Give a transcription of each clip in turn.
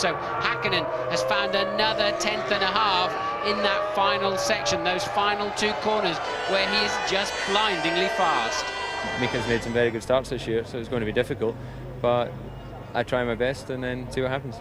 So Häkkinen has found another 10th and a half in that final section, those final 2 corners where he is just blindingly fast. Mika's made some very good starts this year, so it's going to be difficult, but I try my best and then see what happens.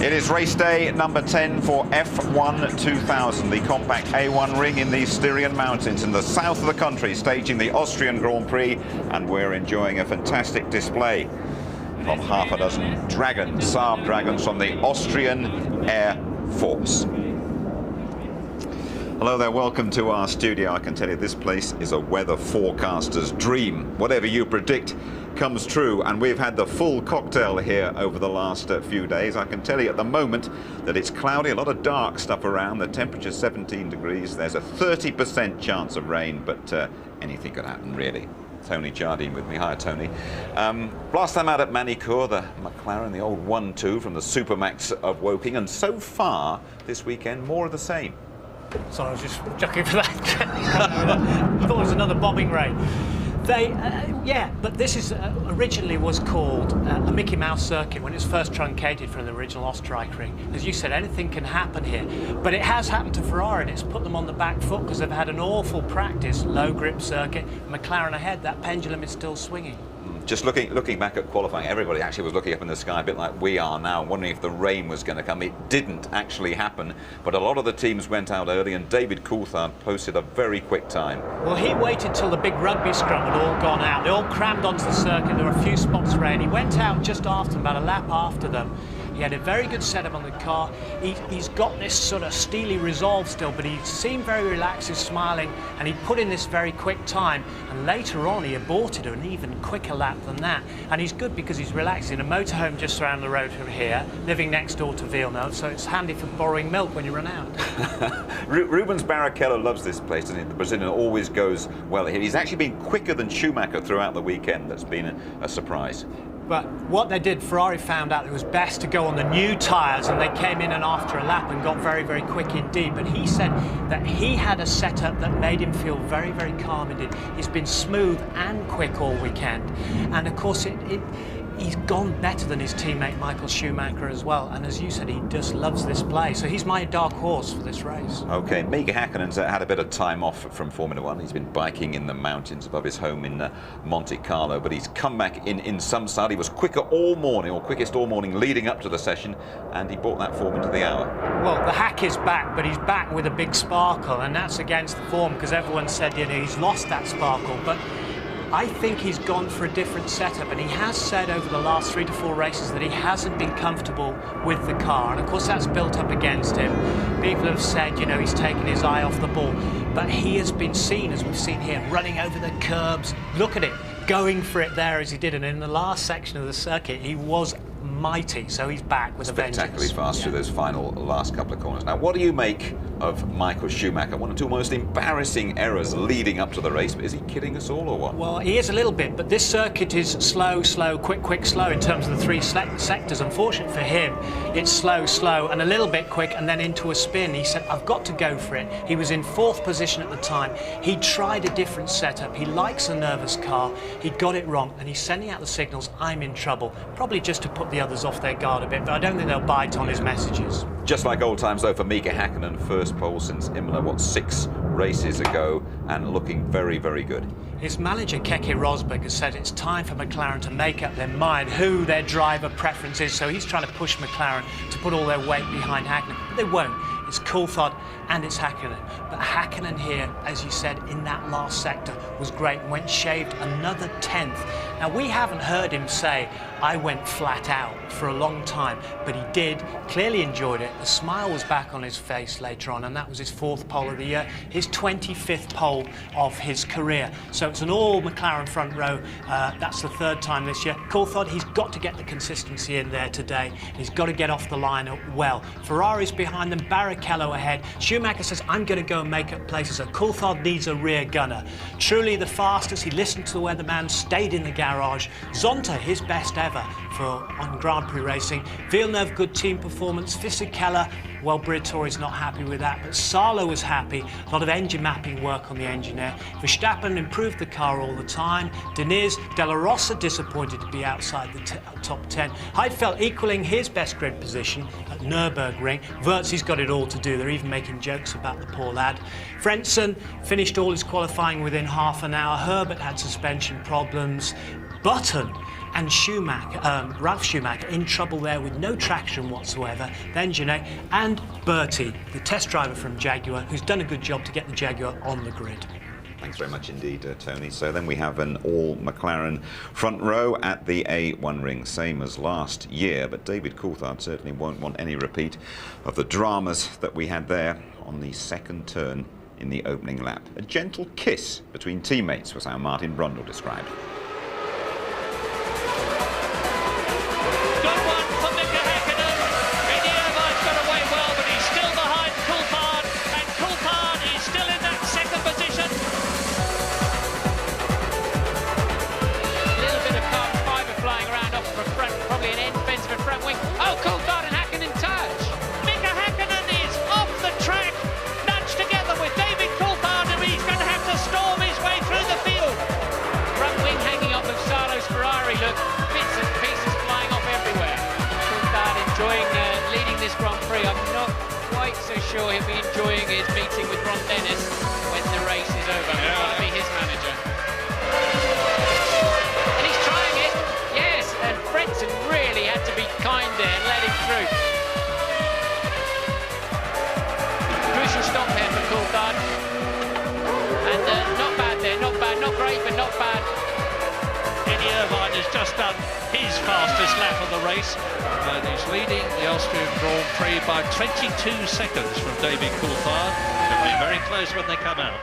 It is race day number 10 for F1 2000, the compact A1 ring in the Styrian Mountains in the south of the country, staging the Austrian Grand Prix, and we're enjoying a fantastic display from half a dozen dragons, Saab dragons from the Austrian Air Force. Hello there, welcome to our studio. I can tell you this place is a weather forecaster's dream. Whatever you predict comes true, and we've had the full cocktail here over the last few days. I can tell you at the moment that it's cloudy, a lot of dark stuff around, the temperature's 17 degrees, there's a 30% chance of rain, but anything could happen really. Tony Jardine with me. Hi, Tony. Last time out at Manicourt, the McLaren, the old 1-2 from the Supermax of Woking, and so far this weekend, more of the same. Sorry, I was just joking for that. I thought it was another bombing rain. Yeah, but this is originally was called a Mickey Mouse circuit when it was first truncated from the original Österreich. As you said, anything can happen here. But it has happened to Ferrari, and it's put them on the back foot because they've had an awful practice, low grip circuit. McLaren ahead, that pendulum is still swinging. Just looking back at qualifying, everybody actually was looking up in the sky a bit like we are now, wondering if the rain was going to come. It didn't actually happen, but a lot of the teams went out early, and David Coulthard posted a very quick time. Well, he waited till the big rugby scrum had all gone out. They all crammed onto the circuit. There were a few spots for rain. He went out just after them, about a lap after them. He had a very good setup on the car. He's got this sort of steely resolve still, but he seemed very relaxed, he's smiling, and he put in this very quick time. And later on, he aborted an even quicker lap than that. And he's good because he's relaxed in a motorhome just around the road from here, living next door to Villeneuve, so it's handy for borrowing milk when you run out. Rubens Barrichello loves this place, doesn't he? The Brazilian always goes well here. He's actually been quicker than Schumacher throughout the weekend. That's been a surprise. But what they did, Ferrari found out it was best to go on the new tyres, and they came in and after a lap and got very, very quick indeed. But he said that he had a setup that made him feel very, very calm indeed. He's been smooth and quick all weekend. And of course, he's gone better than his teammate Michael Schumacher as well. And as you said, he just loves this play. So he's my dark horse for this race. OK, Mika Häkkinen's had a bit of time off from Formula One. He's been biking in the mountains above his home in Monte Carlo, but he's come back in some style. He was quicker all morning, or quickest all morning leading up to the session, and he brought that form into the hour. Well, the hack is back, but he's back with a big sparkle, and that's against the form, because everyone said, you know, he's lost that sparkle. But I think he's gone for a different setup, and he has said over the last 3 to 4 races that he hasn't been comfortable with the car, and of course that's built up against him. People have said, you know, he's taken his eye off the ball, but he has been seen, as we've seen here, running over the curbs. Look at it, going for it there as he did, and in the last section of the circuit he was mighty, so he's back with a vengeance. Spectacularly fast through those final last couple of corners. Now, what do you make of Michael Schumacher? One or two most embarrassing errors leading up to the race, but is he kidding us all or what? Well, he is a little bit, but this circuit is slow, slow, quick, quick, slow in terms of the 3 sectors. Unfortunately for him, it's slow, slow, and a little bit quick, and then into a spin. He said, I've got to go for it. He was in 4th position at the time. He tried a different setup. He likes a nervous car. He got it wrong, and he's sending out the signals, I'm in trouble, probably just to put the others off their guard a bit, but I don't think they'll bite on his messages. Just like old times, though, for Mika Hakkinen, first pole since Imola, 6 races ago, and looking very, very good. His manager, Keke Rosberg, has said it's time for McLaren to make up their mind who their driver preference is, so he's trying to push McLaren to put all their weight behind Hakkinen, but they won't. It's Coulthard and it's Hakkinen. But Hakkinen here, as you said, in that last sector was great and went shaved another 10th. Now, we haven't heard him say, I went flat out for a long time, but he did, clearly enjoyed it. The smile was back on his face later on, and that was his 4th pole of the year, his 25th pole of his career. So it's an all McLaren front row. That's the 3rd time this year. Coulthard, he's got to get the consistency in there today. He's got to get off the line well. Ferrari's behind them, Barrichello ahead. Schumacher says, I'm going to go and make up places. So Coulthard needs a rear gunner. Truly the fastest. He listened to the weatherman, stayed in the garage. Zonta, his best ever on Grand Prix racing. Villeneuve, good team performance. Fisichella, well, Briatore's not happy with that, but Salo was happy. A lot of engine mapping work on the engine there. Verstappen improved the car all the time. Diniz, De La Rosa disappointed to be outside the top 10. Heidfeld equaling his best grid position at Nürburgring. Wirtz, he's got it all to do. They're even making jokes about the poor lad. Frentzen finished all his qualifying within half an hour. Herbert had suspension problems. Button and Ralf Schumacher in trouble there with no traction whatsoever. Then Genet and Bertie, the test driver from Jaguar, who's done a good job to get the Jaguar on the grid. Thanks very much indeed, Tony. So then we have an all McLaren front row at the A1 ring, same as last year, but David Coulthard certainly won't want any repeat of the dramas that we had there on the 2nd turn in the opening lap. A gentle kiss between teammates was how Martin Brundle described. Sure, he'll be enjoying his meeting with Ron Dennis when the race is over. He'll want to be his manager. And he's trying it. Yes, and Frentzen really had to be kind there and let him through. Crucial stop here for Coulthard. And not bad there, not bad, not great, but not bad. Eddie Irvine has just done his fastest lap of the race, and he's leading the Austrian Grand Prix by 22 seconds from David Coulthard. It'll be very close when they come out.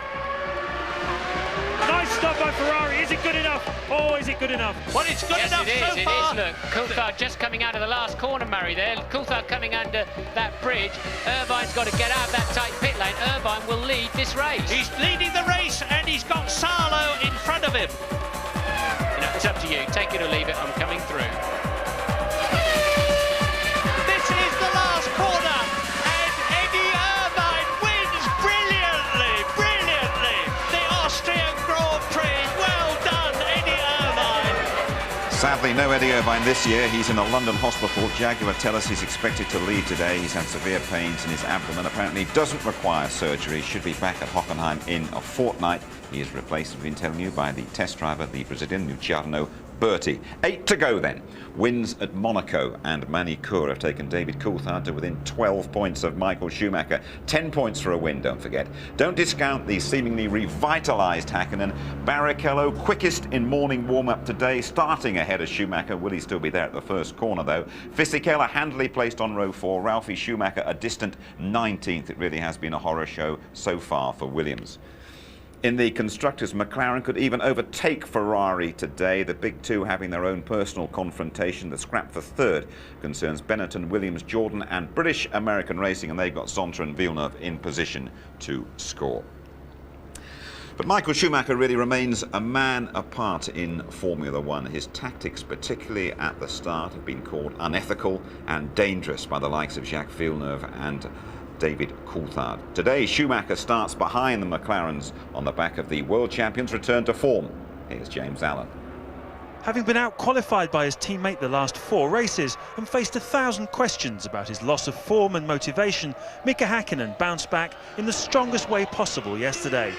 Nice stop by Ferrari. Is it good enough? Oh, is it good enough? Well, it's good enough so far. Look, Coulthard just coming out of the last corner, Murray, there. Coulthard coming under that bridge. Irvine's got to get out of that tight pit lane. Irvine will lead this race. He's leading the race, and he's got Salo in front of him. You know, it's up to you. Take it or leave it. I'm coming through. This is the last corner, and Eddie Irvine wins brilliantly the Austrian Grand Prix. Well done, Eddie Irvine. Sadly, no Eddie Irvine this year. He's in a London hospital. Jaguar tell us he's expected to leave today. He's had severe pains in his abdomen. Apparently doesn't require surgery. Should be back at Hockenheim in a fortnight. He is replaced, we've been telling you, by the test driver, the Brazilian Luciano Berti. 8 to go then. Wins at Monaco, and Manicourt have taken David Coulthard to within 12 points of Michael Schumacher. 10 points for a win, don't forget. Don't discount the seemingly revitalised Hakkinen. Barrichello, quickest in morning warm-up today, starting ahead of Schumacher. Will he still be there at the first corner, though? Fisichella handily placed on row 4. Ralphie Schumacher a distant 19th. It really has been a horror show so far for Williams. In the constructors, McLaren could even overtake Ferrari today. The big two having their own personal confrontation. The scrap for 3rd concerns Benetton, Williams, Jordan and British American Racing, and they've got Zonta and Villeneuve in position to score. But Michael Schumacher really remains a man apart in Formula One. His tactics, particularly at the start, have been called unethical and dangerous by the likes of Jacques Villeneuve and David Coulthard. Today, Schumacher starts behind the McLarens on the back of the world champions' return to form. Here's James Allen. having been out-qualified by his teammate the last 4 races and faced 1,000 questions about his loss of form and motivation, Mika Häkkinen bounced back in the strongest way possible yesterday,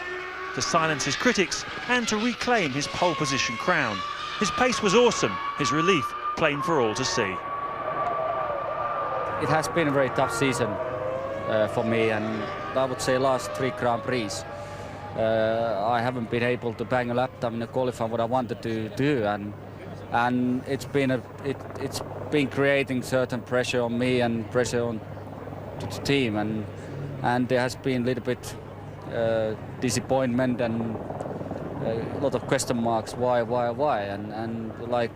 to silence his critics and to reclaim his pole position crown. His pace was awesome, his relief plain for all to see. It has been a very tough season for me, and I would say last 3 Grand Prix. I haven't been able to bang a lap time in the qualifying what I wanted to do, and it's been creating certain pressure on me and pressure on the team, and there has been a little bit disappointment and a lot of question marks. Why, and like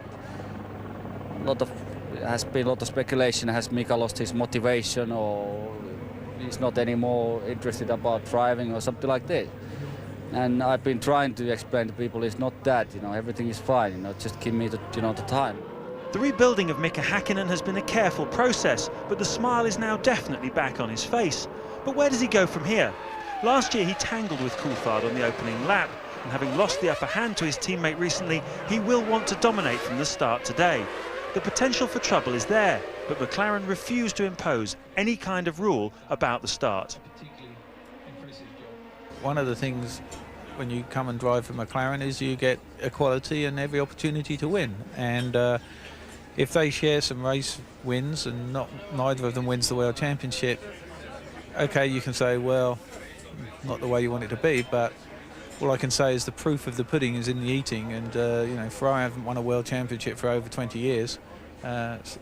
has been a lot of speculation. Has Mika lost his motivation, or he's not anymore interested about driving, or something like that? And I've been trying to explain to people it's not that, everything is fine, just give me the time. The rebuilding of Mika Häkkinen has been a careful process, but the smile is now definitely back on his face. But where does he go from here? Last year he tangled with Coulthard on the opening lap, and having lost the upper hand to his teammate recently, he will want to dominate from the start today. The potential for trouble is there, but McLaren refused to impose any kind of rule about the start. One of the things when you come and drive for McLaren is you get equality and every opportunity to win. And if they share some race wins and neither of them wins the World Championship, okay, you can say, well, not the way you want it to be, but all I can say is the proof of the pudding is in the eating. And Ferrari haven't won a World Championship for over 20 years. As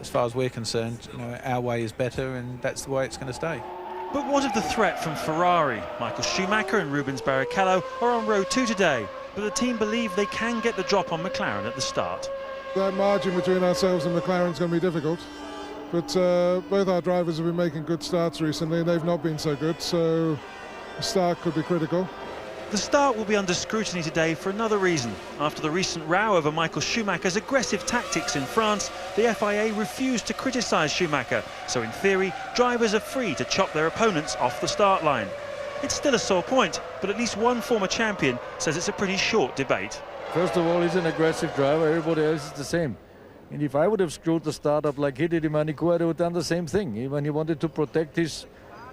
far as we're concerned, our way is better, and that's the way it's going to stay. But what of the threat from Ferrari? Michael Schumacher and Rubens Barrichello are on row 2 today, but the team believe they can get the drop on McLaren at the start. That margin between ourselves and McLaren is going to be difficult, but both our drivers have been making good starts recently, and they've not been so good, so the start could be critical. The start will be under scrutiny today for another reason. After the recent row over Michael Schumacher's aggressive tactics in France, the FIA refused to criticise Schumacher, so in theory, drivers are free to chop their opponents off the start line. It's still a sore point, but at least one former champion says it's a pretty short debate. First of all, he's an aggressive driver, everybody else is the same. And if I would have screwed the start up like he did in Monaco, I would have done the same thing. When he wanted to protect his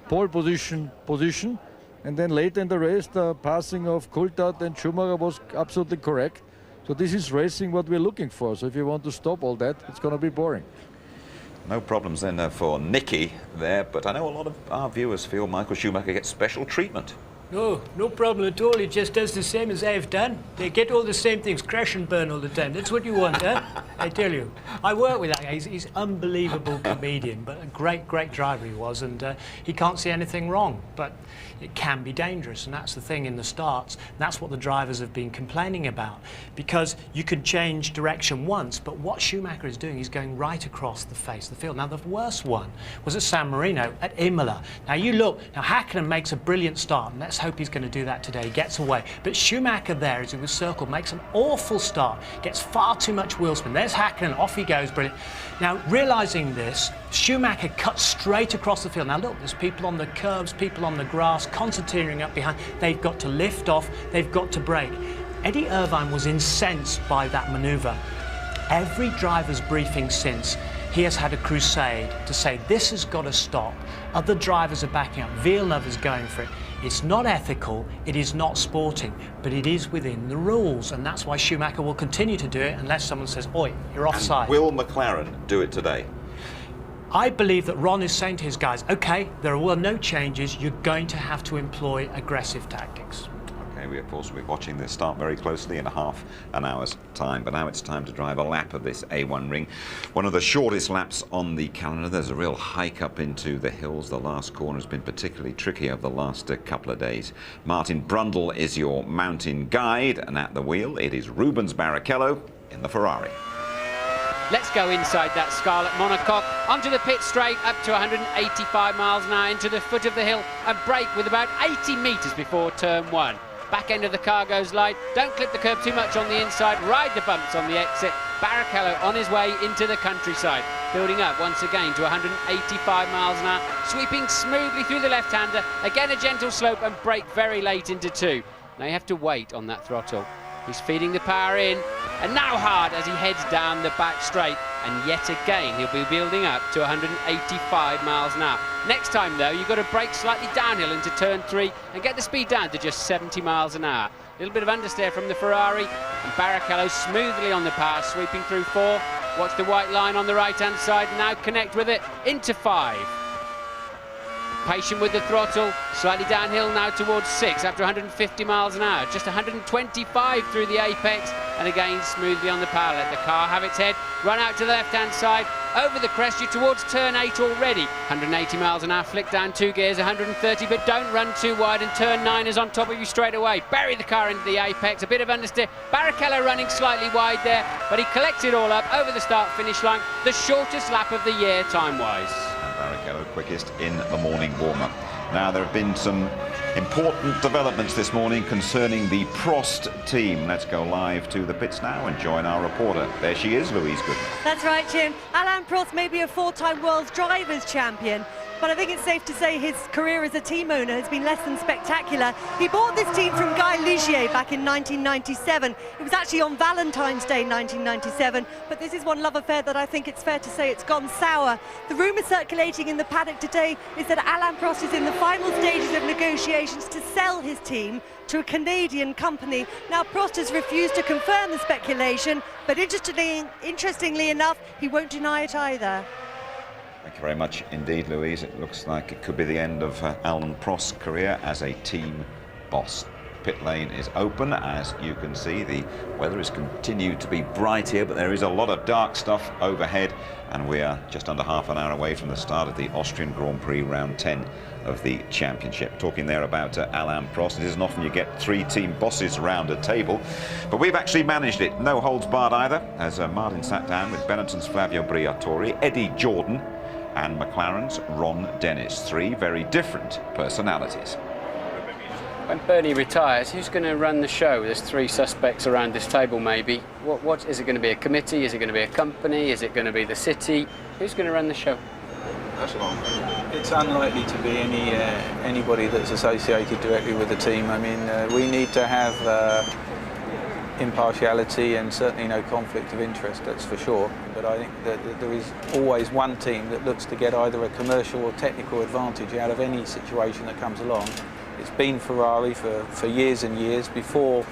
pole position, and then later in the race, the passing of Coulthard and Schumacher was absolutely correct. So this is racing what we're looking for. So if you want to stop all that, it's going to be boring. No problems then for Nicky there, but I know a lot of our viewers feel Michael Schumacher gets special treatment. No problem at all. He just does the same as I've done. They get all the same things, crash and burn all the time. That's what you want, huh? I tell you. I work with that guy. He's unbelievable comedian, but a great driver he was, and he can't see anything wrong. But it can be dangerous, and that's the thing in the starts. That's what the drivers have been complaining about, because you could change direction once, but what Schumacher is doing, he's going right across the face of the field. Now, the worst one was at San Marino, at Imola. Now, you look, Häkkinen makes a brilliant start, and let's hope he's going to do that today. He gets away. But Schumacher there, as he was circled, makes an awful start, gets far too much wheel spin. There's Häkkinen, off he goes, brilliant. Now, realising this, Schumacher cuts straight across the field. Now, look, there's people on the curbs, people on the grass, concertinaing up behind. They've got to lift off, they've got to brake. Eddie Irvine was incensed by that manoeuvre. Every driver's briefing since, he has had a crusade to say this has got to stop. Other drivers are backing up. Villeneuve is going for it. It's not ethical, it is not sporting, but it is within the rules, and that's why Schumacher will continue to do it unless someone says, oi, you're offside. And will McLaren do it today? I believe that Ron is saying to his guys, OK, there are no changes, you're going to have to employ aggressive tactics. OK, we of course will be watching this start very closely in half an hour's time, but now it's time to drive a lap of this A1 ring. One of the shortest laps on the calendar. There's a real hike up into the hills. The last corner has been particularly tricky over the last couple of days. Martin Brundle is your mountain guide, and at the wheel it is Rubens Barrichello in the Ferrari. Let's go inside that scarlet monocoque, onto the pit straight, up to 185 miles an hour, into the foot of the hill, and brake with about 80 metres before turn 1. Back end of the car goes light, don't clip the curb too much on the inside, ride the bumps on the exit. Barrichello on his way into the countryside, building up once again to 185 miles an hour, sweeping smoothly through the left-hander, again a gentle slope, and brake very late into 2. Now you have to wait on that throttle. He's feeding the power in, and now hard as he heads down the back straight. And yet again, he'll be building up to 185 miles an hour. Next time, though, you've got to brake slightly downhill into turn 3 and get the speed down to just 70 miles an hour. A little bit of understeer from the Ferrari, and Barrichello smoothly on the power, sweeping through 4. Watch the white line on the right-hand side, now connect with it into 5. Patient with the throttle, slightly downhill now towards 6 after 150 miles an hour. Just 125 through the apex, and again smoothly on the power. Let the car have its head, run out to the left-hand side, over the crest, you're towards turn 8 already. 180 miles an hour, flick down 2 gears, 130, but don't run too wide, and turn 9 is on top of you straight away. Bury the car into the apex, a bit of understeer. Barrichello running slightly wide there, but he collects it all up over the start-finish line. The shortest lap of the year time-wise. Barrichello quickest in the morning warm-up. Now there have been some important developments this morning concerning the Prost team. Let's go live to the pits now and join our reporter. There she is, Louise Goodman. That's right, Jim. Alain Prost may be a 4-time World Drivers' Champion, but I think it's safe to say his career as a team owner has been less than spectacular. He bought this team from Guy Ligier back in 1997. It was actually on Valentine's Day 1997, but this is one love affair that I think it's fair to say it's gone sour. The rumour circulating in the paddock today is that Alain Prost is in the final stages of negotiations to sell his team to a Canadian company. Now, Prost has refused to confirm the speculation, but interestingly enough, he won't deny it either. Thank you very much indeed, Louise. It looks like it could be the end of Alain Prost's career as a team boss. Pit lane is open, as you can see. The weather has continued to be bright here, but there is a lot of dark stuff overhead, and we are just under half an hour away from the start of the Austrian Grand Prix round 10 of the championship. Talking there about Alain Prost. It isn't often you get 3 team bosses around a table, but we've actually managed it. No holds barred either, as Martin sat down with Benetton's Flavio Briatore, Eddie Jordan, and McLaren's Ron Dennis. 3 very different personalities. When Bernie retires, who's going to run the show? There's 3 suspects around this table, maybe. What is it going to be? A committee? Is it going to be a company? Is it going to be the city? Who's going to run the show? It's unlikely to be anybody that's associated directly with the team. I mean, we need to have impartiality and certainly no conflict of interest, that's for sure. But I think that there is always one team that looks to get either a commercial or technical advantage out of any situation that comes along. It's been Ferrari for years and years. Before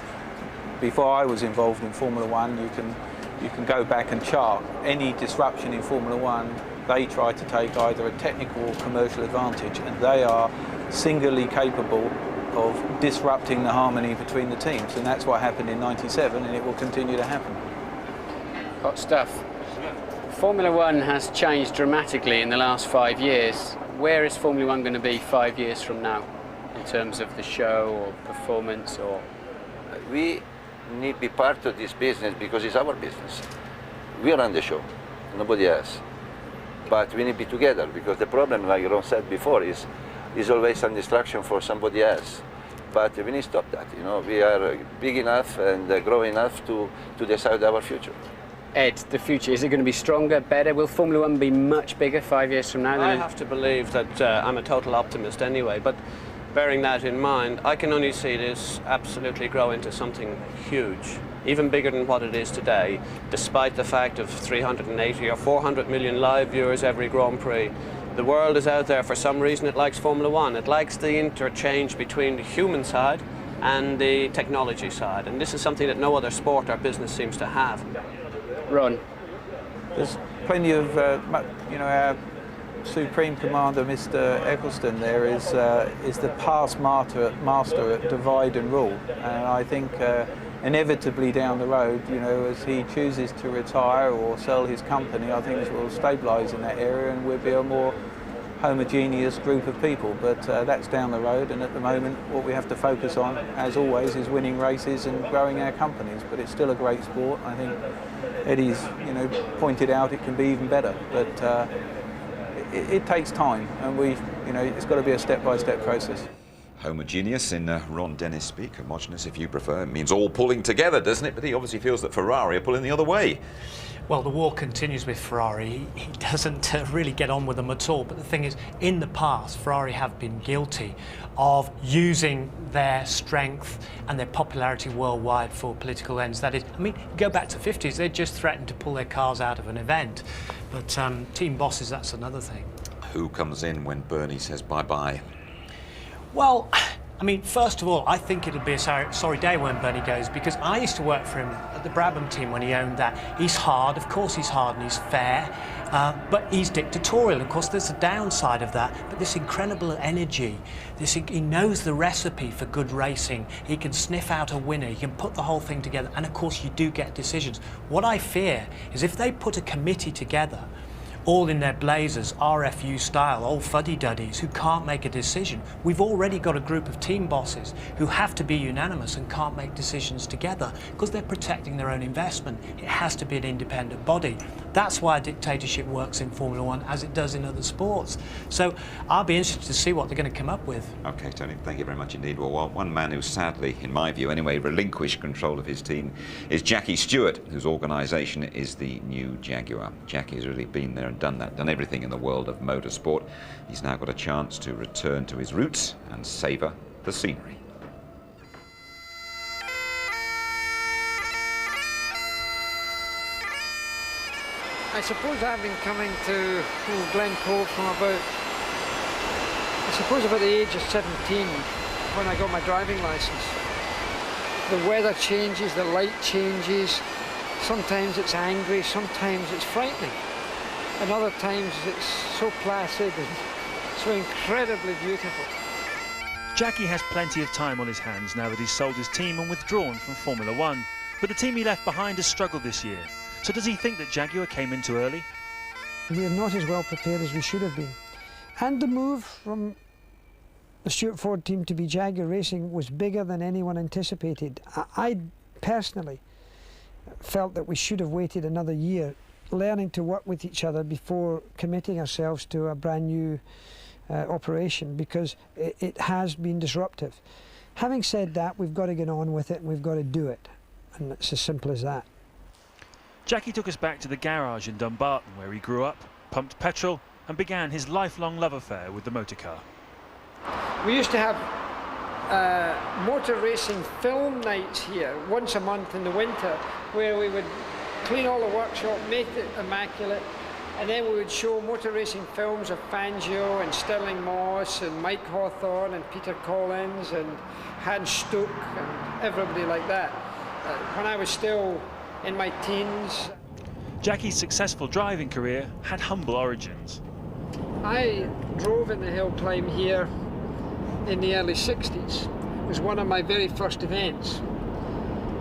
I was involved in Formula One, you can go back and chart any disruption in Formula One. They try to take either a technical or commercial advantage, and they are singularly capable of disrupting the harmony between the teams, and that's what happened in '97, and it will continue to happen. Hot stuff. Formula One has changed dramatically in the last 5 years. Where is Formula One going to be 5 years from now, in terms of the show or performance? Or we need to be part of this business because it's our business. We run the show, nobody else. But we need to be together, because the problem, like Ron said before, is always some distraction for somebody else. But we need to stop that. You know, we are big enough and growing enough to decide our future. Ed, the future, is it going to be stronger, better? Will Formula One be much bigger 5 years from now? I have to believe that I'm a total optimist anyway, but bearing that in mind, I can only see this absolutely grow into something huge, even bigger than what it is today, despite the fact of 380 or 400 million live viewers every Grand Prix. The world is out there for some reason. It likes Formula One. It likes the interchange between the human side and the technology side, and this is something that no other sport or business seems to have. Ron? There's plenty of, our Supreme Commander, Mr. Eccleston, there is the past master at divide and rule, and I think inevitably down the road, as he chooses to retire or sell his company, I think it will stabilise in that area and we'll be a more homogeneous group of people. But that's down the road, and at the moment what we have to focus on, as always, is winning races and growing our companies. But it's still a great sport. I think Eddie's pointed out it can be even better, but it takes time, and it's got to be a step-by-step process. Homogeneous in Ron Dennis speak. Homogeneous, if you prefer, means all pulling together, doesn't it? But he obviously feels that Ferrari are pulling the other way. Well, the war continues with Ferrari. He doesn't really get on with them at all. But the thing is, in the past, Ferrari have been guilty of using their strength and their popularity worldwide for political ends. That is, I mean, go back to the 50s, they just threatened to pull their cars out of an event. But team bosses, that's another thing. Who comes in when Bernie says bye-bye? Well, I mean, first of all, I think it'll be a sorry day when Bernie goes, because I used to work for him at the Brabham team when he owned that. He's hard, of course he's hard, and he's fair, but he's dictatorial. Of course, there's a downside of that, but this incredible energy, he knows the recipe for good racing. He can sniff out a winner, he can put the whole thing together, and of course you do get decisions. What I fear is if they put a committee together, all in their blazers, RFU style, old fuddy-duddies who can't make a decision. We've already got a group of team bosses who have to be unanimous and can't make decisions together because they're protecting their own investment. It has to be an independent body. That's why a dictatorship works in Formula One as it does in other sports. So I'll be interested to see what they're going to come up with. OK, Tony, thank you very much indeed. Well, one man who sadly, in my view anyway, relinquished control of his team is Jackie Stewart, whose organisation is the new Jaguar. Jackie's really been there and done everything in the world of motorsport. He's now got a chance to return to his roots and savour the scenery. I suppose I've been coming to Glencoe from about the age of 17 when I got my driving licence. The weather changes, the light changes, sometimes it's angry, sometimes it's frightening, and other times it's so placid and so incredibly beautiful. Jackie has plenty of time on his hands now that he's sold his team and withdrawn from Formula One, but the team he left behind has struggled this year. So does he think that Jaguar came in too early? We are not as well prepared as we should have been. And the move from the Stuart Ford team to be Jaguar Racing was bigger than anyone anticipated. I personally felt that we should have waited another year, learning to work with each other before committing ourselves to a brand new operation, because it has been disruptive. Having said that, we've got to get on with it and we've got to do it. And it's as simple as that. Jackie took us back to the garage in Dumbarton where he grew up, pumped petrol and began his lifelong love affair with the motor car. We used to have motor racing film nights here once a month in the winter, where we would clean all the workshop, make it immaculate, and then we would show motor racing films of Fangio and Stirling Moss and Mike Hawthorne and Peter Collins and Hans Stuck and everybody like that, when I was still in my teens. Jackie's successful driving career had humble origins. I drove in the hill climb here in the early 60s. It was one of my very first events.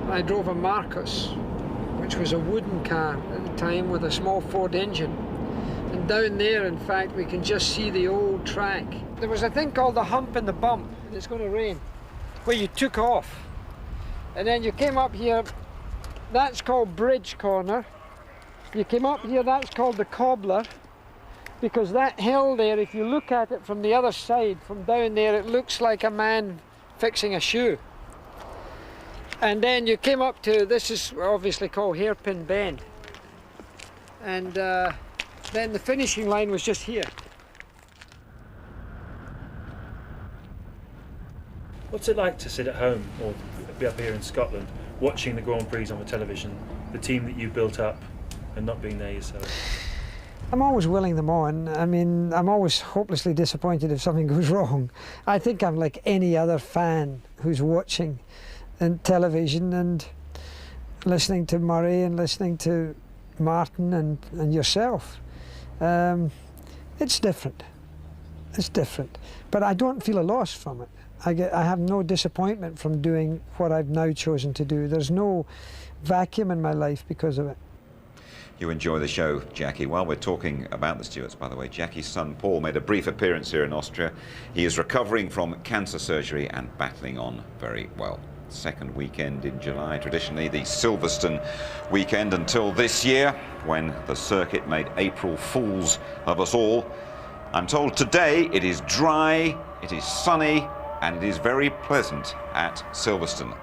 I drove a Marcus, which was a wooden car at the time with a small Ford engine. And down there, in fact, we can just see the old track. There was a thing called the hump and the bump, and it's going to rain, where you took off. And then you came up here. That's called Bridge Corner. You came up here, that's called the Cobbler, because that hill there, if you look at it from the other side, from down there, it looks like a man fixing a shoe. And then you came up to, this is obviously called Hairpin Bend. And then the finishing line was just here. What's it like to sit at home or be up here in Scotland watching the Grand Prix on the television, the team that you built up and not being there yourself? I'm always willing them on. I mean, I'm always hopelessly disappointed if something goes wrong. I think I'm like any other fan who's watching television and listening to Murray and listening to Martin and yourself. It's different. It's different. But I don't feel a loss from it. I have no disappointment from doing what I've now chosen to do. There's no vacuum in my life because of it. You enjoy the show, Jackie. While we're talking about the Stewarts, by the way, Jackie's son Paul made a brief appearance here in Austria. He is recovering from cancer surgery and battling on very well. Second weekend in July, traditionally the Silverstone weekend until this year, when the circuit made April fools of us all. I'm told today it is dry, it is sunny, and it is very pleasant at Silverstone.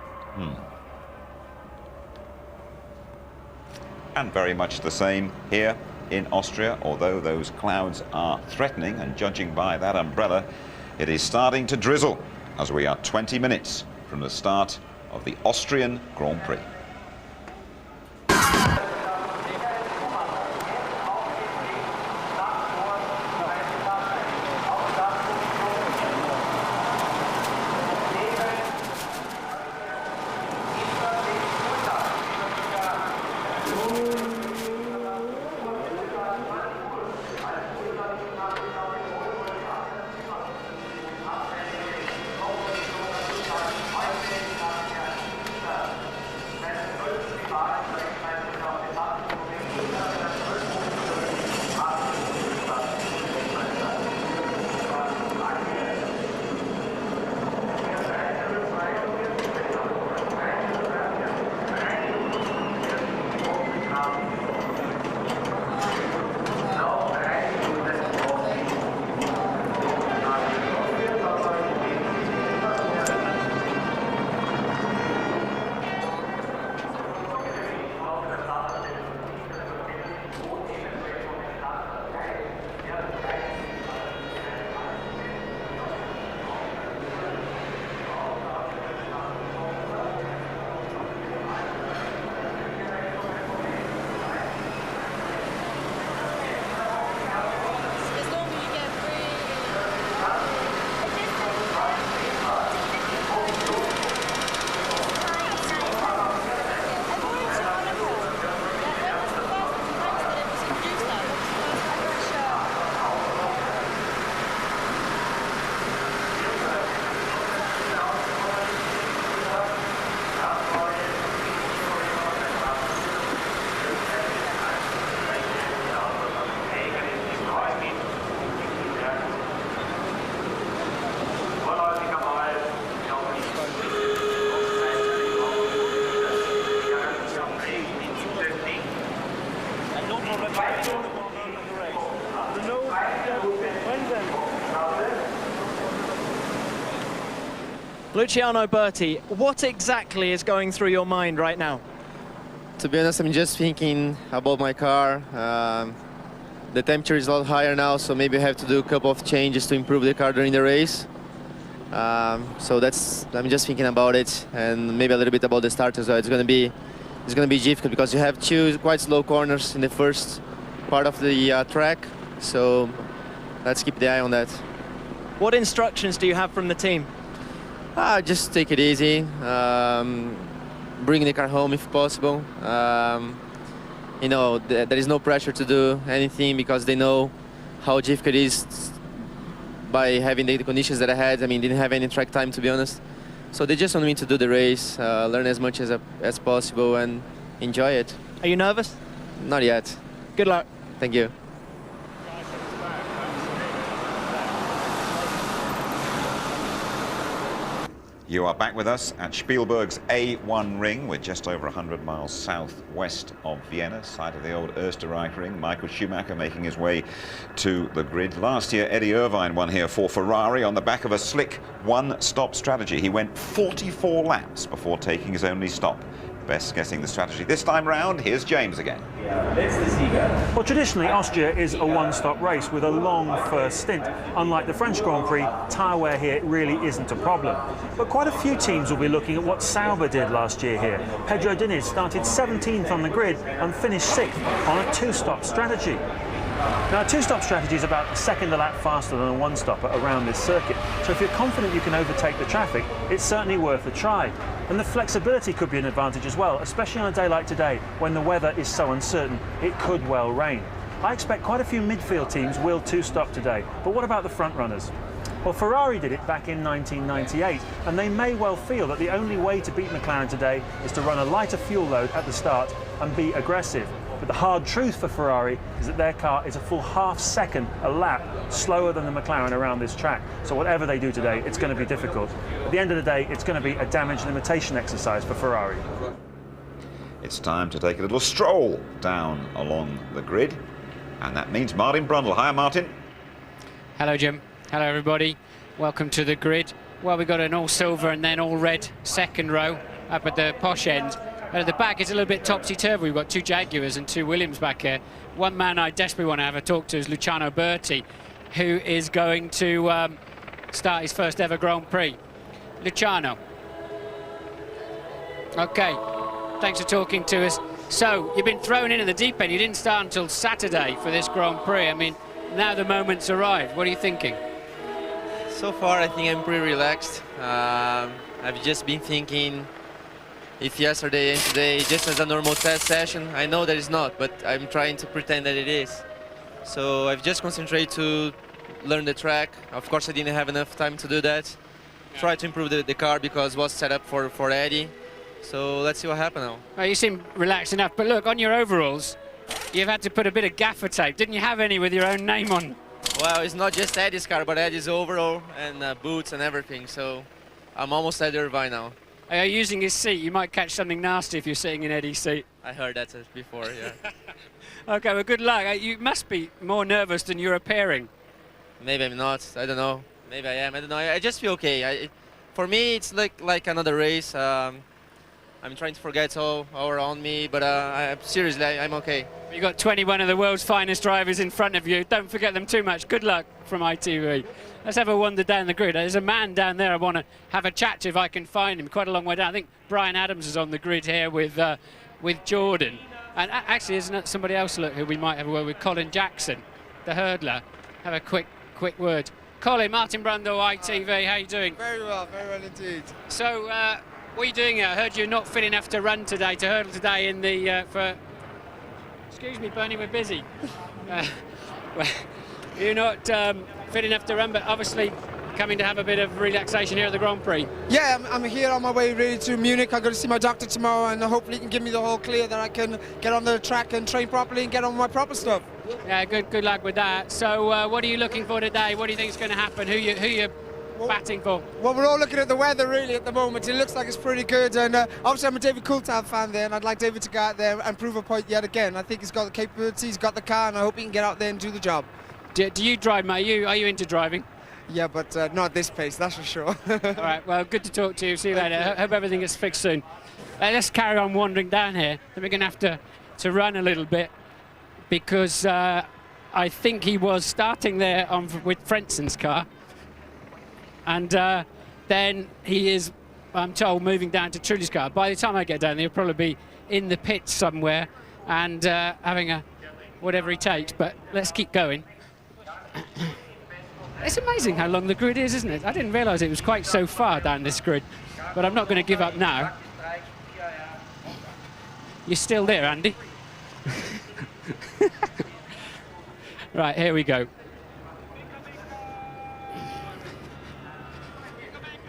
And very much the same here in Austria, although those clouds are threatening, and judging by that umbrella, it is starting to drizzle as we are 20 minutes from the start of the Austrian Grand Prix. Luciano Berti, what exactly is going through your mind right now? To be honest, I'm just thinking about my car. The temperature is a lot higher now, so maybe I have to do a couple of changes to improve the car during the race. So I'm just thinking about it, and maybe a little bit about the start as well. It's going to be difficult because you have two quite slow corners in the first part of the track. So let's keep the eye on that. What instructions do you have from the team? Just take it easy, bring the car home if possible. You know, there is no pressure to do anything because they know how difficult it is by having the conditions that I had. I mean, didn't have any track time, to be honest. So they just want me to do the race, learn as much as possible and enjoy it. Are you nervous? Not yet. Good luck. Thank you. You are back with us at Spielberg's A1 ring. We're just over 100 miles southwest of Vienna, site of the old Österreich ring. Michael Schumacher making his way to the grid. Last year, Eddie Irvine won here for Ferrari on the back of a slick one-stop strategy. He went 44 laps before taking his only stop. Best guessing the strategy this time round. Here's James again. Well, traditionally, Austria is a one-stop race with a long first stint. Unlike the French Grand Prix, tyre wear here really isn't a problem. But quite a few teams will be looking at what Sauber did last year here. Pedro Diniz started 17th on the grid and finished 6th on a two-stop strategy. Now, a two-stop strategy is about a second a lap faster than a one-stopper around this circuit. So if you're confident you can overtake the traffic, it's certainly worth a try. And the flexibility could be an advantage as well, especially on a day like today when the weather is so uncertain it could well rain. I expect quite a few midfield teams will two-stop today, but what about the front runners? Well, Ferrari did it back in 1998, and they may well feel that the only way to beat McLaren today is to run a lighter fuel load at the start and be aggressive. But the hard truth for Ferrari is that their car is a full half second a lap slower than the McLaren around this track. So whatever they do today, it's going to be difficult. At the end of the day, it's going to be a damage limitation exercise for Ferrari. It's time to take a little stroll down along the grid, and that means Martin Brundle. Hi, Martin. Hello, Jim. Hello, everybody. Welcome to the grid. Well, we've got an all silver and then all red second row up at the posh end. And at the back, it's a little bit topsy-turvy. We've got 2 Jaguars and 2 Williams back here. One man I desperately want to have a talk to is Luciano Berti, who is going to start his first ever Grand Prix. Luciano. Okay, thanks for talking to us. So, you've been thrown in at the deep end. You didn't start until Saturday for this Grand Prix. I mean, now the moment's arrived. What are you thinking? So far, I think I'm pretty relaxed. I've just been thinking if yesterday and today just as a normal test session. I know that it's not, but I'm trying to pretend that it is. So I've just concentrated to learn the track. Of course, I didn't have enough time to do that. Try to improve the car because it was set up for Eddie. So let's see what happens now. Well, you seem relaxed enough, but look, on your overalls, you've had to put a bit of gaffer tape. Didn't you have any with your own name on? Well, it's not just Eddie's car, but Eddie's overall and boots and everything. So I'm almost at the Irvine now. Are you using his seat? You might catch something nasty if you're sitting in Eddie's seat. I heard that before, yeah. Okay, well, good luck. You must be more nervous than you're appearing. Maybe I'm not. I don't know. Maybe I am. I don't know. I just feel okay. For me, it's like another race. I'm trying to forget all around me, but seriously, I'm okay. You've got 21 of the world's finest drivers in front of you. Don't forget them too much. Good luck from ITV. Let's have a wander down the grid. There's a man down there I want to have a chat to if I can find him. Quite a long way down. I think Brian Adams is on the grid here with Jordan. And actually, there's somebody else, look, who we might have a word with, Colin Jackson, the hurdler. Have a quick word. Colin, Martin Brundle, ITV, how are you doing? Very well indeed. So, what are you doing here? I heard you're not fit enough to run today, to hurdle today in the, excuse me, Bernie, we're busy. Well, you're not fit enough to run, but obviously coming to have a bit of relaxation here at the Grand Prix. Yeah, I'm here on my way really to Munich. I'm going to see my doctor tomorrow and hopefully he can give me the whole clear that I can get on the track and train properly and get on my proper stuff. Yeah, good luck with that. So what are you looking for today? What do you think is going to happen? Who you batting for? Well, we're all looking at the weather really at the moment. It looks like it's pretty good, and obviously I'm a David Coulthard fan there, and I'd like David to go out there and prove a point yet again. I think he's got the capabilities, he's got the car, and I hope he can get out there and do the job. Do you drive, mate? Are you into driving? Yeah, but not at this pace, that's for sure. All right, well, good to talk to you. See you later. Hope everything gets fixed soon. Let's carry on wandering down here. Then we're going to have to run a little bit because I think he was starting there with Frenson's car. And then he is, I'm told, moving down to Trulli's car. By the time I get down there, he'll probably be in the pits somewhere and having a whatever he takes. But let's keep going. It's amazing how long the grid is, isn't it? I didn't realise it was quite so far down this grid. But I'm not going to give up now. You're still there, Andy. Right, here we go.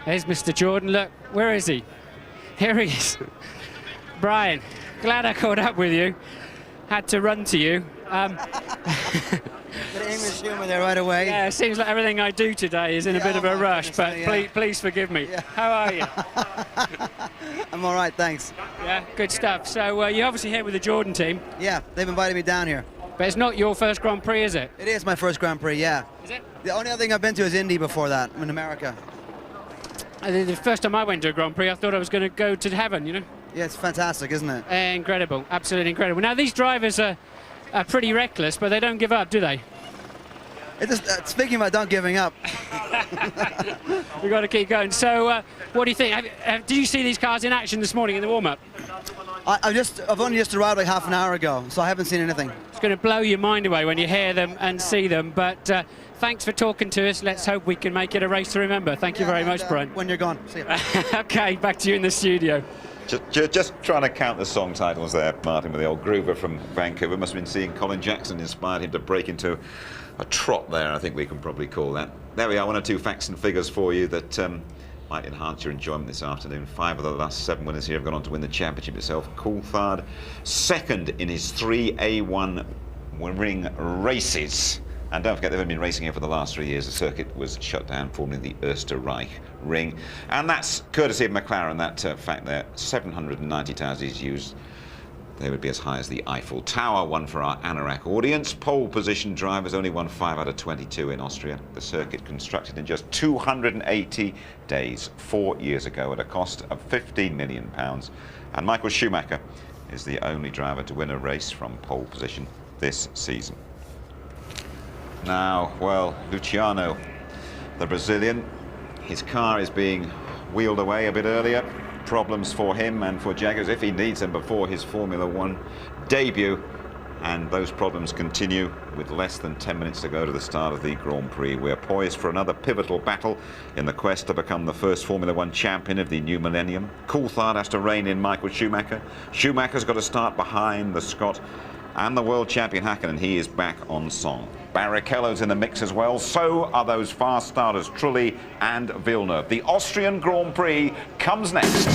There's Mr. Jordan. Look, where is he? Here he is. Brian, glad I caught up with you. Had to run to you. Bit of English humour there right away. Yeah, it seems like everything I do today is in a bit of a rush, but please forgive me. Yeah. How are you? I'm all right, thanks. Yeah, good stuff. So you're obviously here with the Jordan team. Yeah, they've invited me down here. But it's not your first Grand Prix, is it? It is my first Grand Prix, yeah. Is it? The only other thing I've been to is Indy before that. I'm in America. The first time I went to a Grand Prix, I thought I was going to go to heaven, you know? Yeah, it's fantastic, isn't it? Incredible, absolutely incredible. Now, these drivers are pretty reckless, but they don't give up, do they? Speaking about not giving up. We've got to keep going. So, what do you think? Did you see these cars in action this morning in the warm-up? I've only just arrived like half an hour ago, so I haven't seen anything. It's going to blow your mind away when you hear them and see them, but thanks for talking to us. Let's hope we can make it a race to remember. Thank you very much, Brian. When you're gone. See you. Okay, back to you in the studio. Just trying to count the song titles there, Martin, with the old groover from Vancouver. Must have been seeing Colin Jackson inspired him to break into a trot there, I think we can probably call that. There we are, 1 or 2 facts and figures for you that might enhance your enjoyment this afternoon. 5 of the last 7 winners here have gone on to win the championship itself. Coulthard, second in his 3 A1 ring races. And don't forget, they've only been racing here for the last 3 years. The circuit was shut down, formerly the Österreich ring. And that's courtesy of McLaren, that fact there. 790 tyres he's used. They would be as high as the Eiffel Tower, one for our Anorak audience. Pole position drivers only won 5 out of 22 in Austria. The circuit constructed in just 280 days, 4 years ago, at a cost of £15 million. And Michael Schumacher is the only driver to win a race from pole position this season. Now, well, Luciano, the Brazilian, his car is being wheeled away a bit earlier. Problems for him and for Jaguars if he needs them before his Formula One debut. And those problems continue with less than 10 minutes to go to the start of the Grand Prix. We're poised for another pivotal battle in the quest to become the first Formula One champion of the new millennium. Coulthard has to rein in Michael Schumacher. Schumacher's got to start behind the Scot and the world champion Hakkinen. He is back on song. Barrichello's in the mix as well. So are those fast starters Trulli and Villeneuve. The Austrian Grand Prix comes next.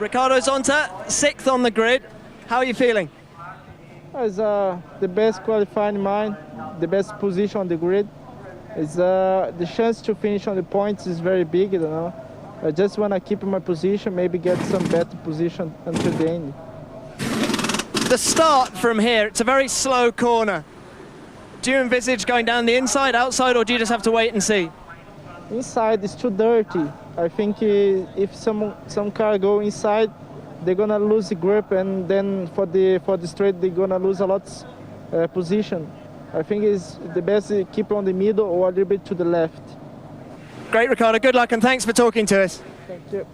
Ricardo Zonta, 6th on the grid. How are you feeling? It's the best qualifying mine, the best position on the grid. It's the chance to finish on the points is very big, you know. I just want to keep my position, maybe get some better position until the end. The start from here, it's a very slow corner. Do you envisage going down the inside, outside, or do you just have to wait and see? Inside is too dirty. I think if some car go inside, they're gonna lose the grip, and then for the straight they're gonna lose a lot position. I think it's the best to keep on the middle or a little bit to the left. Great, Ricardo. Good luck and thanks for talking to us. Thank you.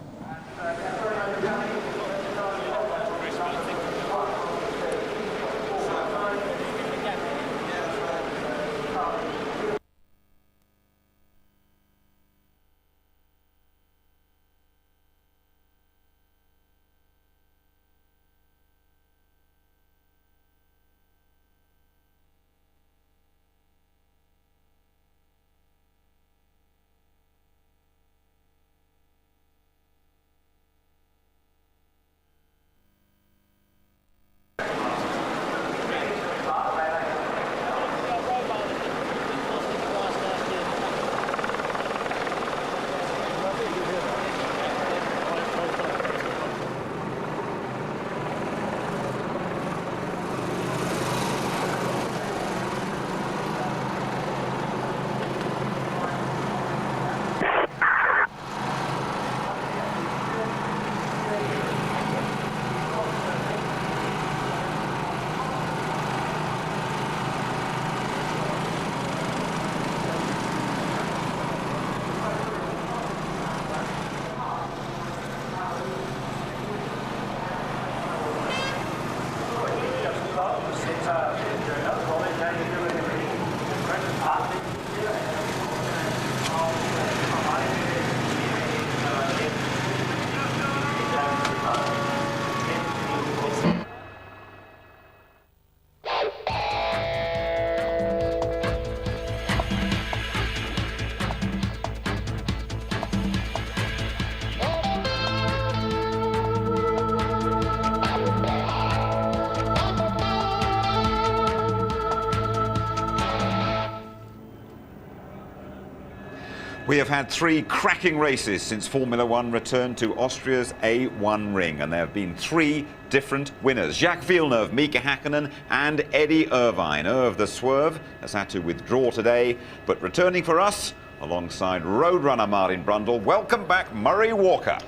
We have had 3 cracking races since Formula One returned to Austria's A1 ring, and there have been 3 different winners. Jacques Villeneuve, Mika Hakkinen and Eddie Irvine. Irv, the Swerve, has had to withdraw today, but returning for us alongside Roadrunner Martin Brundle. Welcome back, Murray Walker.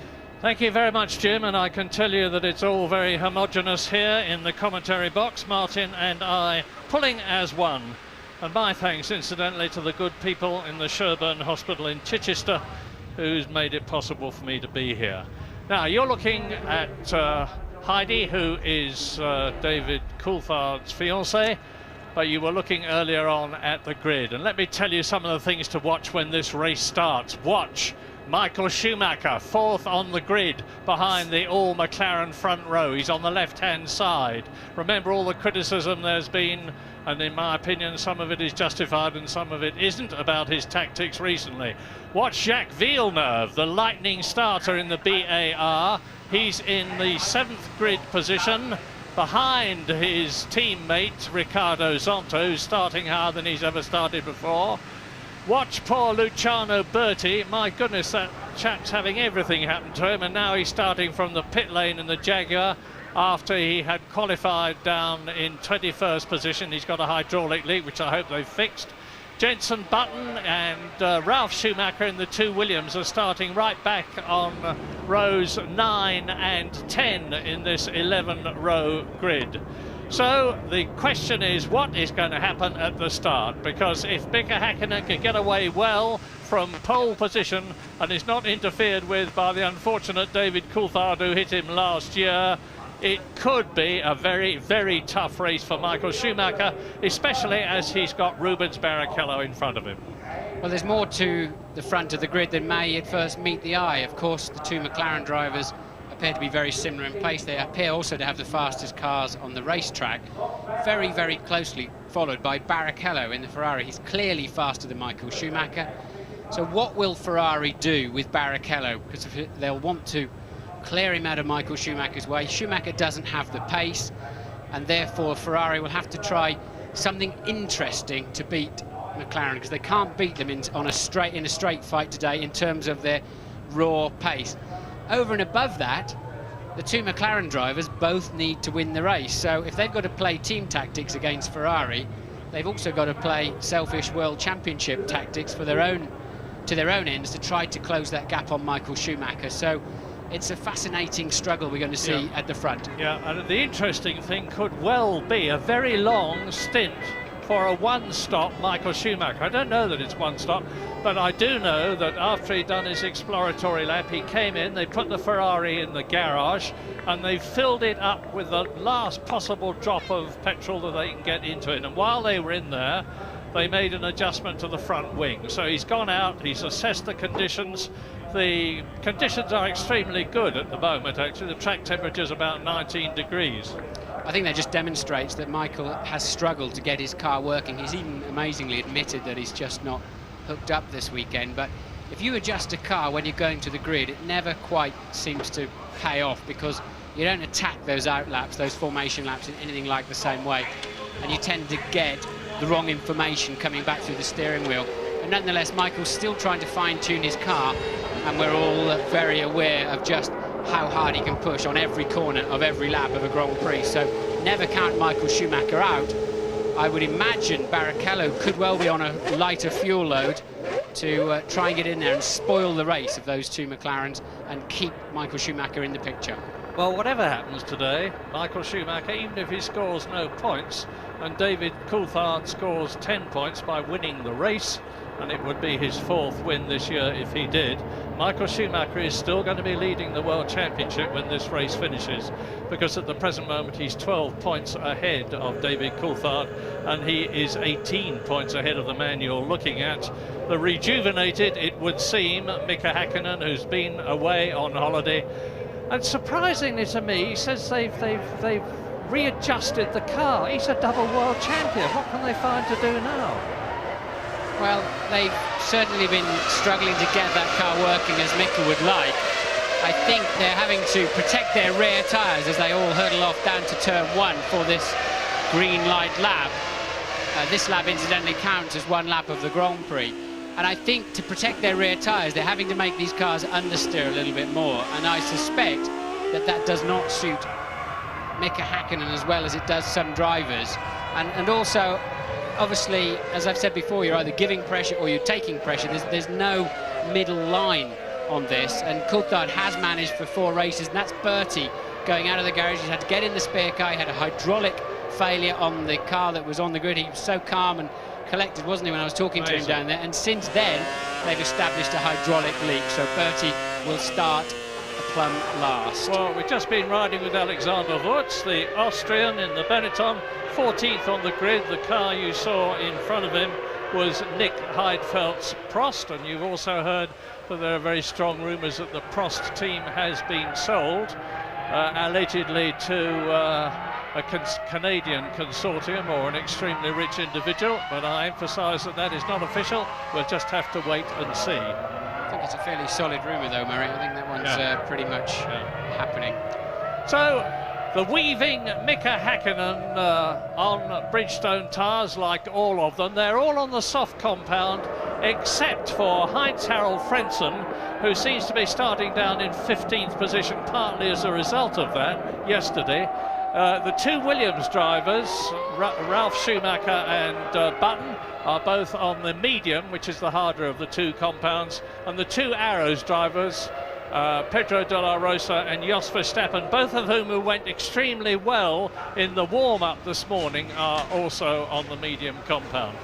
Thank you very much, Jim, and I can tell you that it's all very homogenous here in the commentary box. Martin and I pulling as one. And my thanks, incidentally, to the good people in the Sherburn Hospital in Chichester, who's made it possible for me to be here. Now, you're looking at Heidi, who is David Coulthard's fiancée, but you were looking earlier on at the grid. And let me tell you some of the things to watch when this race starts. Watch Michael Schumacher, 4th on the grid behind the all McLaren front row. He's on the left-hand side. Remember all the criticism there's been, and in my opinion some of it is justified and some of it isn't, about his tactics recently. Watch Jacques Villeneuve, the lightning starter in the BAR. He's in the 7th grid position behind his teammate Riccardo Zonta, who's starting higher than he's ever started before. Watch poor Luciano Berti. My goodness, that chap's having everything happen to him, and now he's starting from the pit lane in the Jaguar after he had qualified down in 21st position. He's got a hydraulic leak, which I hope they've fixed. Jenson Button and Ralph Schumacher in the 2 Williams are starting right back on rows 9 and 10 in this 11-row grid. So the question is, what is going to happen at the start? Because if Mika Häkkinen can get away well from pole position and is not interfered with by the unfortunate David Coulthard who hit him last year, it could be a very, very tough race for Michael Schumacher, especially as he's got Rubens Barrichello in front of him. Well, there's more to the front of the grid than may at first meet the eye. Of course, the 2 McLaren drivers appear to be very similar in pace. They appear also to have the fastest cars on the racetrack, very, very closely followed by Barrichello in the Ferrari. He's clearly faster than Michael Schumacher. So what will Ferrari do with Barrichello? Because they'll want to clear him out of Michael Schumacher's way. Schumacher doesn't have the pace, and therefore Ferrari will have to try something interesting to beat McLaren, because they can't beat them in a straight fight today in terms of their raw pace. Over and above that, the 2 McLaren drivers both need to win the race. So if they've got to play team tactics against Ferrari, they've also got to play selfish World Championship tactics for their own ends to try to close that gap on Michael Schumacher. So it's a fascinating struggle we're going to see at the front. Yeah, and the interesting thing could well be a very long stint for a one-stop Michael Schumacher. I don't know that it's one stop, but I do know that after he'd done his exploratory lap, he came in, they put the Ferrari in the garage, and they filled it up with the last possible drop of petrol that they can get into it. And while they were in there, they made an adjustment to the front wing. So he's gone out, he's assessed the conditions. The conditions are extremely good at the moment, actually. The track temperature is about 19 degrees. I think that just demonstrates that Michael has struggled to get his car working. He's even amazingly admitted that he's just not hooked up this weekend. But if you adjust a car when you're going to the grid, it never quite seems to pay off, because you don't attack those out laps, those formation laps, in anything like the same way. And you tend to get the wrong information coming back through the steering wheel. But nonetheless, Michael's still trying to fine-tune his car, and we're all very aware of just how hard he can push on every corner of every lap of a Grand Prix. So never count Michael Schumacher out. I would imagine Barrichello could well be on a lighter fuel load to try and get in there and spoil the race of those 2 McLarens and keep Michael Schumacher in the picture. Well, whatever happens today, Michael Schumacher, even if he scores no points, and David Coulthard scores 10 points by winning the race, and it would be his 4th win this year if he did, Michael Schumacher is still going to be leading the World Championship when this race finishes, because at the present moment he's 12 points ahead of David Coulthard, and he is 18 points ahead of the man you're looking at, the rejuvenated, it would seem, Mika Häkkinen, who's been away on holiday. And surprisingly to me, he says they've readjusted the car. He's a double world champion. What can they find to do now? Well, they've certainly been struggling to get that car working as Mika would like. I think they're having to protect their rear tyres as they all hurtle off down to turn 1 for this green light lap. This lap incidentally counts as 1 lap of the Grand Prix. And I think to protect their rear tyres, they're having to make these cars understeer a little bit more. And I suspect that that does not suit Mika Häkkinen as well as it does some drivers. And also, obviously, as I've said before, you're either giving pressure or you're taking pressure. There's no middle line on this. And Coulthard has managed for 4 races, and that's Berti going out of the garage. He's had to get in the spare car. He had a hydraulic failure on the car that was on the grid. He was so calm and collected, wasn't he, when I was talking to him down there? And since then, they've established a hydraulic leak, so Bertie will start a plumb last. Well, we've just been riding with Alexander Wurz, the Austrian in the Benetton, 14th on the grid. The car you saw in front of him was Nick Heidfeldt's Prost, and you've also heard that there are very strong rumours that the Prost team has been sold, allegedly to a Canadian consortium or an extremely rich individual, but I emphasise that that is not official. We'll just have to wait and see. I think it's a fairly solid rumour though, Murray. I think that one's pretty much happening. So, the weaving Mika Hakkinen on Bridgestone tyres, like all of them, they're all on the soft compound, except for Heinz-Harald Frentzen, who seems to be starting down in 15th position, partly as a result of that yesterday. The two Williams drivers, Ralf Schumacher and Button, are both on the medium, which is the harder of the two compounds, and the two Arrows drivers, Pedro de la Rosa and Jos Verstappen, both of whom went extremely well in the warm-up this morning, are also on the medium compound.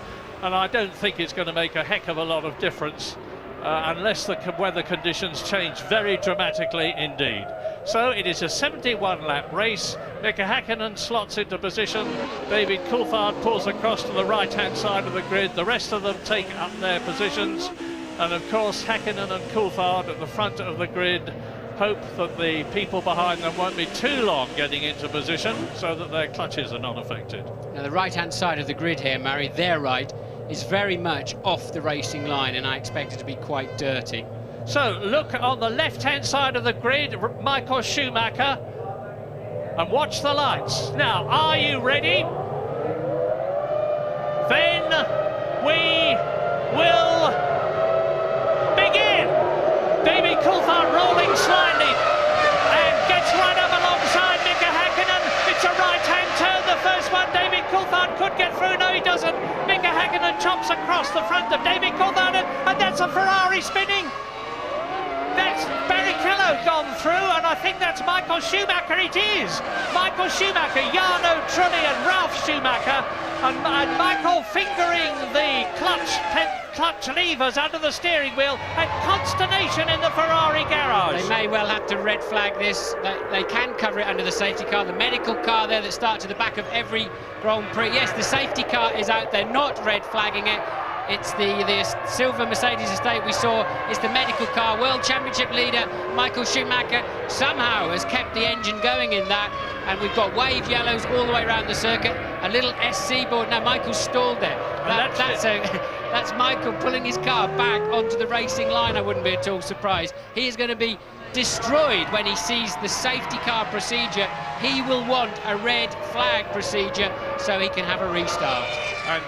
And I don't think it's going to make a heck of a lot of difference unless the weather conditions change very dramatically indeed. So it is a 71-lap race. Mika Hakkinen slots into position. David Coulthard pulls across to the right-hand side of the grid. The rest of them take up their positions. And of course, Hakkinen and Coulthard at the front of the grid hope that the people behind them won't be too long getting into position so that their clutches are not affected. Now, the right-hand side of the grid here, Murray, their right, is very much off the racing line, and I expect it to be quite dirty. So, look on the left-hand side of the grid, Michael Schumacher, and watch the lights. Now, are you ready? Then we will begin. David Coulthard rolling slightly and gets right up alongside Mika Hakkinen. It's a right-hand turn, the first one. David Coulthard could get through. No, he doesn't. Mika Hakkinen chops across the front of David Coulthard, and that's a Ferrari spinning. That's Barrichello gone through, and I think that's Michael Schumacher. It is Michael Schumacher, Jarno Trulli and Ralf Schumacher, and Michael fingering the clutch levers under the steering wheel, and consternation in the Ferrari garage. They may well have to red flag this. They can cover it under the safety car. The medical car there that starts at the back of every Grand Prix. Yes, the safety car is out there, not red flagging it. It's the silver Mercedes estate we saw. It's the medical car. World Championship leader Michael Schumacher somehow has kept the engine going in that, and we've got wave yellows all the way around the circuit. A little SC board. Now Michael's stalled there. That's Michael pulling his car back onto the racing line. I wouldn't be at all surprised. He is going to be destroyed when he sees the safety car procedure. He will want a red flag procedure so he can have a restart. And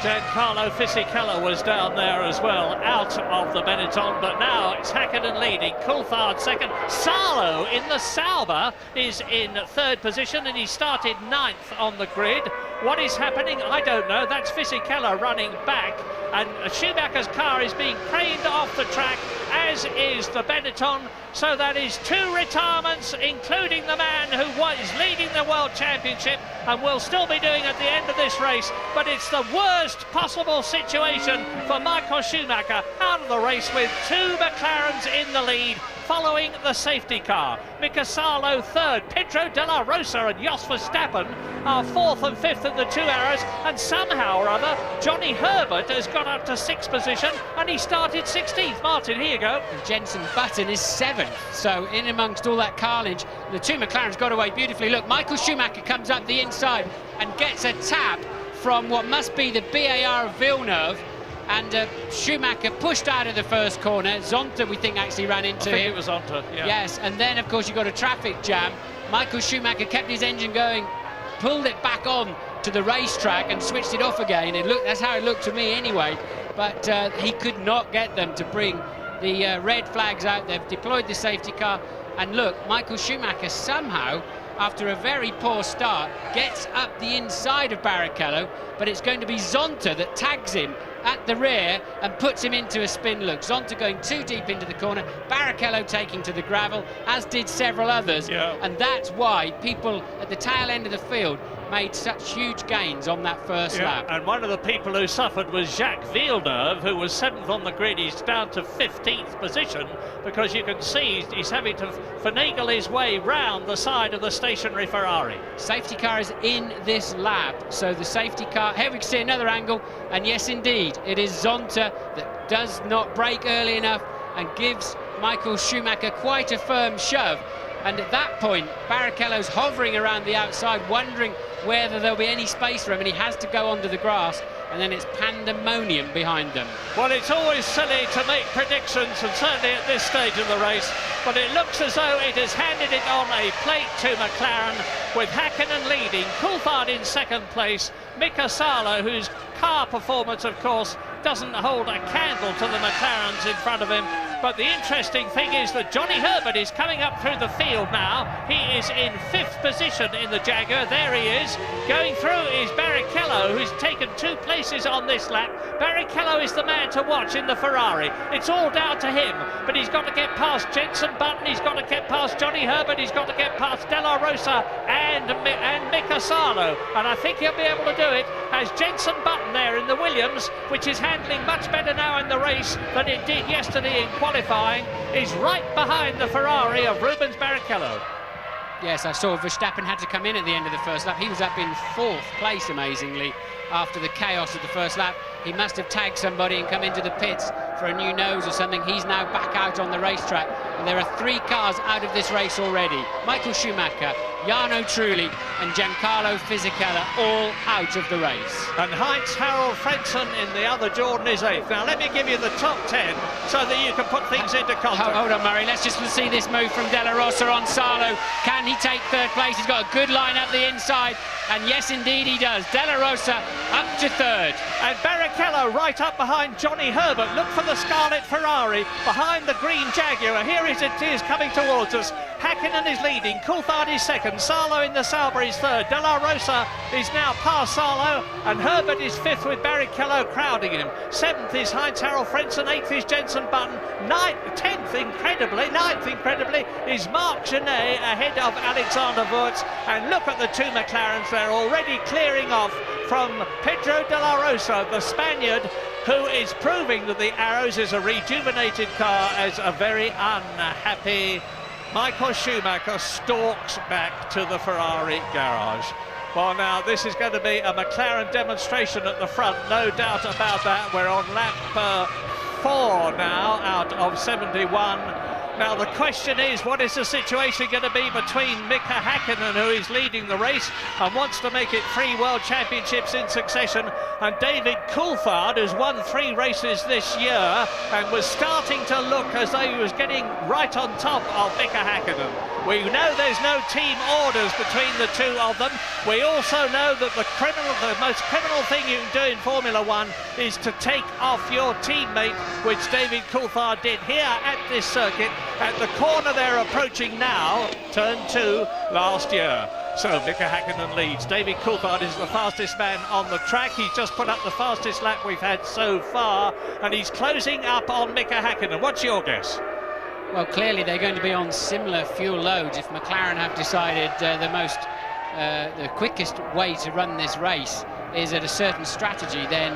Giancarlo Fisichella was down there as well, out of the Benetton, but now it's Hakkinen leading, Coulthard second. Salo in the Sauber is in third position, and he started 9th on the grid. What is happening? I don't know. That's Fisichella running back, and Schumacher's car is being craned off the track, as is the Benetton. So that is 2 retirements, including the man who is leading the World Championship and will still be doing at the end of this race. But it's the worst possible situation for Michael Schumacher, out of the race with 2 McLarens in the lead, following the safety car. Mika Salo third, Pedro de la Rosa and Jos Verstappen are 4th and 5th in the 2 Arrows, and somehow or other Johnny Herbert has got up to 6th position, and he started 16th. Martin, here you go. Jenson Button is 7th, so in amongst all that carnage, the 2 McLarens got away beautifully. Look, Michael Schumacher comes up the inside and gets a tap from what must be the BAR of Villeneuve, and Schumacher pushed out of the first corner. Zonta, we think, actually ran into him. I think it was Zonta, yeah. Yes, and then, of course, you got a traffic jam. Michael Schumacher kept his engine going, pulled it back on to the racetrack and switched it off again. That's how it looked to me anyway, but he could not get them to bring the red flags out. They've deployed the safety car, and look, Michael Schumacher somehow, after a very poor start, gets up the inside of Barrichello, but it's going to be Zonta that tags him at the rear and puts him into a spin look. Zonta going too deep into the corner, Barrichello taking to the gravel, as did several others, and that's why people at the tail end of the field made such huge gains on that first lap. And one of the people who suffered was Jacques Villeneuve, who was 7th on the grid. He's down to 15th position because you can see he's having to finagle his way round the side of the stationary Ferrari. Safety car is in this lap, so the safety car, here we can see another angle, and yes indeed, it is Zonta that does not brake early enough and gives Michael Schumacher quite a firm shove. And at that point, Barrichello's hovering around the outside, wondering whether there'll be any space for him, and he has to go onto the grass, and then it's pandemonium behind them. Well, it's always silly to make predictions, and certainly at this stage of the race, but it looks as though it has handed it on a plate to McLaren, with Hakkinen leading, Coulthard in 2nd place, Mika Salo, whose car performance, of course, doesn't hold a candle to the McLarens in front of him. But the interesting thing is that Johnny Herbert is coming up through the field now. He is in 5th position in the Jaguar. There he is. Going through is Barrichello, who's taken 2 places on this lap. Barrichello is the man to watch in the Ferrari. It's all down to him, but he's got to get past Jenson Button, he's got to get past Johnny Herbert, he's got to get past De La Rosa and Mika Salo. And I think he'll be able to do it as Jenson Button there in the Williams, which is handling much better now in the race than it did yesterday in qualifying, is right behind the Ferrari of Rubens Barrichello. Yes, I saw Verstappen had to come in at the end of the first lap. He was up in 4th place, amazingly, after the chaos of the first lap. He must have tagged somebody and come into the pits for a new nose or something. He's now back out on the racetrack, and there are 3 cars out of this race already. Michael Schumacher, Jarno Trulli and Giancarlo Fisichella all out of the race. And Heinz-Harald Frentzen in the other Jordan is 8th. Now let me give you the top 10 so that you can put things into context. Hold on, Murray, let's just see this move from De La Rosa on Salo. Can he take 3rd place? He's got a good line up the inside, and yes indeed he does. De La Rosa up to 3rd. And Barrichello right up behind Johnny Herbert. Look for the Scarlet Ferrari behind the green Jaguar. Here it is coming towards us. Hakkinen is leading, Coulthard is 2nd, Salo in the Sauber is 3rd, De La Rosa is now past Salo, and Herbert is 5th with Barrichello crowding him. 7th is Heinz-Harald Frentzen, 8th is Jenson Button, 9th incredibly is Marc Genet ahead of Alexander Wurz. And look at the 2 McLarens, they're already clearing off from Pedro De La Rosa, the Spaniard, who is proving that the Arrows is a rejuvenated car, as a very unhappy Michael Schumacher stalks back to the Ferrari garage. Well, now, this is going to be a McLaren demonstration at the front, no doubt about that. We're on lap 4 now, out of 71. Now, the question is, what is the situation going to be between Mika Hakkinen, who is leading the race and wants to make it 3 World Championships in succession, and David Coulthard, who's won 3 races this year and was starting to look as though he was getting right on top of Mika Hakkinen. We know there's no team orders between the 2 of them. We also know that the most criminal thing you can do in Formula 1 is to take off your teammate, which David Coulthard did here at this circuit. At the corner they're approaching now, turn 2 last year. So Mika Hakkinen leads. David Coulthard is the fastest man on the track. He's just put up the fastest lap we've had so far, and he's closing up on Mika Hakkinen. What's your guess? Well, clearly they're going to be on similar fuel loads. If McLaren have decided the quickest way to run this race is at a certain strategy, then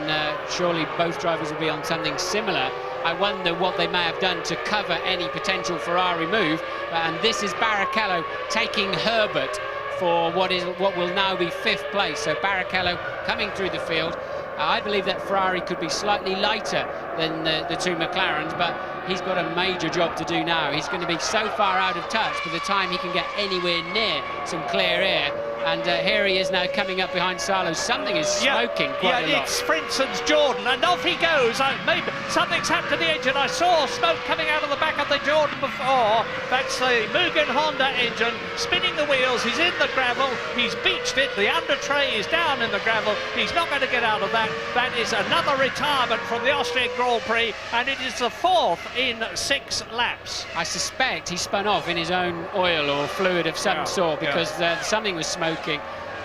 surely both drivers will be on something similar. I wonder what they may have done to cover any potential Ferrari move. And this is Barrichello taking Herbert for what will now be 5th place. So Barrichello coming through the field. I believe that Ferrari could be slightly lighter than the 2 McLarens, but he's got a major job to do now. He's going to be so far out of touch by the time he can get anywhere near some clear air. And here he is now coming up behind Salo. Something is smoking quite a lot. It's Frentzen's Jordan, and off he goes. Maybe something's happened to the engine. I saw smoke coming out of the back of the Jordan before. That's the Mugen Honda engine spinning the wheels. He's in the gravel. He's beached it. The under tray is down in the gravel. He's not going to get out of that. That is another retirement from the Austrian Grand Prix, and it is the 4th in 6 laps. I suspect he spun off in his own oil or fluid of some sort, because something was smoking.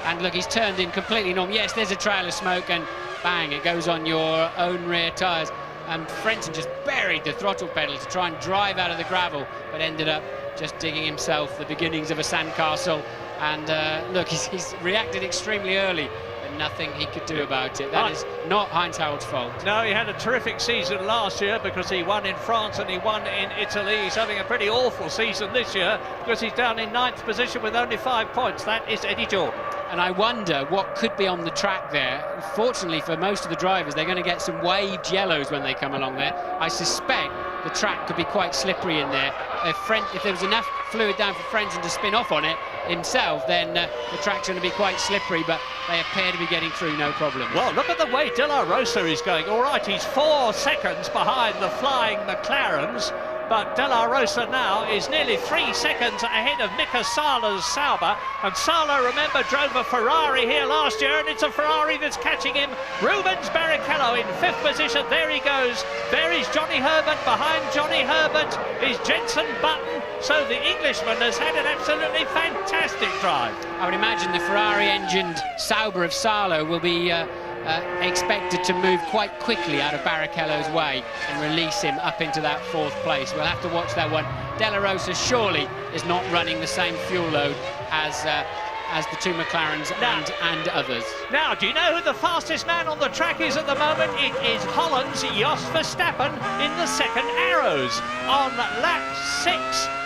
And look, he's turned in completely normal. Yes, there's a trail of smoke, and bang, it goes on your own rear tyres. And Frentzen just buried the throttle pedal to try and drive out of the gravel, but ended up just digging himself the beginnings of a sandcastle. And look, he's reacted extremely early. Nothing he could do about it. That is not Heinz Howard's fault. No, he had a terrific season last year because he won in France and he won in Italy. He's having a pretty awful season this year because he's down in 9th position with only 5 points. That is Eddie Jordan. And I wonder what could be on the track there. Fortunately for most of the drivers, they're going to get some waved yellows when they come along there. I suspect the track could be quite slippery in there. If there was enough fluid down for Frenzen to spin off on it himself, then the track's going to be quite slippery, but they appear to be getting through no problem. Well, look at the way De La Rosa is going. All right, he's 4 seconds behind the flying McLarens, but De La Rosa now is nearly 3 seconds ahead of Mika Sala's Sauber. And Sala, remember, drove a Ferrari here last year, and it's a Ferrari that's catching him. Rubens Barrichello in 5th position. There he goes. There is Johnny Herbert. Behind Johnny Herbert is Jenson Button. So the Englishman has had an absolutely fantastic drive. I would imagine the Ferrari-engined Sauber of Salo will be expected to move quite quickly out of Barrichello's way and release him up into that 4th place. We'll have to watch that one. De La Rosa surely is not running the same fuel load as the 2 McLarens and others. Now, do you know who the fastest man on the track is at the moment? It is Holland's Jos Verstappen in the 2nd Arrows. On lap 6,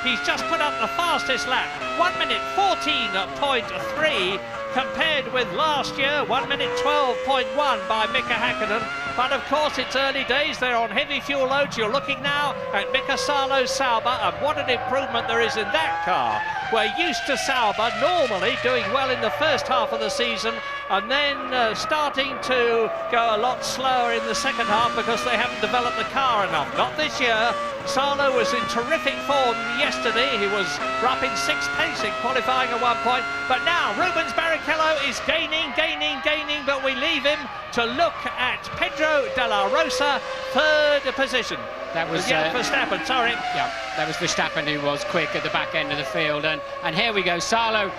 he's just put up the fastest lap, 1 minute 14.3, compared with last year, 1 minute 12.1 by Mika Hakkinen. But of course, it's early days. They're on heavy fuel loads. You're looking now at Mika Salo's Sauber, and what an improvement there is in that car. We're used to Sauber normally doing well in the first half of the season, and then starting to go a lot slower in the second half because they haven't developed the car enough. Not this year. Salo was in terrific form yesterday. He was up in 6th place in qualifying at one point. But now Rubens Barrichello is gaining, but we leave him to look at Pedro De La Rosa, 3rd position. That was Verstappen, sorry. Yeah, that was Verstappen who was quick at the back end of the field. And here we go, Salo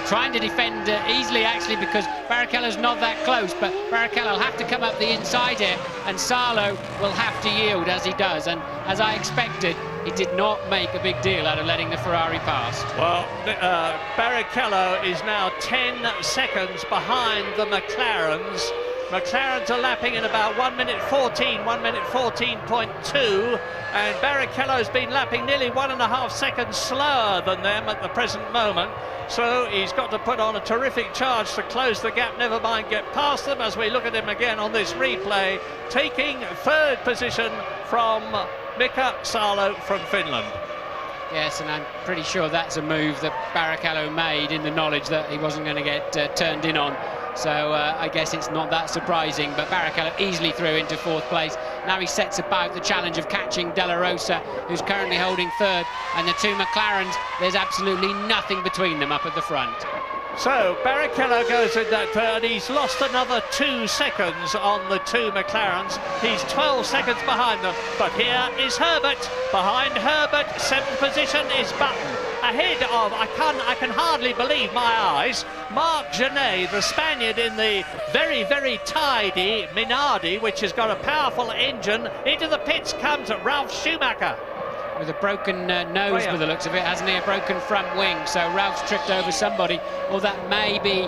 trying to defend easily, actually, because Barrichello's not that close, but Barrichello will have to come up the inside here, and Salo will have to yield as he does. And as I expected, he did not make a big deal out of letting the Ferrari pass. Well, Barrichello is now 10 seconds behind the McLarens. McLarens are lapping in about 1 minute 14, 1 minute 14.2, and Barrichello's been lapping nearly 1.5 seconds slower than them at the present moment. So he's got to put on a terrific charge to close the gap, never mind get past them, as we look at him again on this replay, taking 3rd position from Mika Salo from Finland. Yes, and I'm pretty sure that's a move that Barrichello made in the knowledge that he wasn't going to get turned in on. So I guess it's not that surprising, but Barrichello easily through into 4th place. Now he sets about the challenge of catching De La Rosa, who's currently holding 3rd, and the 2 McLarens, there's absolutely nothing between them up at the front. So Barrichello goes in that 3rd. He's lost another 2 seconds on the 2 McLarens. He's 12 seconds behind them. But here is Herbert. Behind Herbert, 7th position is Button. Ahead of, I can hardly believe my eyes, Marc Genet, the Spaniard in the very, very tidy Minardi, which has got a powerful engine. Into the pits comes Ralf Schumacher. With a broken nose, by the looks of it, hasn't he? A broken front wing, so Ralph's tripped over somebody, or that may be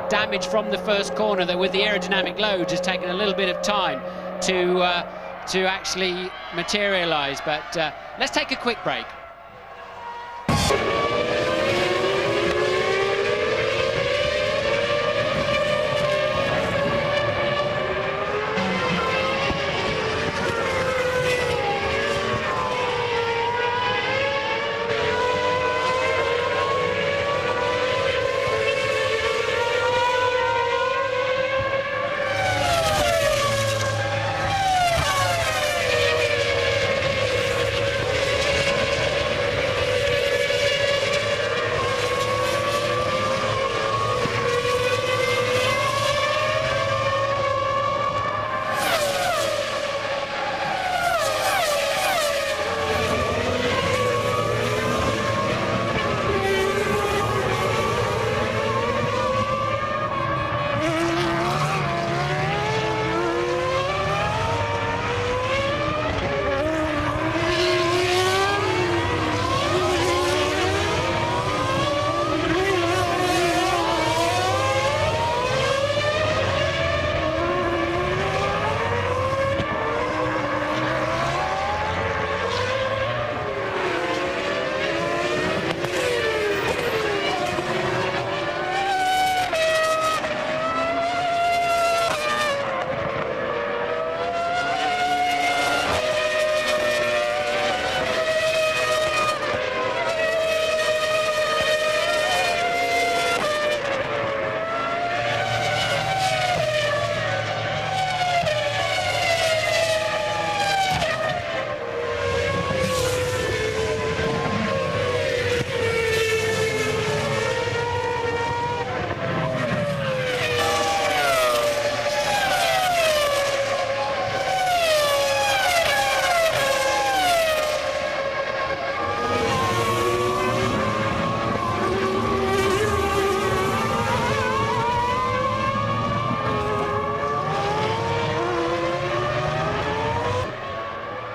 damage from the first corner that with the aerodynamic loads has taken a little bit of time to actually materialise. But let's take a quick break.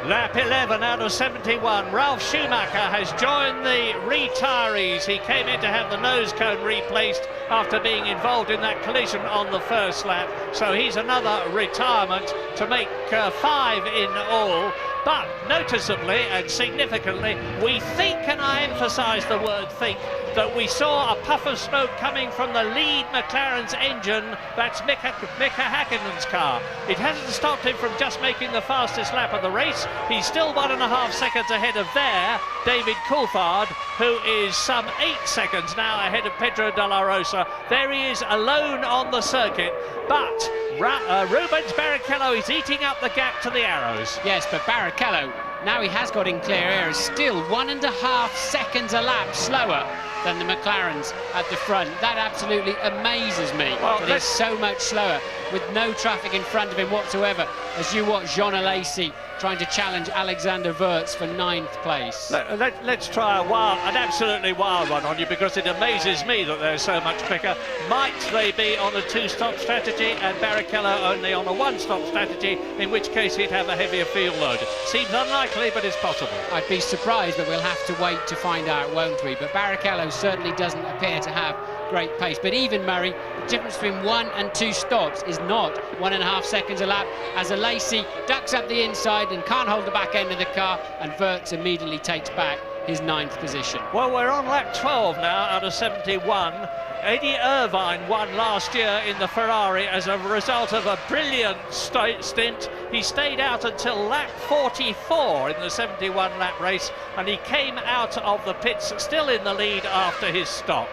Lap 11 out of 71. Ralf Schumacher has joined the retirees. He came in to have the nose cone replaced after being involved in that collision on the first lap. So he's another retirement to make 5 in all. But noticeably and significantly, we think, and I emphasise the word think, that we saw a puff of smoke coming from the lead McLaren's engine. That's Mika Häkkinen's car. It hasn't stopped him from just making the fastest lap of the race. He's still 1.5 seconds ahead of David Coulthard, who is some 8 seconds now ahead of Pedro de la Rosa. There he is alone on the circuit, but Rubens Barrichello is eating up the gap to the Arrows. Yes, but Barrichello, now he has got in clear air, is still 1.5 seconds a lap slower than the McLarens at the front. That absolutely amazes me. Well, that is so much slower with no traffic in front of him whatsoever, as you watch Jean Alesi trying to challenge Alexander Wurz for 9th place. Let's try an absolutely wild one on you, because it amazes me that they're so much quicker. Might they be on a 2-stop strategy and Barrichello only on a 1-stop strategy, in which case he'd have a heavier field load? Seems unlikely, but it's possible. I'd be surprised, but we'll have to wait to find out, won't we? But Barrichello certainly doesn't appear to have great pace. But even, Murray, the difference between 1 and 2 stops is not 1.5 seconds a lap, as Alesi ducks up the inside and can't hold the back end of the car, and Wurz immediately takes back his 9th position. Well, we're on lap 12 now out of 71. Eddie Irvine won last year in the Ferrari as a result of a brilliant stint. He stayed out until lap 44 in the 71 lap race, and he came out of the pits still in the lead after his stop.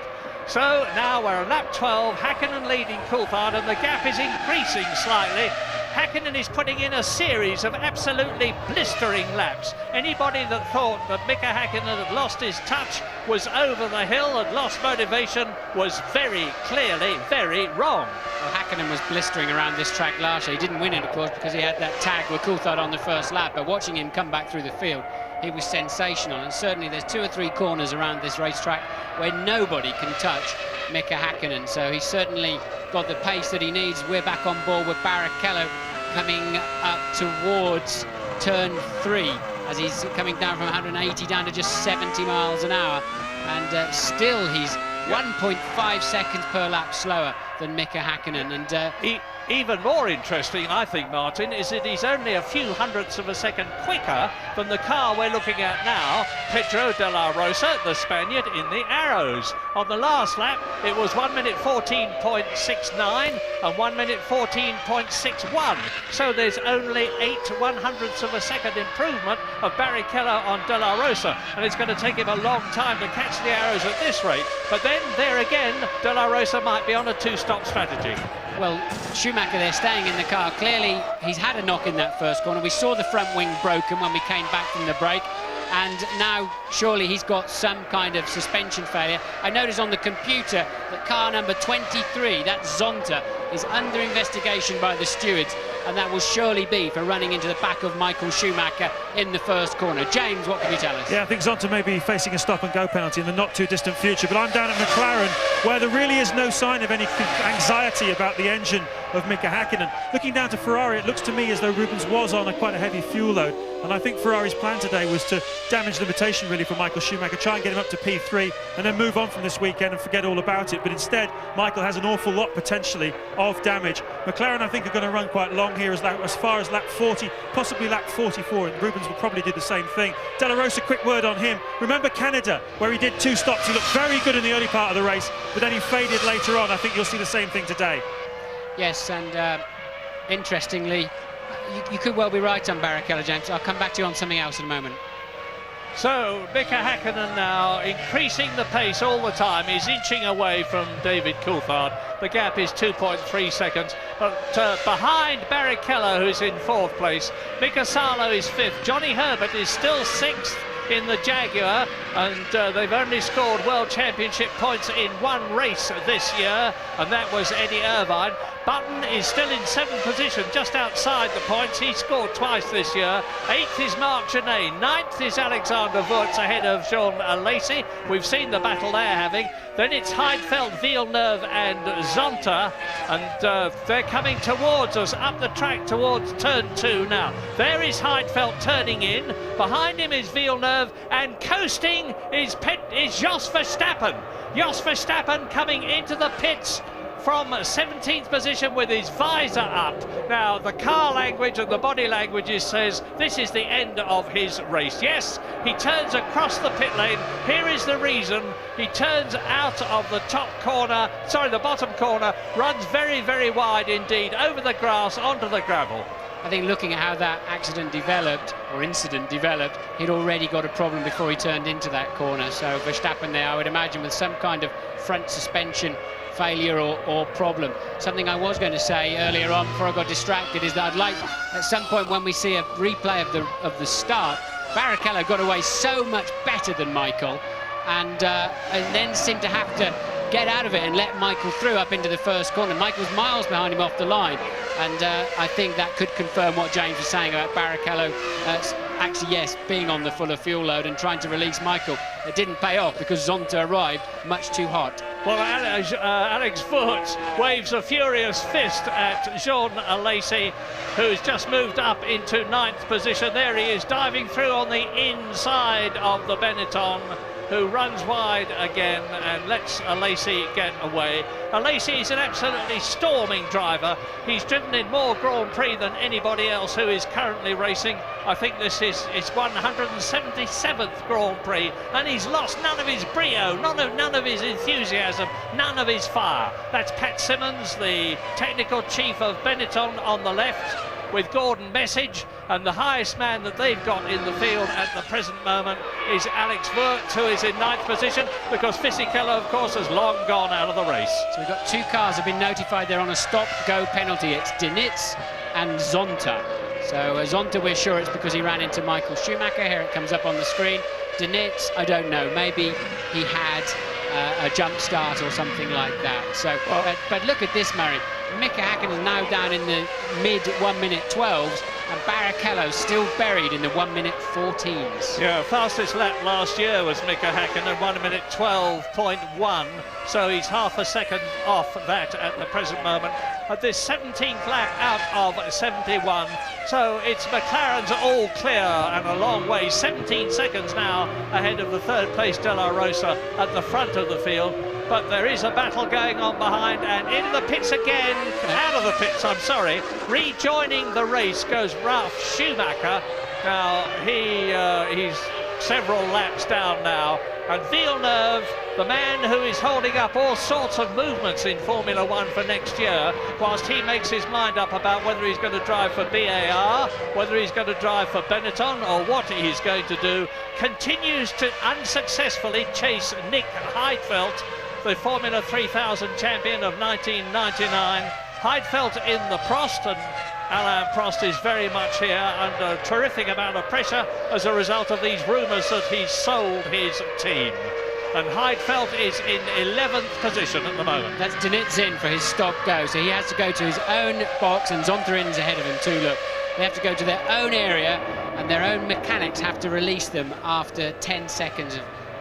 So now we're on lap 12, Häkkinen leading Coulthard, and the gap is increasing slightly. Häkkinen is putting in a series of absolutely blistering laps. Anybody that thought that Mika Häkkinen had lost his touch, was over the hill, had lost motivation, was very clearly very wrong. Well, Häkkinen was blistering around this track last year. He didn't win it, of course, because he had that tag with Coulthard on the first lap, but watching him come back through the field, he was sensational. And certainly there's 2 or 3 corners around this racetrack where nobody can touch Mika Häkkinen, so he's certainly got the pace that he needs. We're back on board with Barrichello coming up towards turn 3 as he's coming down from 180 down to just 70 miles an hour, and still he's 1.5 seconds per lap slower than Mika Häkkinen. And even more interesting, I think, Martin, is that he's only a few hundredths of a second quicker than the car we're looking at now, Pedro de la Rosa, the Spaniard in the Arrows. On the last lap, it was 1 minute 14.69 and 1 minute 14.61. So there's only 8 100ths of a second improvement of Barrichello on de la Rosa, and it's going to take him a long time to catch the Arrows at this rate. But then, there again, de la Rosa might be on a 2-stop strategy. Well, Schumacher there staying in the car. Clearly, he's had a knock in that first corner. We saw the front wing broken when we came back from the break. And now, surely he's got some kind of suspension failure. I noticed on the computer that car number 23, that's Zonta, is under investigation by the stewards. And that will surely be for running into the back of Michael Schumacher in the first corner. James, what can you tell us? Yeah, I think Zonta may be facing a stop-and-go penalty in the not-too-distant future, but I'm down at McLaren, where there really is no sign of any anxiety about the engine of Mika Häkkinen. Looking down to Ferrari, it looks to me as though Rubens was on quite a heavy fuel load, and I think Ferrari's plan today was to damage limitation, really, for Michael Schumacher, try and get him up to P3, and then move on from this weekend and forget all about it. But instead, Michael has an awful lot, potentially, of damage. McLaren, I think, are going to run quite long here, as far as lap 40, possibly lap 44, and Rubens will probably do the same thing. De La Rosa, quick word on him. Remember Canada, where he did 2 stops. He looked very good in the early part of the race, but then he faded later on. I think you'll see the same thing today. Yes, and interestingly, you could well be right on Barrichello, James. I'll come back to you on something else in a moment. So Mika Häkkinen now increasing the pace all the time. He's inching away from David Coulthard. The gap is 2.3 seconds. But behind Barrichello, who's in 4th place, Mika Salo is 5th. Johnny Herbert is still 6th in the Jaguar, and they've only scored World Championship points in 1 race this year, and that was Eddie Irvine. Button is still in 7th position, just outside the points. He scored twice this year. 8th is Marc Genet. 9th is Alexander Wurz ahead of Jean Alesi. We've seen the battle they're having. Then it's Heidfeld, Villeneuve and Zonta, and they're coming towards us up the track towards turn 2 now. There is Heidfeld turning in. Behind him is Villeneuve, and coasting is Jos Verstappen. Jos Verstappen coming into the pits from 17th position with his visor up. Now, the car language and the body language says this is the end of his race. Yes, he turns across the pit lane. Here is the reason. He turns out of the the bottom corner, runs very, very wide indeed, over the grass, onto the gravel. I think looking at how that accident developed, or incident developed, he'd already got a problem before he turned into that corner. So Verstappen there, I would imagine, with some kind of front suspension failure or problem. Something I was going to say earlier on before I got distracted is that I'd like, at some point when we see a replay of the start, Barrichello got away so much better than Michael, and then seemed to have to get out of it and let Michael through up into the first corner. Michael's miles behind him off the line, and I think that could confirm what James was saying about Barrichello actually, yes, being on the fuller fuel load and trying to release Michael. It didn't pay off because Zonta arrived much too hot. Well, Alex Voort waves a furious fist at Jean Alesi, who's just moved up into 9th position. There he is, diving through on the inside of the Benetton, who runs wide again and lets Alesi get away. Alesi is an absolutely storming driver. He's driven in more Grand Prix than anybody else who is currently racing. I think this is his 177th Grand Prix, and he's lost none of his brio, none of his enthusiasm, none of his fire. That's Pat Simmons, the technical chief of Benetton, on the left, with Gordon Message, and the highest man that they've got in the field at the present moment is Alex Voort, who is in 9th position, because Fisichella, of course, has long gone out of the race. So we've got 2 cars have been notified they're on a stop-go penalty. It's Dinitz and Zonta. So Zonta, we're sure it's because he ran into Michael Schumacher. Here it comes up on the screen. Dinitz, I don't know, maybe he had a jump start or something like that. So, but look at this, Murray. Mika Hakkinen is now down in the mid 1-minute 12s, and Barrichello still buried in the 1-minute 14s. Yeah, fastest lap last year was Mika Hakkinen, 1-minute 12.1, so he's half a second off that at the present moment. At this 17th lap out of 71, so it's McLaren's all clear and a long way, 17 seconds now ahead of the 3rd place De La Rosa at the front of the field. But there is a battle going on behind, and into the pits again, out of the pits, I'm sorry. Rejoining the race goes Ralf Schumacher. Now, he's several laps down now. And Villeneuve, the man who is holding up all sorts of movements in Formula One for next year, whilst he makes his mind up about whether he's going to drive for BAR, whether he's going to drive for Benetton, or what he's going to do, continues to unsuccessfully chase Nick Heidfeld, the Formula 3000 champion of 1999. Heidfeld in the Prost, and Alain Prost is very much here under a terrific amount of pressure as a result of these rumours that he's sold his team. And Heidfeld is in 11th position at the moment. That's Dinitz in for his stop-go, so he has to go to his own box, and Zontarin's ahead of him too, look. They have to go to their own area, and their own mechanics have to release them after 10 seconds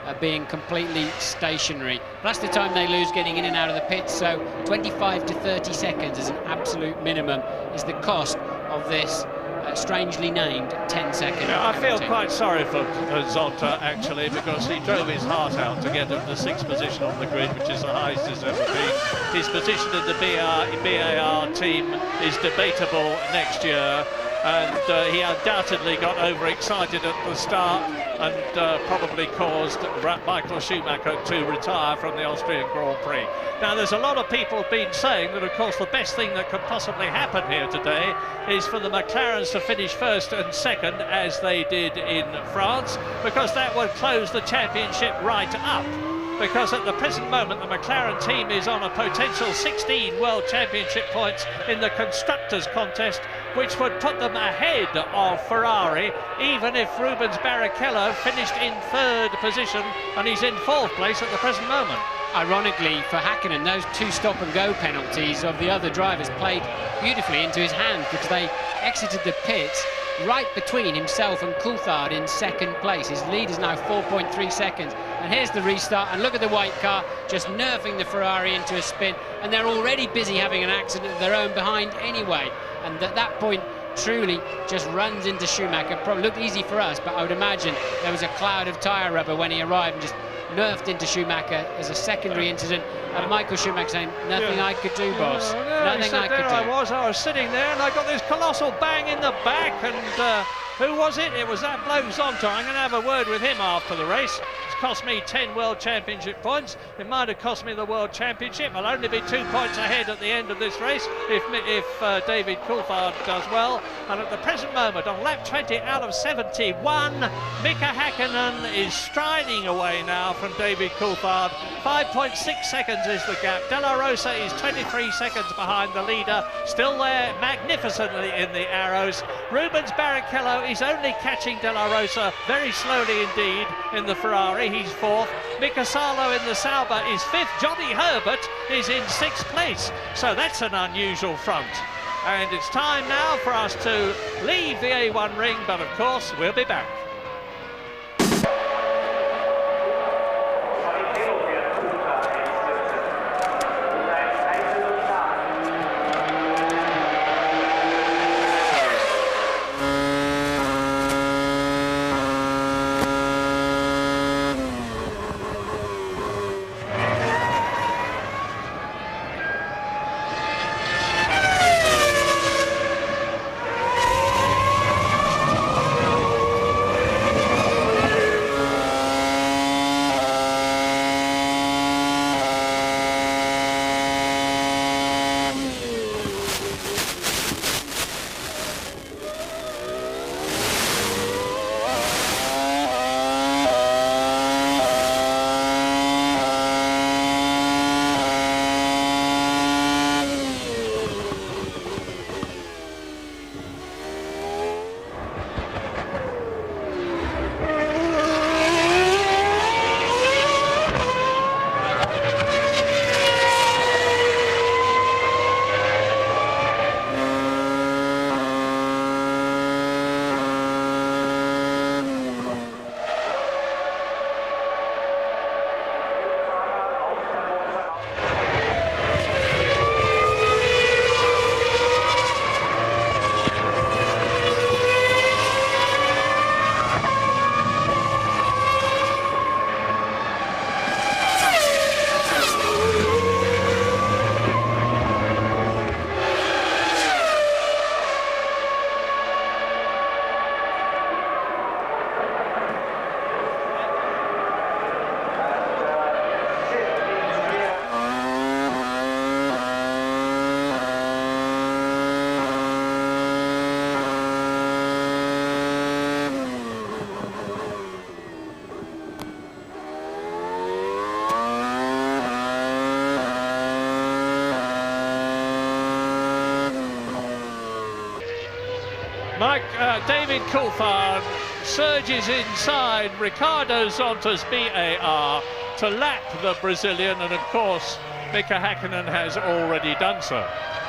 of being completely stationary, plus the time they lose getting in and out of the pits. So 25 to 30 seconds as an absolute minimum is the cost of this strangely named 10-second Yeah, I penalty. feel quite sorry for Zonta, actually, because he drove his heart out to get him to 6th position on the grid, which is the highest he's ever been. His position in the BAR team is debatable next year, and he undoubtedly got overexcited at the start and probably caused Michael Schumacher to retire from the Austrian Grand Prix. Now, there's a lot of people been saying that, of course, the best thing that could possibly happen here today is for the McLarens to finish 1st and 2nd, as they did in France, because that would close the championship right up. Because at the present moment, the McLaren team is on a potential 16 World Championship points in the Constructors' Contest, which would put them ahead of Ferrari, even if Rubens Barrichello finished in 3rd position, and he's in 4th place at the present moment. Ironically for Hakkinen, those 2 stop-and-go penalties of the other drivers played beautifully into his hands, because they exited the pits right between himself and Coulthard in 2nd place. His lead is now 4.3 seconds. And here's the restart, and look at the white car just nerfing the Ferrari into a spin, and they're already busy having an accident of their own behind anyway. And at that point, truly just runs into Schumacher. Probably looked easy for us, but I would imagine there was a cloud of tyre rubber when he arrived and just nerfed into Schumacher as a secondary incident. And Michael Schumacher saying, nothing I could do, boss. Nothing I could do. I was sitting there and I got this colossal bang in the back, and who was it? It was that bloke Zonta. I'm going to have a word with him after the race. It's cost me 10 World Championship points. It might have cost me the World Championship. I'll only be 2 points ahead at the end of this race if David Coulthard does well. And at the present moment, on lap 20 out of 71, Mika Hakkinen is striding away now from David Coulthard. 5.6 seconds is the gap. De La Rosa is 23 seconds behind the leader, still there magnificently in the arrows. Rubens Barrichello is only catching De La Rosa very slowly indeed in the Ferrari. He's fourth. Mika Salo in the Sauber is fifth. Johnny Herbert is in sixth place. So that's an unusual front. And it's time now for us to leave the A1 ring, but of course we'll be back. David Coulthard surges inside Ricardo Zonta's BAR to lap the Brazilian, and of course Mika Hakkinen has already done so.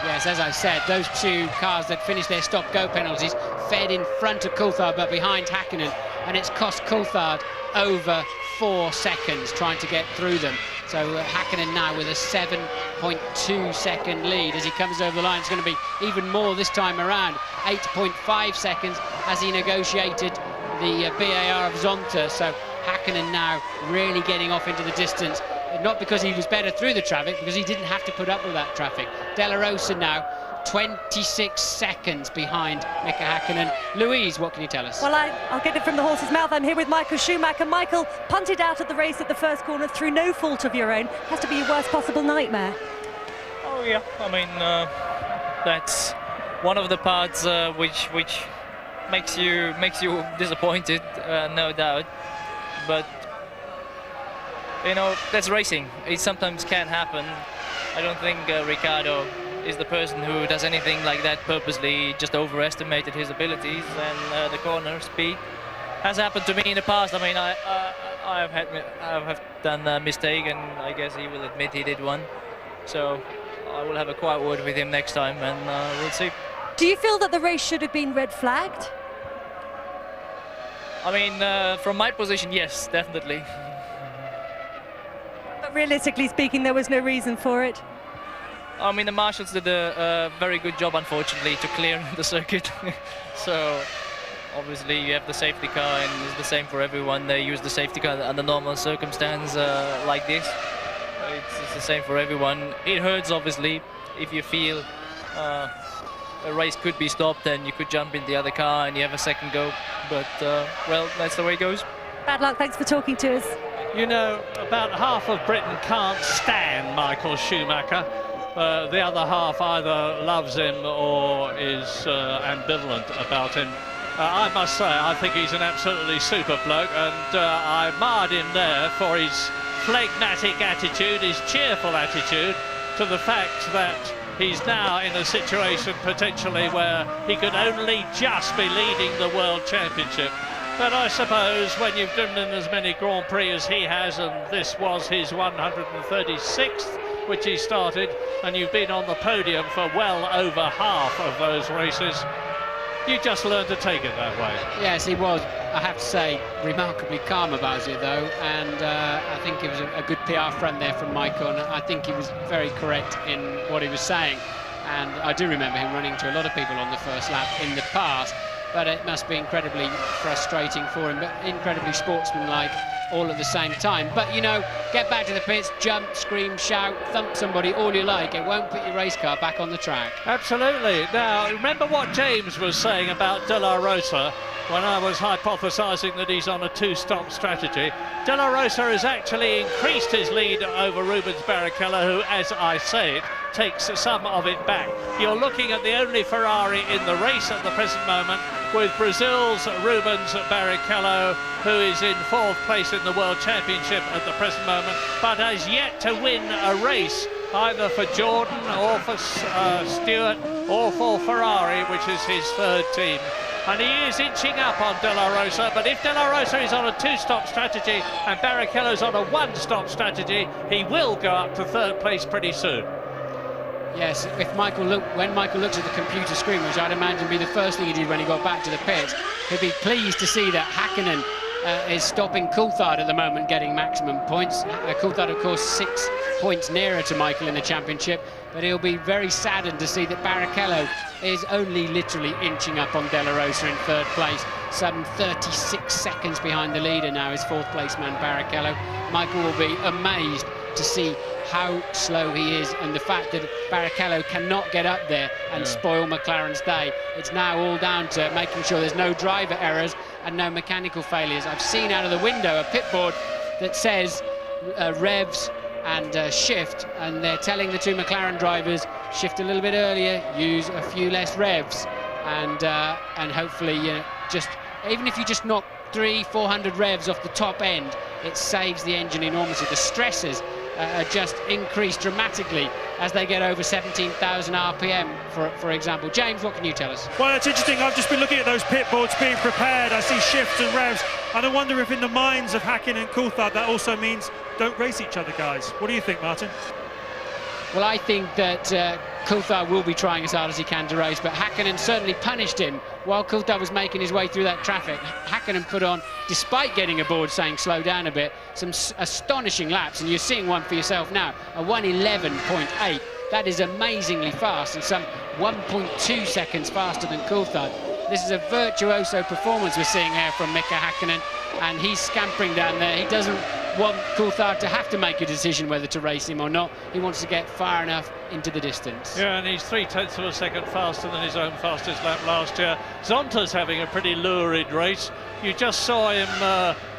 Yes, as I said, those two cars that finished their stop-go penalties fed in front of Coulthard but behind Hakkinen, and it's cost Coulthard over 4 seconds trying to get through them. So Hakkinen now with a 7.2 second lead as he comes over the line. It's going to be even more this time around. 8.5 seconds as he negotiated the BAR of Zonta. So Hakkinen now really getting off into the distance. Not because he was better through the traffic, because he didn't have to put up with that traffic. De La Rosa now 26 seconds behind Mika Hakkinen. Louise, what can you tell us? Well, I'll get it from the horse's mouth. I'm here with Michael Schumacher. Michael punted out of the race at the first corner through no fault of your own. Has to be your worst possible nightmare. Oh yeah, I mean that's one of the parts which makes you disappointed, no doubt. But you know, that's racing. It sometimes can happen. I don't think Ricardo is the person who does anything like that purposely. Just overestimated his abilities, and the corner speed has happened to me in the past. I mean, I have done a mistake, and I guess he will admit he did one. So I will have a quiet word with him next time, and we'll see. Do you feel that the race should have been red flagged? I mean, from my position, yes, definitely. But realistically speaking, there was no reason for it. I mean, the marshals did a very good job, unfortunately, to clear the circuit. So obviously you have the safety car, and it's the same for everyone. They use the safety car under normal circumstance like this. It's the same for everyone. It hurts, obviously, if you feel a race could be stopped and you could jump in the other car and you have a second go. But, well, that's the way it goes. Bad luck. Thanks for talking to us. You know, about half of Britain can't stand Michael Schumacher. The other half either loves him or is ambivalent about him. I must say, I think he's an absolutely super bloke, and I admired him there for his phlegmatic attitude, his cheerful attitude, to the fact that he's now in a situation potentially where he could only just be leading the World Championship. But I suppose when you've driven in as many Grand Prix as he has, and this was his 136th, which he started, and you've been on the podium for well over half of those races, you just learn to take it that way. Yes, he was, I have to say, remarkably calm about it, though, and I think it was a good PR front there from Michael, and I think he was very correct in what he was saying. And I do remember him running to a lot of people on the first lap in the past, but it must be incredibly frustrating for him, but incredibly sportsmanlike all at the same time. But, you know, get back to the pits, jump, scream, shout, thump somebody, all you like. It won't put your race car back on the track. Absolutely. Now, remember what James was saying about De La Rosa when I was hypothesising that he's on a two-stop strategy. De La Rosa has actually increased his lead over Rubens Barrichello, who, as I say it, takes some of it back. You're looking at the only Ferrari in the race at the present moment, with Brazil's Rubens Barrichello, who is in 4th place in the World Championship at the present moment, but has yet to win a race, either for Jordan or for Stewart or for Ferrari, which is his 3rd team. And he is inching up on De La Rosa, but if De La Rosa is on a two-stop strategy and Barrichello's on a one-stop strategy, he will go up to 3rd place pretty soon. Yes, when Michael looks at the computer screen, which I'd imagine be the first thing he did when he got back to the pits, he'd be pleased to see that Häkkinen is stopping Coulthard at the moment, getting maximum points. Coulthard, of course, 6 points nearer to Michael in the championship, but he'll be very saddened to see that Barrichello is only literally inching up on De La Rosa in 3rd place, some 36 seconds behind the leader now, is 4th place man Barrichello. Michael will be amazed to see how slow he is, and the fact that Barrichello cannot get up there and spoil McLaren's day. It's now all down to making sure there's no driver errors and no mechanical failures. I've seen out of the window a pit board that says revs and shift, and they're telling the two McLaren drivers, shift a little bit earlier, use a few less revs, and hopefully, you know, just even if you just knock 300-400 revs off the top end, it saves the engine enormously. The stresses just increase dramatically as they get over 17,000 RPM, for example. James, what can you tell us? Well, it's interesting. I've just been looking at those pit boards being prepared. I see shifts and revs, and I wonder if in the minds of Häkkinen and Coulthard that also means don't race each other, guys. What do you think, Martin? Well, I think that Coulthard will be trying as hard as he can to race, but Häkkinen certainly punished him while Coulthard was making his way through that traffic. Häkkinen put on, despite getting a board saying slow down a bit, some astonishing laps, and you're seeing one for yourself now, a 1:11.8. That is amazingly fast, and some 1.2 seconds faster than Coulthard. This is a virtuoso performance we're seeing here from Mika Häkkinen, and he's scampering down there. He doesn't want Coulthard to have to make a decision whether to race him or not. He wants to get far enough into the distance. Yeah, and he's 0.3 of a second faster than his own fastest lap last year. Zonta's having a pretty lurid race. You just saw him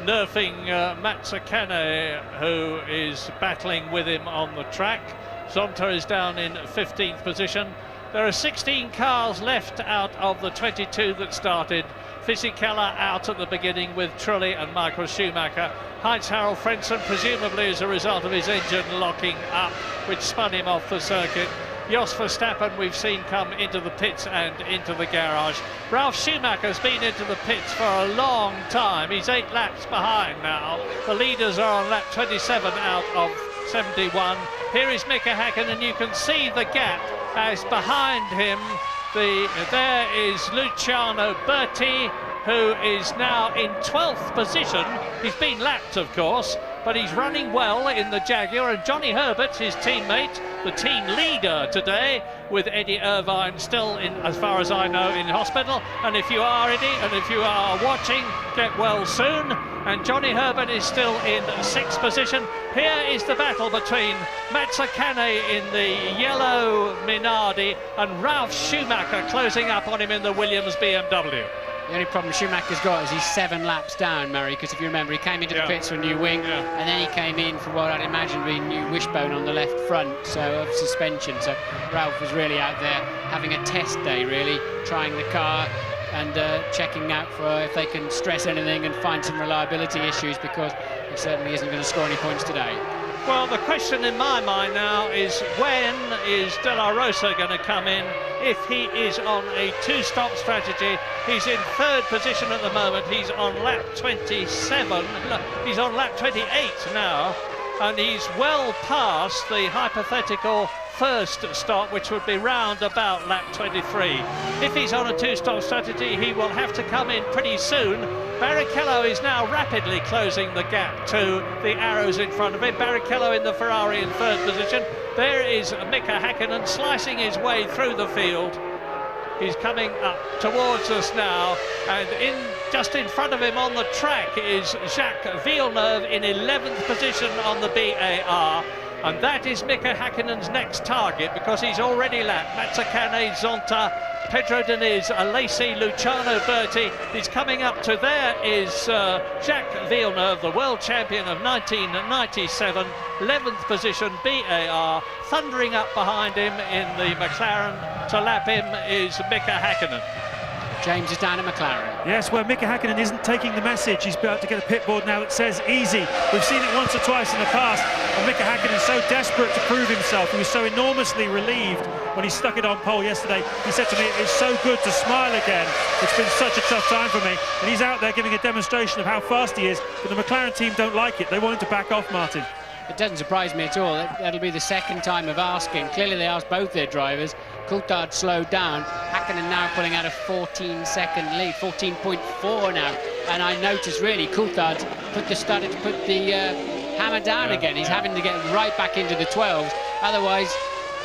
nerfing Mazzacane, who is battling with him on the track. Zonta is down in 15th position. There are 16 cars left out of the 22 that started. Fisichella out at the beginning with Trulli and Michael Schumacher. Heinz-Harald Frentzen, presumably as a result of his engine locking up, which spun him off the circuit. Jos Verstappen we've seen come into the pits and into the garage. Ralf Schumacher's been into the pits for a long time. He's 8 laps behind now. The leaders are on lap 27 out of 71. Here is Mika Häkkinen, and you can see the gap as behind him there is Luciano Berti, who is now in 12th position. He's been lapped, of course, but he's running well in the Jaguar, and Johnny Herbert, his teammate, the team leader today, with Eddie Irvine still, in, as far as I know, in hospital. And if you are Eddie, and if you are watching, get well soon. And Johnny Herbert is still in 6th position. Here is the battle between Mazzacane in the yellow Minardi and Ralf Schumacher closing up on him in the Williams BMW. The only problem Schumacher's got is he's 7 laps down, Murray, because if you remember, he came into the pits for a new wing, and then he came in for what I'd imagine to be a new wishbone on the left front, so of suspension. So Ralph was really out there having a test day, really, trying the car and checking out for if they can stress anything and find some reliability issues, because he certainly isn't going to score any points today. Well, the question in my mind now is, when is De La Rosa going to come in? If he is on a 2-stop strategy, he's in 3rd position at the moment. He's on lap 27. No, he's on lap 28 now, and he's well past the hypothetical 1st stop, which would be round about lap 23. If he's on a 2-stop strategy, he will have to come in pretty soon. Barrichello is now rapidly closing the gap to the arrows in front of him. Barrichello in the Ferrari in 3rd position. There is Mika Häkkinen slicing his way through the field. He's coming up towards us now, and just in front of him on the track is Jacques Villeneuve in 11th position on the BAR. And that is Mika Häkkinen's next target, because he's already lapped Mazzacane, Zonta, Pedro Diniz, Alesi, Luciano Berti. He's coming up to there is Jacques Villeneuve, the world champion of 1997, 11th position BAR. Thundering up behind him in the McLaren to lap him is Mika Häkkinen. James is down at McLaren. Yes, well, Mika Häkkinen isn't taking the message. He's about to get a pit board now that says easy. We've seen it once or twice in the past, and Mika Häkkinen is so desperate to prove himself. He was so enormously relieved when he stuck it on pole yesterday. He said to me, it's so good to smile again. It's been such a tough time for me. And he's out there giving a demonstration of how fast he is, but the McLaren team don't like it. They want him to back off, Martin. It doesn't surprise me at all. That'll be the 2nd time of asking. Clearly they asked both their drivers. Coulthard slowed down. Häkkinen now pulling out a 14-second lead, 14.4 now. And I noticed really Coulthard started to put the hammer down again. He's having to get right back into the 12s. Otherwise,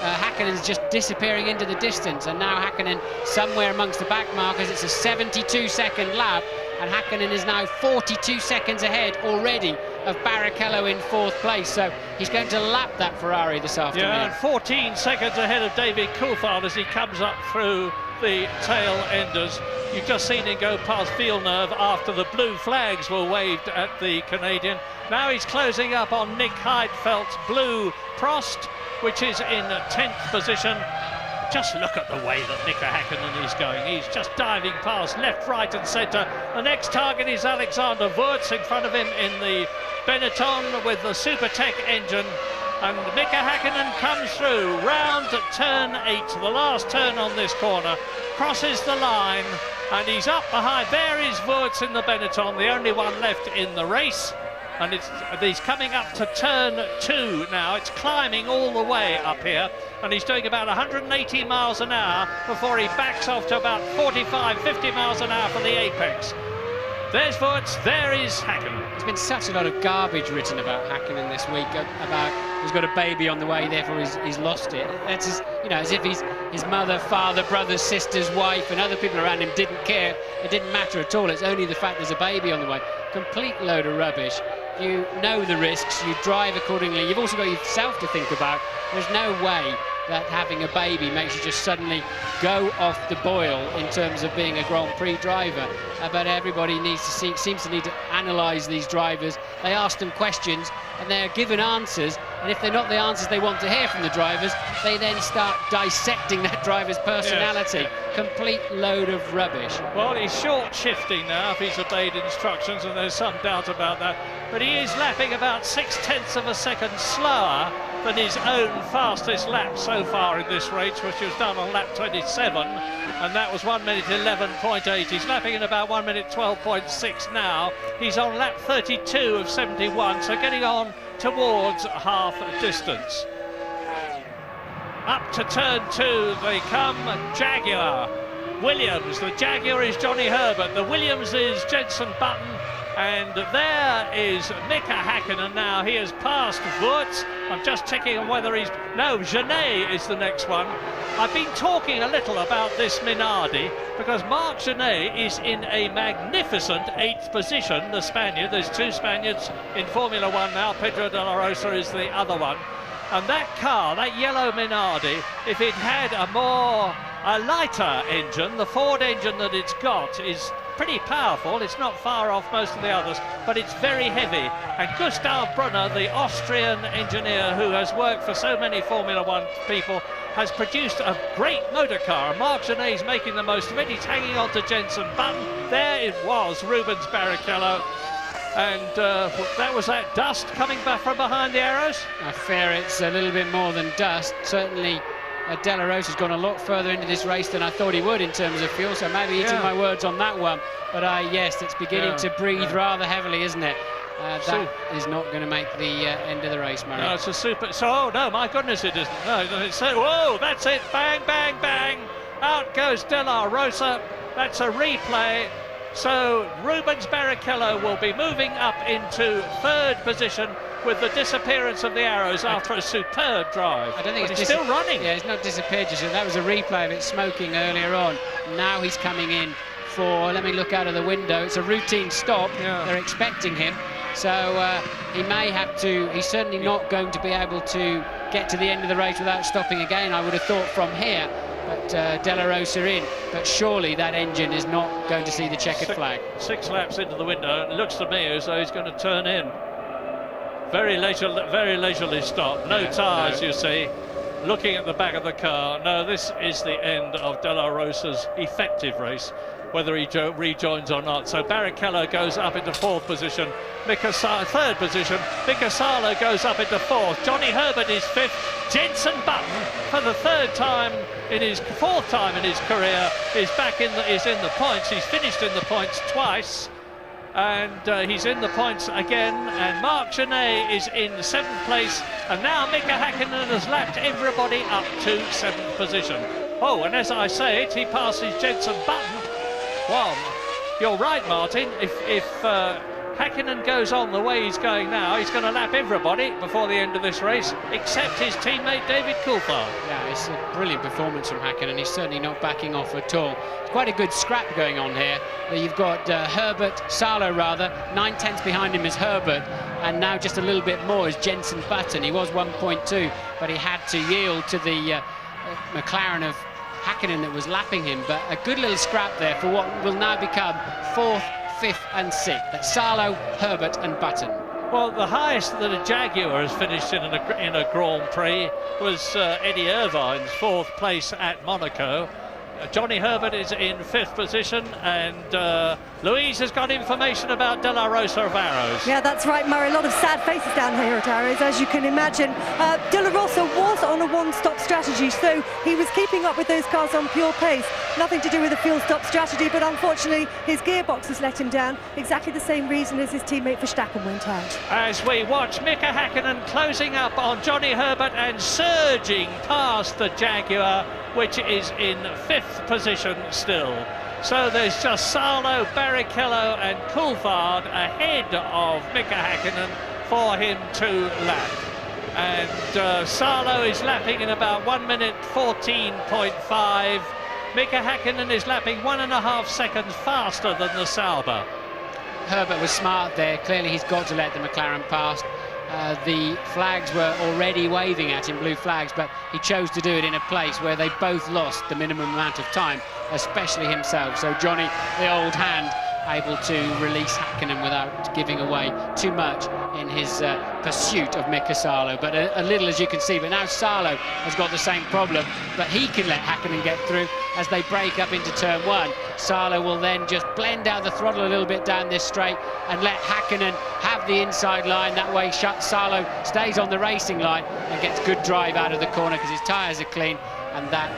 Häkkinen's just disappearing into the distance. And now Häkkinen somewhere amongst the back markers. It's a 72-second lap. And Häkkinen is now 42 seconds ahead already of Barrichello in 4th place, so he's going to lap that Ferrari this afternoon. Yeah, and 14 seconds ahead of David Coulthard as he comes up through the tail enders. You've just seen him go past Villeneuve after the blue flags were waved at the Canadian. Now he's closing up on Nick Heidfeldt's blue Prost, which is in 10th position. Just look at the way that Mika Häkkinen is going. He's just diving past left, right and centre. The next target is Alexander Wurz in front of him in the Benetton with the Supertech engine. And Mika Häkkinen comes through round turn 8, the last turn on this corner, crosses the line, and he's up behind. There is Wurz in the Benetton, the only one left in the race. And he's coming up to turn 2 now. It's climbing all the way up here, and he's doing about 180 miles an hour before he backs off to about 45, 50 miles an hour for the apex. There's Wurz, there is Häkkinen. There's been such a lot of garbage written about Häkkinen this week, about he's got a baby on the way, therefore he's lost it. That's as, you know, as if his mother, father, brother, sister's wife and other people around him didn't care. It didn't matter at all. It's only the fact there's a baby on the way. Complete load of rubbish. You know the risks, you drive accordingly. You've also got yourself to think about. There's no way that having a baby makes you just suddenly go off the boil in terms of being a Grand Prix driver. But everybody seems to need to analyse these drivers. They ask them questions and they're given answers, and if they're not the answers they want to hear from the drivers, they then start dissecting that driver's personality. Yes. Complete load of rubbish. Well, he's short shifting now if he's obeyed instructions, and there's some doubt about that. But he is lapping about 0.6 of a second slower than his own fastest lap so far in this race, which was done on lap 27, and that was 1 minute 11.8. He's lapping in about 1 minute 12.6 now. He's on lap 32 of 71, so getting on towards half distance. Up to turn 2 they come. Jaguar, Williams. The Jaguar is Johnny Herbert. The Williams is Jenson Button. And there is Mika Häkkinen now. He has passed Wurz. I'm just checking on whether he's... No, Genet is the next one. I've been talking a little about this Minardi because Marc Genet is in a magnificent 8th position, the Spaniard. There's 2 Spaniards in Formula 1 now. Pedro de la Rosa is the other one. And that car, that yellow Minardi, if it had a lighter engine, the Ford engine that it's got is pretty powerful. It's not far off most of the others, but it's very heavy. And Gustav Brunner, the Austrian engineer who has worked for so many Formula 1 people, has produced a great motor car. Marc Genet is making the most of it. He's hanging on to Jenson Button. There it was, Rubens Barrichello. And that was that dust coming back from behind the arrows? I fear it's a little bit more than dust. Certainly De La Rosa's gone a lot further into this race than I thought he would in terms of fuel, so maybe eating my words on that one. But yes, it's beginning to breathe rather heavily, isn't it? That is not going to make the end of the race, Murray. No, it's a super... So, oh, no, my goodness, it isn't. No, it's... Whoa, that's it. Bang, bang, bang. Out goes De La Rosa. That's a replay. So Rubens Barrichello will be moving up into 3rd position with the disappearance of the arrows after a superb drive. I don't think it's still running. Yeah, it's not disappeared just yet. That was a replay of it smoking earlier on. Now he's coming in for, let me look out of the window, it's a routine stop. Yeah. They're expecting him. So he may have to, he's certainly not going to be able to get to the end of the race without stopping again, I would have thought, from here. But De La Rosa in, but surely that engine is not going to see the checkered flag. 6 laps into the window, it looks to me as though he's going to turn in. Very leisurely stop, no tyres, you see. Looking at the back of the car, no, this is the end of De La Rosa's effective race, whether he rejoins or not. So Barrichello goes up into 4th position, 3rd position, Mika Salo goes up into 4th, Johnny Herbert is 5th, Jenson Button for the 4th time in his career is in the points. He's finished in the points twice, and he's in the points again. And Marc Genet is in 7th place, and now Mika Häkkinen has lapped everybody up to 7th position. Oh, and as I say it, he passes Jenson Button. Well, you're right, Martin. If Häkkinen goes on the way he's going now, he's going to lap everybody before the end of this race, except his teammate David Coulthard. Yeah, it's a brilliant performance from Häkkinen. He's certainly not backing off at all. It's quite a good scrap going on here. You've got Salo rather, 9/10 behind him is Herbert, and now just a little bit more is Jenson Button. He was 1.2, but he had to yield to the McLaren of Häkkinen that was lapping him. But a good little scrap there for what will now become 4th, 5th and 6th. That's Salo, Herbert and Button. Well, the highest that a Jaguar has finished in a Grand Prix was Eddie Irvine's 4th place at Monaco. Johnny Herbert is in 5th position, and Louise has got information about De La Rosa of Arrows. Yeah, that's right, Murray. A lot of sad faces down here at Arrows, as you can imagine. De La Rosa was on a one-stop strategy, so he was keeping up with those cars on pure pace. Nothing to do with the fuel stop strategy, but unfortunately his gearbox has let him down. Exactly the same reason as his teammate Verstappen went out. As we watch Mika Häkkinen closing up on Johnny Herbert and surging past the Jaguar, which is in 5th position still. So there's just Salo, Barrichello and Coulthard ahead of Mika Häkkinen for him to lap. And Salo is lapping in about 1 minute 14.5. Mika Häkkinen is lapping 1.5 seconds faster than the Sauber. Herbert was smart there. Clearly he's got to let the McLaren pass. The flags were already waving at him, blue flags, but he chose to do it in a place where they both lost the minimum amount of time, especially himself. So Johnny, the old hand, able to release Häkkinen without giving away too much in his pursuit of Mika Salo. But a little, as you can see, but now Salo has got the same problem, but he can let Häkkinen get through as they break up into turn 1. Salo will then just blend out the throttle a little bit down this straight and let Häkkinen have the inside line. That way Salo stays on the racing line and gets good drive out of the corner because his tyres are clean, and that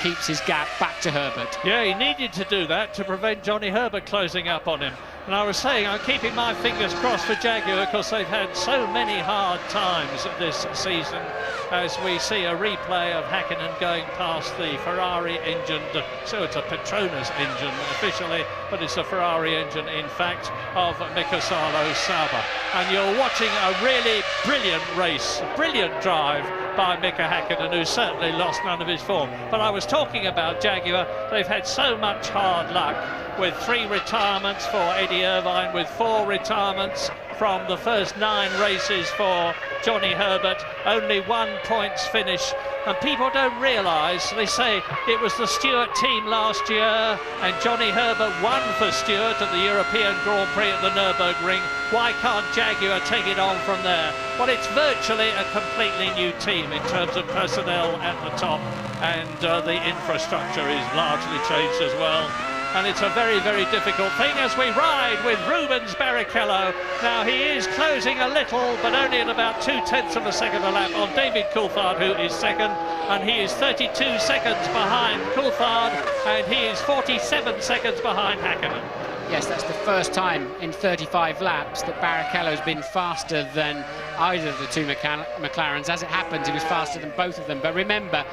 keeps his gap back to Herbert. Yeah, he needed to do that to prevent Johnny Herbert closing up on him. And I was saying, I'm keeping my fingers crossed for Jaguar because they've had so many hard times this season, as we see a replay of Hakkinen going past the Ferrari engine. So it's a Petronas engine officially, but it's a Ferrari engine in fact, of Mika Salo-Sauber. And you're watching a really brilliant race, brilliant drive by Mika Hakkinen, who certainly lost none of his form. But I was talking about Jaguar. They've had so much hard luck, with 3 retirements for Eddie Irvine, with 4 retirements from the first 9 races for Johnny Herbert, only 1 points finish. And people don't realise, they say it was the Stewart team last year and Johnny Herbert won for Stewart at the European Grand Prix at the Nürburgring. Why can't Jaguar take it on from there? Well, it's virtually a completely new team in terms of personnel at the top, and the infrastructure is largely changed as well. And it's a very, very difficult thing as we ride with Rubens Barrichello. Now he is closing a little, but only at about 2/10 of a second a lap on David Coulthard, who is second, and he is 32 seconds behind Coulthard, and he is 47 seconds behind Hakkinen. Yes, that's the first time in 35 laps that Barrichello's been faster than either of the 2 McLarens. As it happens, he was faster than both of them. But remember,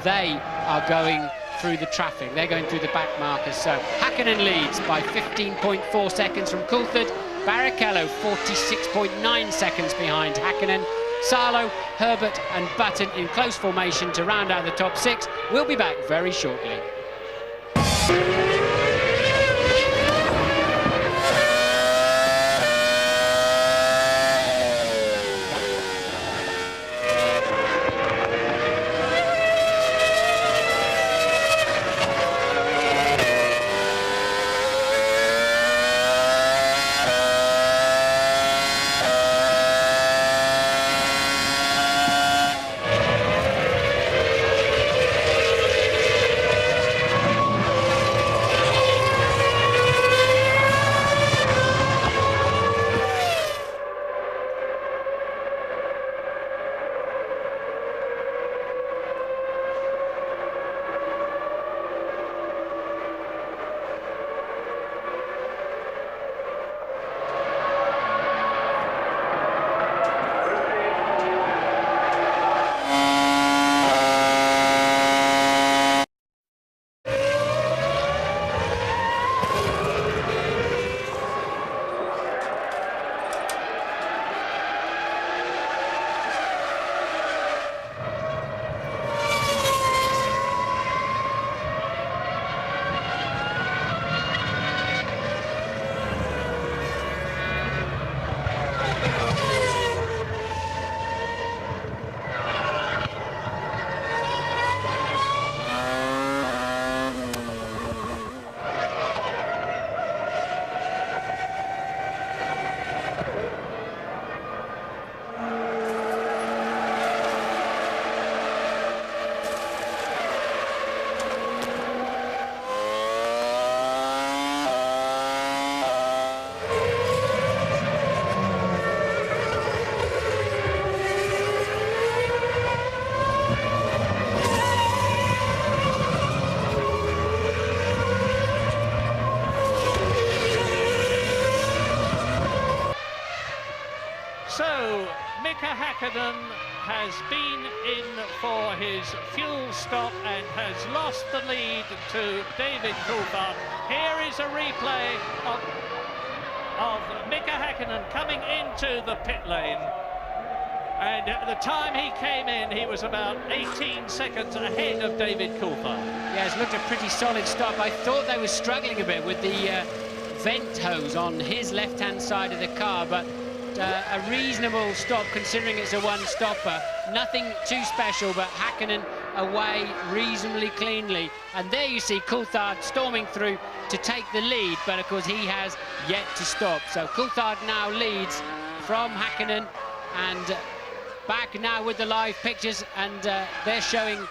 they are going through the traffic. They're going through the back markers. So Hakkinen leads by 15.4 seconds from Coulthard. Barrichello 46.9 seconds behind Hakkinen. Salo, Herbert and Button in close formation to round out the top 6. We'll be back very shortly. Hakkinen has been in for his fuel stop and has lost the lead to David Coulthard. Here is a replay of Mika Hakkinen coming into the pit lane. And at the time he came in, he was about 18 seconds ahead of David Coulthard. Yeah, it's looked a pretty solid stop. I thought they were struggling a bit with the vent hose on his left-hand side of the car, but a reasonable stop considering it's a one-stopper. Nothing too special, but Hakkinen away reasonably cleanly. And there you see Coulthard storming through to take the lead, but of course he has yet to stop. So Coulthard now leads from Hakkinen, and back now with the live pictures, and they're showing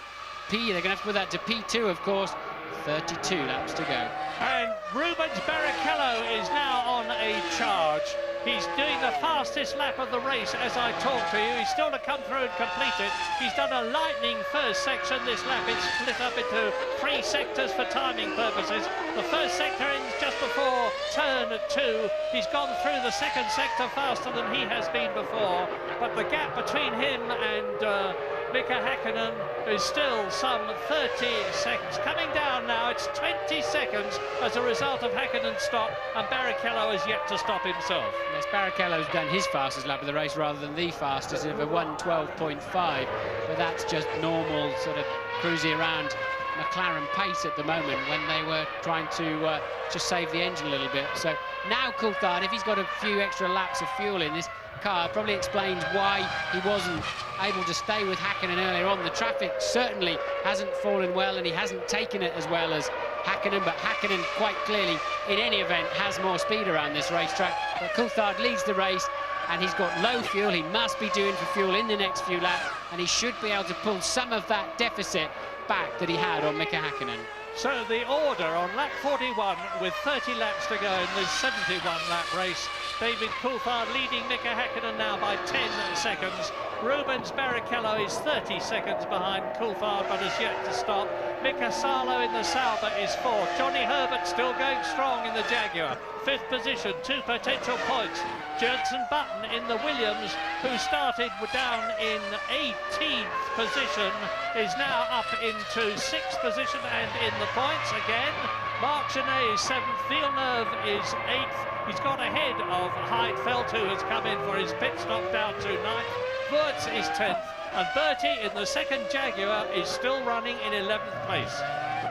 P. They're going to have to put that to P2, of course. 32 laps to go. And Rubens Barrichello is now on a charge. He's doing the fastest lap of the race as I talk to you. He's still to come through and complete it. He's done a lightning first section this lap. It's split up into 3 sectors for timing purposes. The first sector ends just before turn 2. He's gone through the second sector faster than he has been before, but the gap between him and Mika Häkkinen is still some 30 seconds. Coming down now, it's 20 seconds as a result of Häkkinen's stop, and Barrichello has yet to stop himself. Yes, Barrichello's done his fastest lap of the race rather than the fastest of a 1:12.5, but that's just normal sort of cruising around McLaren pace at the moment when they were trying to just save the engine a little bit. So now Coulthard, if he's got a few extra laps of fuel in this car, probably explains why he wasn't able to stay with Häkkinen earlier on. The traffic certainly hasn't fallen well, and he hasn't taken it as well as Häkkinen, but Häkkinen quite clearly in any event has more speed around this racetrack. But Coulthard leads the race, and he's got low fuel. He must be doing for fuel in the next few laps, and he should be able to pull some of that deficit back that he had on Mika Häkkinen. So the order on lap 41 with 30 laps to go in this 71-lap race. David Coulthard leading Mika Häkkinen now by 10 seconds. Rubens Barrichello is 30 seconds behind Coulthard, but has yet to stop. Mika Salo in the Sauber is 4th. Johnny Herbert still going strong in the Jaguar. 5th position, 2 potential points. Jenson Button in the Williams, who started down in 18th position, is now up into 6th position and in the points again. Marc Genet is 7th, Villeneuve is 8th. He's got ahead of Heidfeld, who has come in for his pit stop down to 9th. Wurz is 10th, and Bertie in the second Jaguar is still running in 11th place.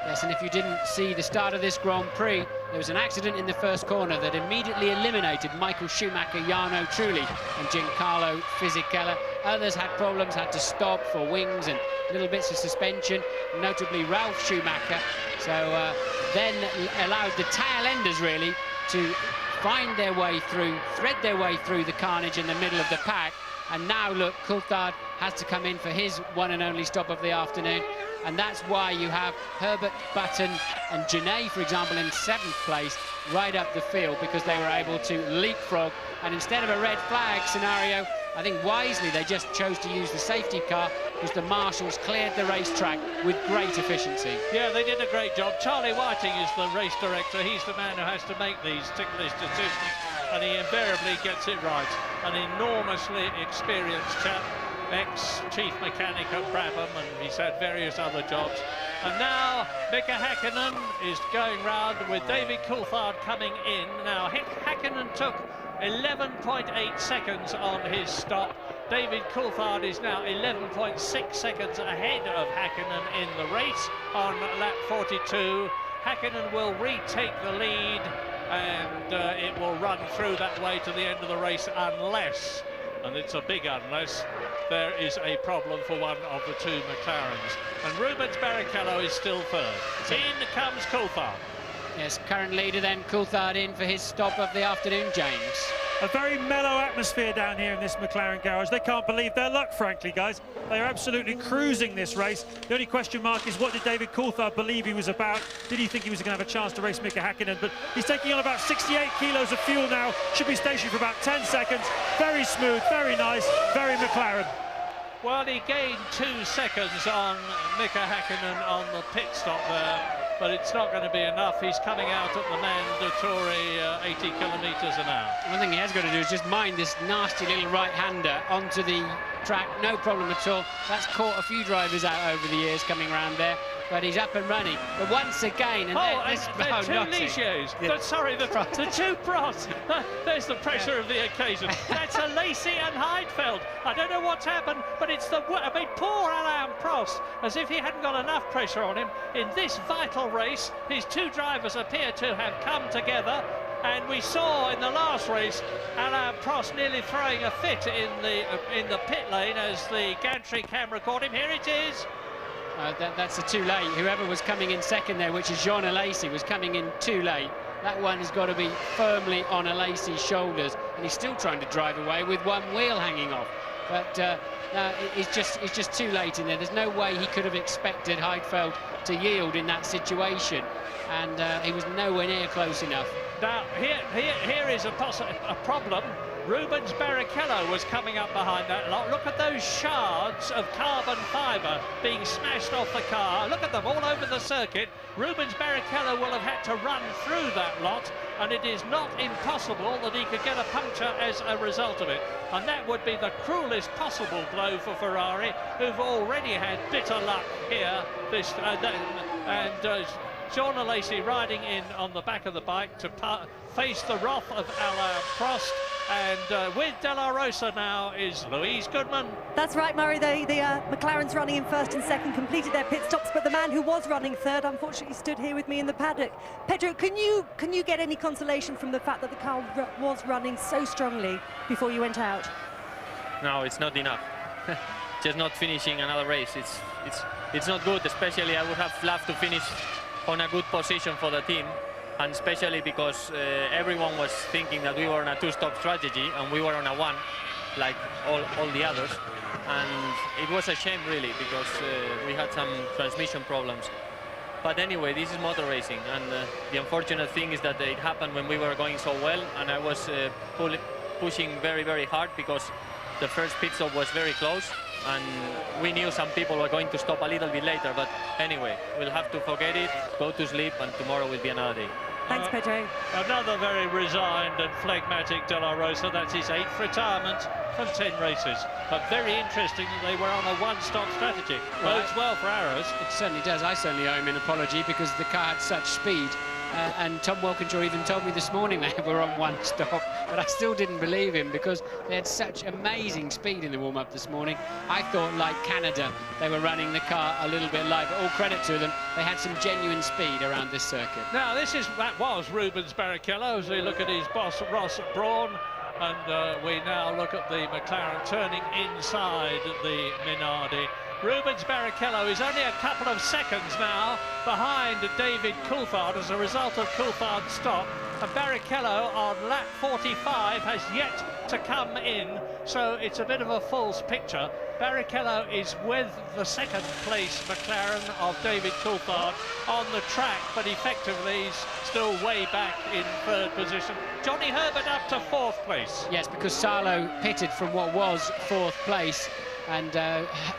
Yes, and if you didn't see the start of this Grand Prix, there was an accident in the first corner that immediately eliminated Michael Schumacher, Jarno Trulli and Giancarlo Fisichella. Others had problems, had to stop for wings and little bits of suspension, notably Ralf Schumacher. So then allowed the tail enders really to find their way through, thread their way through the carnage in the middle of the pack. And now look, Coulthard has to come in for his one and only stop of the afternoon, and that's why you have Herbert, Button and Genet, for example, in 7th place right up the field, because they were able to leapfrog. And instead of a red flag scenario, I think wisely they just chose to use the safety car, because the marshals cleared the racetrack with great efficiency. Yeah, they did a great job. Charlie Whiting is the race director. He's the man who has to make these ticklish decisions, and he invariably gets it right. An enormously experienced chap, ex-chief mechanic at Brabham, and he's had various other jobs. And now Mika Häkkinen is going round with David Coulthard coming in. Now Häkkinen took 11.8 seconds on his stop. David Coulthard is now 11.6 seconds ahead of Häkkinen in the race on lap 42. Häkkinen will retake the lead, and it will run through that way to the end of the race unless, and it's a big unless, there is a problem for one of the 2 McLarens. And Rubens Barrichello is still 3rd. In comes Coulthard. Yes, current leader then, Coulthard in for his stop of the afternoon, James. A very mellow atmosphere down here in this McLaren garage. They can't believe their luck, frankly, guys. They are absolutely cruising this race. The only question mark is, what did David Coulthard believe he was about? Did he think he was going to have a chance to race Mika Häkkinen? But he's taking on about 68 kilos of fuel now. Should be stationed for about 10 seconds. Very smooth, very nice, very McLaren. Well, he gained 2 seconds on Mika Häkkinen on the pit stop there, but it's not going to be enough. He's coming out at the mandatory 80 kilometres an hour. One thing he has got to do is just mind this nasty little right-hander onto the track, no problem at all. That's caught a few drivers out over the years coming around there, but he's up and running. But once again, and two Ligiers. Yeah. Sorry, the 2 Prosts. There's the pressure of the occasion. That's a Lacey and Heidfeld. I don't know what's happened, but it's the... I mean, poor Alain Prost, as if he hadn't got enough pressure on him in this vital race. His 2 drivers appear to have come together, and we saw in the last race Alain Prost nearly throwing a fit in the pit lane as the gantry camera caught him. Here it is. That's too late. Whoever was coming in second there, which is Jean Alesi, was coming in too late. That one has got to be firmly on Alesi's shoulders, and he's still trying to drive away with one wheel hanging off. But it's just too late in there. There's no way he could have expected Heidfeld to yield in that situation, and he was nowhere near close enough. Now, here is a problem. Rubens Barrichello was coming up behind that lot. Look at those shards of carbon fibre being smashed off the car. Look at them all over the circuit. Rubens Barrichello will have had to run through that lot, and it is not impossible that he could get a puncture as a result of it. And that would be the cruelest possible blow for Ferrari, who've already had bitter luck here. Sean Lacey riding in on the back of the bike to face the wrath of Alain Prost. And with De La Rosa now is Louise Goodman. That's right, Murray. The McLaren's running in first and second, completed their pit stops, but the man who was running third unfortunately stood here with me in the paddock. Pedro, can you get any consolation from the fact that the car was running so strongly before you went out? No, it's not enough. Just not finishing another race. It's not good, especially I would have loved to finish on a good position for the team, and especially because everyone was thinking that we were on a two-stop strategy and we were on a one, like all the others. And it was a shame, really, because we had some transmission problems. But anyway, this is motor racing, and the unfortunate thing is that it happened when we were going so well, and I was pushing very, very hard because the first pit stop was very close, and we knew some people were going to stop a little bit later. But anyway, we'll have to forget it, go to sleep, and tomorrow will be another day. Thanks, Pedro. Another very resigned and phlegmatic De La Rosa. That's his 8th retirement from 10 races. But very interesting that they were on a one-stop strategy. Bodes well for Arrows. It certainly does. I certainly owe him an apology because the car had such speed. And Tom Walkinshaw even told me this morning they were on one stop, but I still didn't believe him because they had such amazing speed in the warm-up this morning. I thought, like Canada, they were running the car a little bit light, but all credit to them, they had some genuine speed around this circuit. Now, that was Rubens Barrichello as we look at his boss, Ross Brawn, and we now look at the McLaren turning inside the Minardi. Rubens Barrichello is only a couple of seconds now behind David Coulthard as a result of Coulthard's stop. And Barrichello on lap 45 has yet to come in, so it's a bit of a false picture. Barrichello is with the second place McLaren of David Coulthard on the track, but effectively he's still way back in third position. Johnny Herbert up to 4th place. Yes, because Salo pitted from what was 4th place, and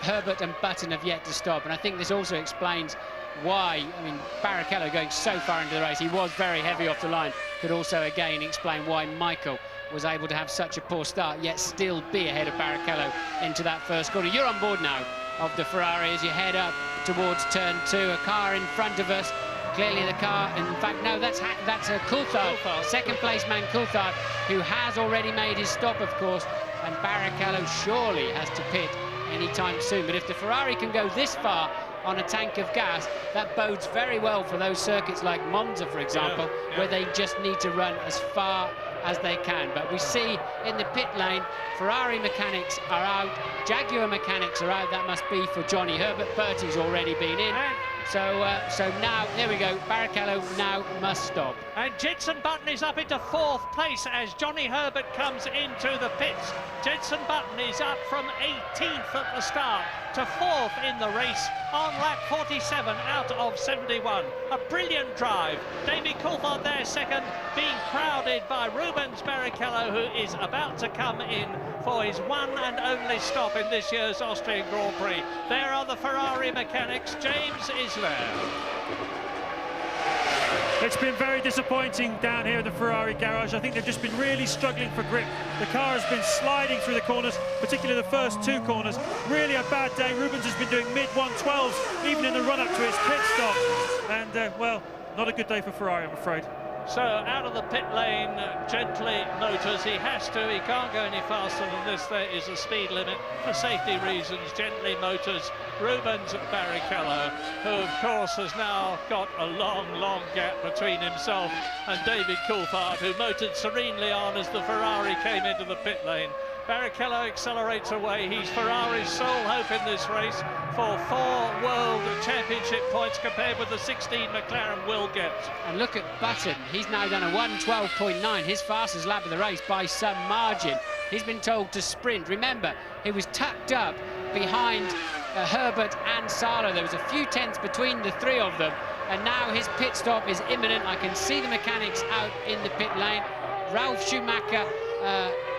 Herbert and Button have yet to stop. And I think this also explains why, I mean, Barrichello going so far into the race, he was very heavy off the line, could also again explain why Michael was able to have such a poor start, yet still be ahead of Barrichello into that first corner. You're on board now of the Ferrari as you head up towards turn 2. A car in front of us, clearly the car, in fact, no, that's a Coulthard, second place man Coulthard, who has already made his stop, of course, and Barrichello surely has to pit anytime soon. But if the Ferrari can go this far on a tank of gas, that bodes very well for those circuits like Monza, for example, where they just need to run as far as they can. But we see in the pit lane, Ferrari mechanics are out, Jaguar mechanics are out. That must be for Johnny Herbert. Bertie's already been in. So now, there we go, Barrichello now must stop. And Jenson Button is up into 4th place as Johnny Herbert comes into the pits. Jenson Button is up from 18th at the start to 4th in the race on lap 47 out of 71. A brilliant drive. David Coulthard there second, being crowded by Rubens Barrichello, who is about to come in for his one and only stop in this year's Austrian Grand Prix. There are the Ferrari mechanics. James is there. It's been very disappointing down here at the Ferrari garage. I think they've just been really struggling for grip. The car has been sliding through the corners, particularly the first 2 corners. Really a bad day. Rubens has been doing mid-112s, even in the run-up to his pit stop. And, well, not a good day for Ferrari, I'm afraid. So out of the pit lane, Gently Motors, he has to, he can't go any faster than this. There is a speed limit for safety reasons. Gently Motors, Rubens Barrichello, who of course has now got a long gap between himself and David Coulthard, who motored serenely on as the Ferrari came into the pit lane. Barrichello accelerates away. He's Ferrari's sole hope in this race for 4 World Championship points compared with the 16 McLaren will get. And look at Button. He's now done a 1:12.9, his fastest lap of the race by some margin. He's been told to sprint. Remember, he was tucked up behind Herbert and Salo. There was a few tenths between the three of them, and now his pit stop is imminent. I can see the mechanics out in the pit lane. Ralf Schumacher,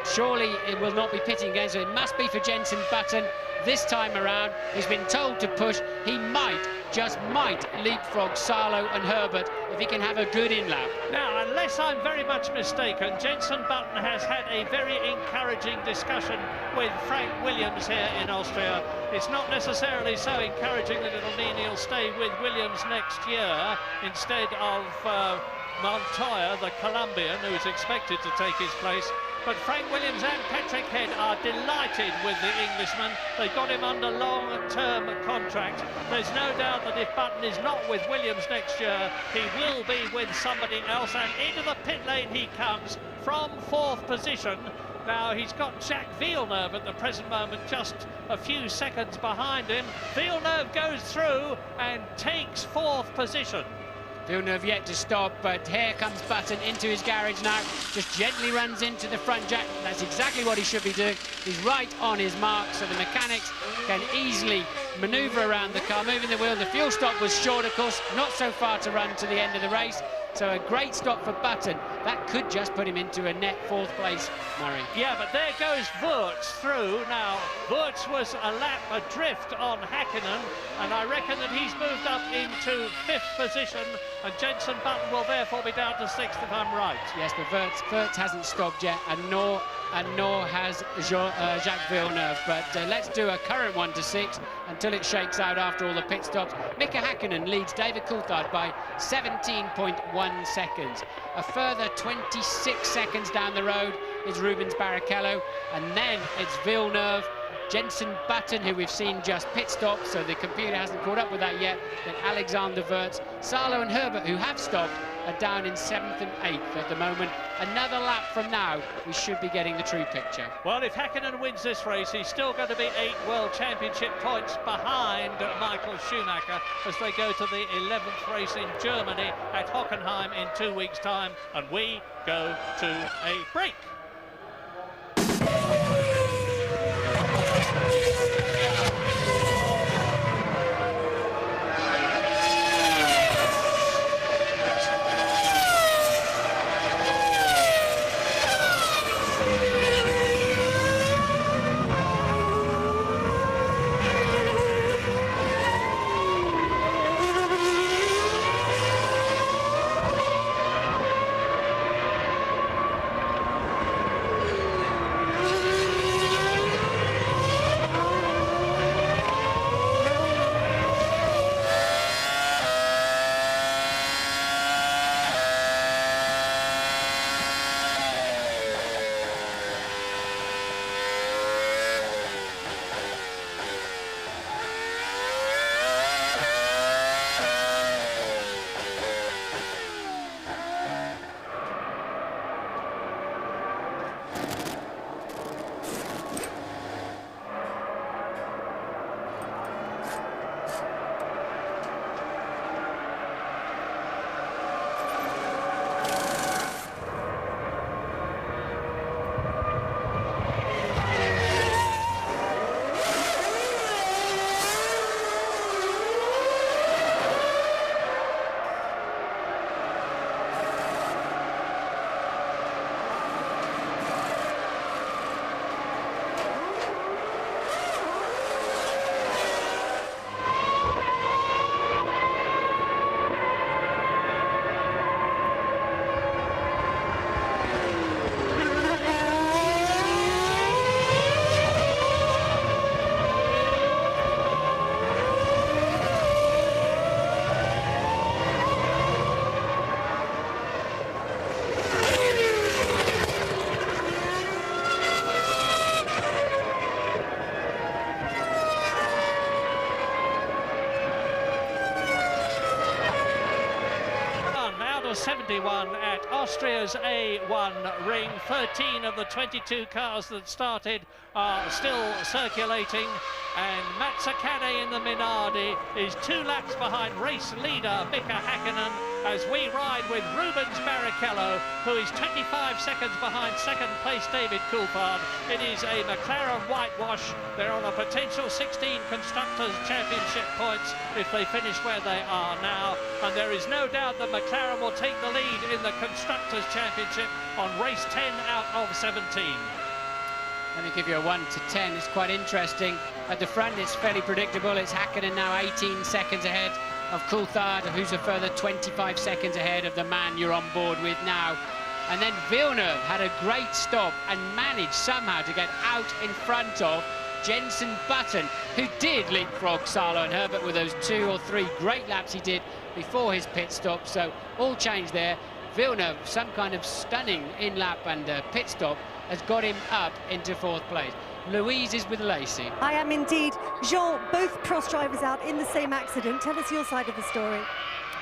surely it will not be pitting again, so it must be for Jenson Button this time around. He's been told to push. He might, just might, leapfrog Salo and Herbert if he can have a good in-lap. Now, unless I'm very much mistaken, Jenson Button has had a very encouraging discussion with Frank Williams here in Austria. It's not necessarily so encouraging that it'll mean he'll stay with Williams next year instead of Montoya, the Colombian, who is expected to take his place. But Frank Williams and Patrick Head are delighted with the Englishman. They got him under long-term contract. There's no doubt that if Button is not with Williams next year, he will be with somebody else. And into the pit lane he comes from 4th position. Now, he's got Jacques Villeneuve at the present moment just a few seconds behind him. Villeneuve goes through and takes 4th position. Villeneuve yet to stop, but here comes Button into his garage now. Just gently runs into the front jack. That's exactly what he should be doing. He's right on his mark, so the mechanics can easily manoeuvre around the car, moving the wheel. The fuel stop was short, of course, not so far to run to the end of the race. So a great stop for Button. That could just put him into a net 4th place, Murray. Yeah, but there goes Wurz through. Now, Wurz was a lap adrift on Hakkinen, and I reckon that he's moved up into 5th position, and Jenson Button will therefore be down to 6th if I'm right. Yes, but Wurz hasn't stopped yet, and nor has Jacques Villeneuve. But let's do a current 1 to 6 until it shakes out after all the pit stops. Mika Hakkinen leads David Coulthard by 17.1 seconds. A further 26 seconds down the road is Rubens Barrichello, and then it's Villeneuve, Jenson Button, who we've seen just pit stop, so the computer hasn't caught up with that yet, then Alexander Wurz, Salo and Herbert, who have stopped, are down in 7th and 8th at the moment. Another lap from now, we should be getting the true picture. Well, if Hakkinen wins this race, he's still going to be 8 World Championship points behind Michael Schumacher as they go to the 11th race in Germany at Hockenheim in 2 weeks' time, and we go to a break. Number 71 at Austria's A1 ring. 13 of the 22 cars that started are still circulating, and Mazzacane in the Minardi is 2 laps behind race leader Mika Hakkinen as we ride with Rubens Barrichello, who is 25 seconds behind second place David Coulthard. It is a McLaren whitewash. They're on a potential 16 Constructors' Championship points if they finish where they are now, and there is no doubt that McLaren will take the lead in the Constructors' Championship on race 10 out of 17. Let me give you a 1 to 10. It's quite interesting. At the front, it's fairly predictable. It's Hakkinen now 18 seconds ahead of Coulthard, who's a further 25 seconds ahead of the man you're on board with now. And then Villeneuve had a great stop and managed somehow to get out in front of Jenson Button, who did leapfrog Salo and Herbert with those 2 or 3 great laps he did before his pit stop. So all changed there. Villeneuve, some kind of stunning in-lap and pit stop, has got him up into 4th place. Louise is with Lacey. I am indeed. Jean, both Prost drivers out in the same accident. Tell us your side of the story.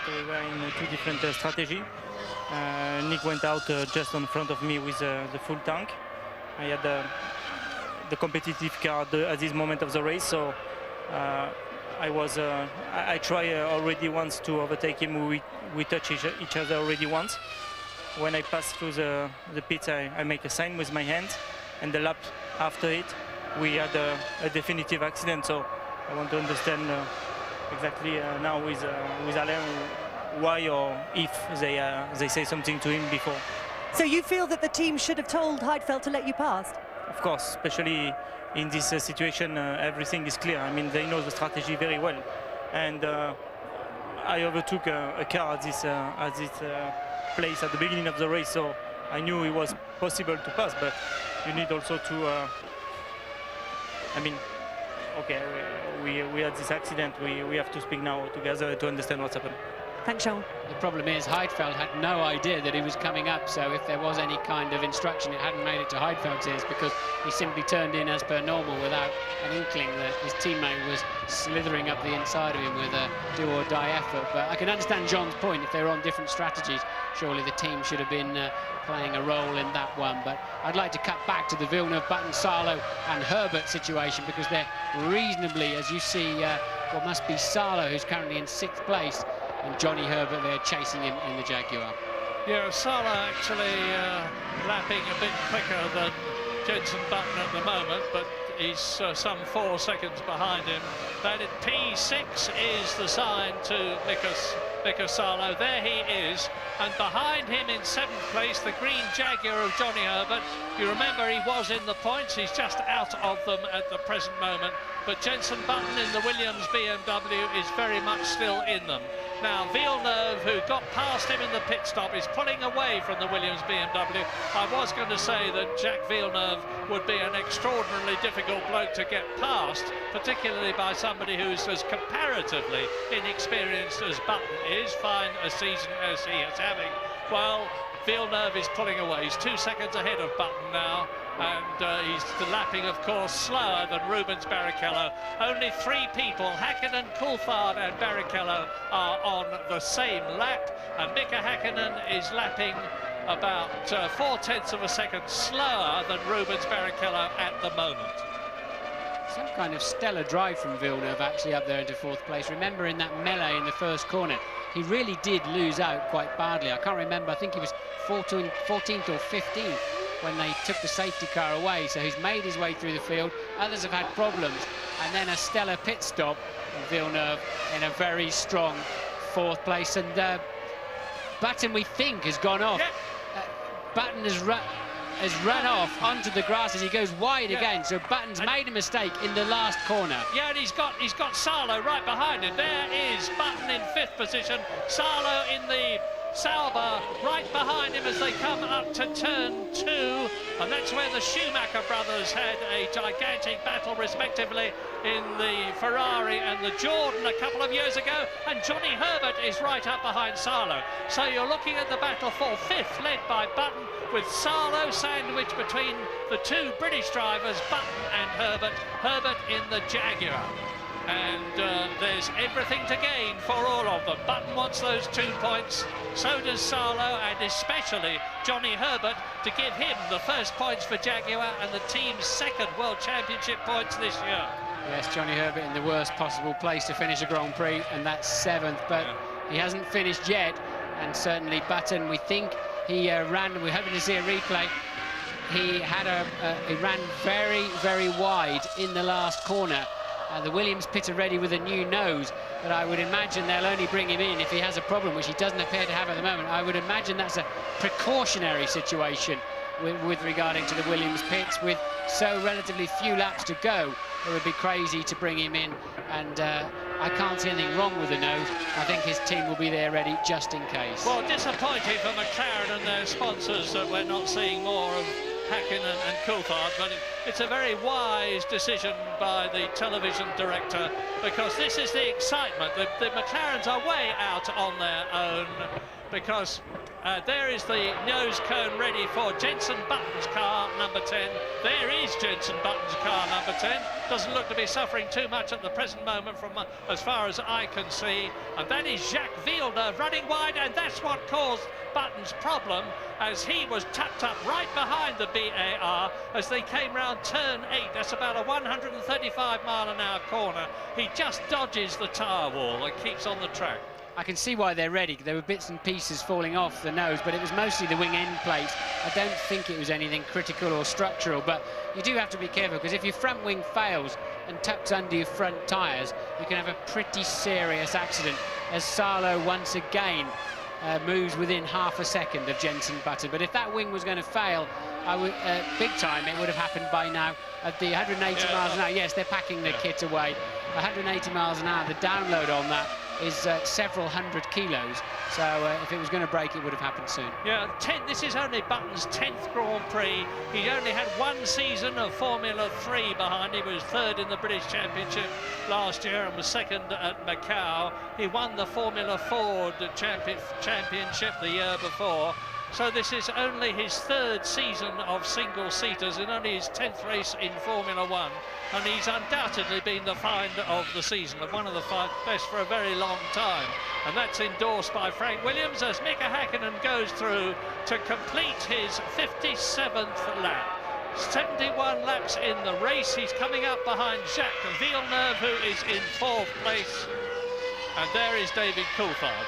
We were in 2 different strategies. Nick went out just in front of me with the full tank. I had the competitive car at this moment of the race, so I tried already once to overtake him. We touched each other already once. When I pass through the pits, I make a sign with my hand, and the lap after it, we had a definitive accident. So I want to understand exactly now with Alain why or if they say something to him before. So you feel that the team should have told Heidfeld to let you pass? Of course, especially in this situation, everything is clear. I mean, they know the strategy very well, and I overtook a car at this place at the beginning of the race, so I knew it was possible to pass, but you need also to I mean, okay, we had this accident, we have to speak now together to understand what's happened. Thanks, Sean. The problem is Heidfeld had no idea that he was coming up, so if there was any kind of instruction, it hadn't made it to Heidfeld's ears, because he simply turned in as per normal without an inkling that his teammate was slithering up the inside of him with a do-or-die effort. But I can understand John's point. If they were on different strategies, surely the team should have been playing a role in that one. But I'd like to cut back to the Villeneuve, Button, Salo and Herbert situation, because they're reasonably, as you see, what must be Salo, who's currently in 6th place, and Johnny Herbert there chasing him in the Jaguar. Yeah, Sala actually lapping a bit quicker than Jenson Button at the moment, but he's some 4 seconds behind him. That P6 is the sign to Mika Salo. There he is, and behind him in 7th place, the green Jaguar of Johnny Herbert. You remember he was in the points, he's just out of them at the present moment, but Jenson Button in the Williams BMW is very much still in them. Now, Villeneuve, who got past him in the pit stop, is pulling away from the Williams BMW. I was going to say that Jacques Villeneuve would be an extraordinarily difficult bloke to get past, particularly by somebody who's as comparatively inexperienced as Button is, fine a season as he is having. Well, Villeneuve is pulling away. He's 2 seconds ahead of Button now, and he's lapping, of course, slower than Rubens Barrichello. Only 3 people, Hakkinen, Coulthard and Barrichello, are on the same lap, and Mika Hakkinen is lapping about 0.4 of a second slower than Rubens Barrichello at the moment. Some kind of stellar drive from Villeneuve actually up there into 4th place. Remember in that melee in the first corner, he really did lose out quite badly. I can't remember, I think he was 14th or 15th when they took the safety car away. So he's made his way through the field. Others have had problems. And then a stellar pit stop. Villeneuve in a very strong 4th place. And Button, we think, has gone off. Button has run off onto the grass as he goes wide again. So Button's made a mistake in the last corner. Yeah, and he's got Salo right behind him. There is Button in 5th position. Salo in the Sauber right behind him as they come up to turn 2, and that's where the Schumacher brothers had a gigantic battle respectively in the Ferrari and the Jordan a couple of years ago, and Johnny Herbert is right up behind Salo. So you're looking at the battle for 5th, led by Button, with Salo sandwiched between the 2 British drivers, Button and Herbert. Herbert in the Jaguar. And there's everything to gain for all of them. Button wants those 2 points, so does Salo, and especially Johnny Herbert, to give him the first points for Jaguar and the team's 2nd World Championship points this year. Yes, Johnny Herbert in the worst possible place to finish a Grand Prix, and that's 7th, but he hasn't finished yet. and certainly Button, we think he ran, we're hoping to see a replay, he ran very, very wide in the last corner. The Williams pit are ready with a new nose, but I would imagine they'll only bring him in if he has a problem, which he doesn't appear to have at the moment. I would imagine that's a precautionary situation with regarding to the Williams pits. With so relatively few laps to go, it would be crazy to bring him in, and I can't see anything wrong with the nose. I think his team will be there ready just in case. Well, disappointing for McLaren and their sponsors that we're not seeing more of Hakkinen and Coulthard, but it's a very wise decision by the television director, because this is the excitement. The McLarens are way out on their own, because there is the nose cone ready for Jenson Button's car, number 10. There is Jenson Button's car, number 10. Doesn't look to be suffering too much at the present moment from as far as I can see. And that is Jacques Villeneuve running wide, and that's what caused Button's problem, as he was tucked up right behind the BAR as they came round turn 8. That's about a 135-mile-an-hour corner. He just dodges the tyre wall and keeps on the track. I can see why they're ready. There were bits and pieces falling off the nose, but it was mostly the wing end plates. I don't think it was anything critical or structural, but you do have to be careful, because if your front wing fails and tucks under your front tyres, you can have a pretty serious accident, as Salo once again moves within half a second of Jenson Button. But if that wing was going to fail, I would, big time, it would have happened by now. At the 180 miles an hour, yes, they're packing the kit away. 180 miles an hour, the download on that is several hundred kilos. So if it was going to break, it would have happened soon. Yeah, this is only Button's 10th Grand Prix. He only had one season of Formula 3 behind him. He was third in the British Championship last year and was second at Macau. He won the Formula Ford Championship the year before. So this is only his third season of single-seaters and only his 10th race in Formula 1. And he's undoubtedly been the find of the season, and one of the best for a very long time. And that's endorsed by Frank Williams as Mika Hakkinen goes through to complete his 57th lap. 71 laps in the race. He's coming up behind Jacques Villeneuve, who is in 4th place. And there is David Coulthard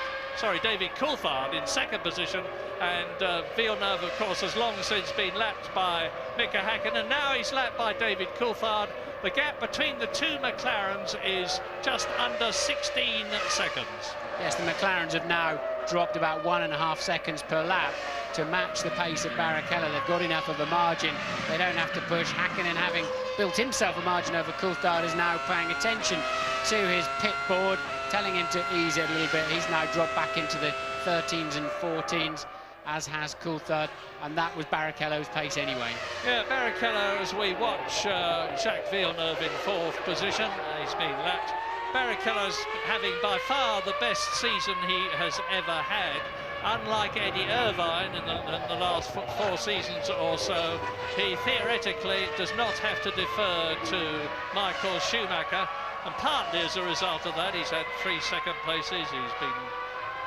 in 2nd position, and Villeneuve, of course, has long since been lapped by Mika Hakkinen. Now he's lapped by David Coulthard. The gap between the two McLarens is just under 16 seconds. Yes, the McLarens have now dropped about 1.5 seconds per lap to match the pace of Barrichello. They've got enough of a margin. They don't have to push. Hakkinen, having built himself a margin over Coulthard, is now paying attention to his pit board, telling him to ease it a little bit. He's now dropped back into the 13s and 14s, as has Coulthard, and that was Barrichello's pace anyway. Yeah, Barrichello, as we watch Jacques Villeneuve in 4th position, he's been lapped. Barrichello's having by far the best season he has ever had. Unlike Eddie Irvine in the last 4 seasons or so, he theoretically does not have to defer to Michael Schumacher, and partly as a result of that, he's had 3 second places, he's been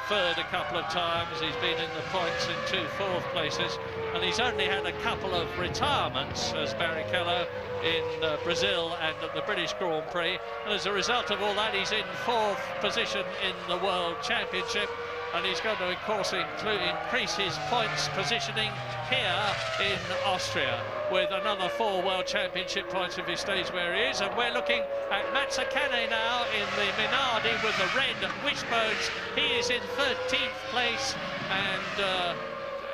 third a couple of times, he's been in the points in 2 4th places, and he's only had a couple of retirements as Barrichello in Brazil and at the British Grand Prix, and as a result of all that, he's in 4th position in the World Championship, and he's going to, of course, increase his points positioning here in Austria with another 4 World Championship points if he stays where he is. And we're looking at Mazzacane now in the Minardi with the red wishbones. He is in 13th place, and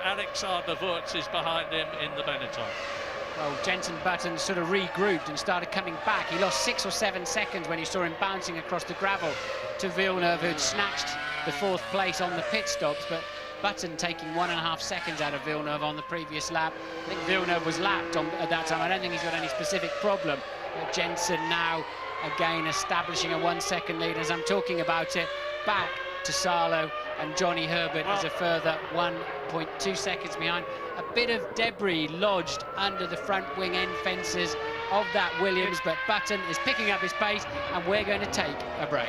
Alexander Wurz is behind him in the Benetton. Well, Jenson Button sort of regrouped and started coming back. He lost 6 or 7 seconds when you saw him bouncing across the gravel to Villeneuve, who'd snatched the 4th place on the pit stops, but Button taking 1.5 seconds out of Villeneuve on the previous lap. I think Villeneuve was lapped at that time. I don't think he's got any specific problem. But Jenson now again establishing a 1 second lead as I'm talking about it, back to Salo, and Johnny Herbert is a further 1.2 seconds behind. A bit of debris lodged under the front wing end fences of that Williams, but Button is picking up his pace, and we're going to take a break.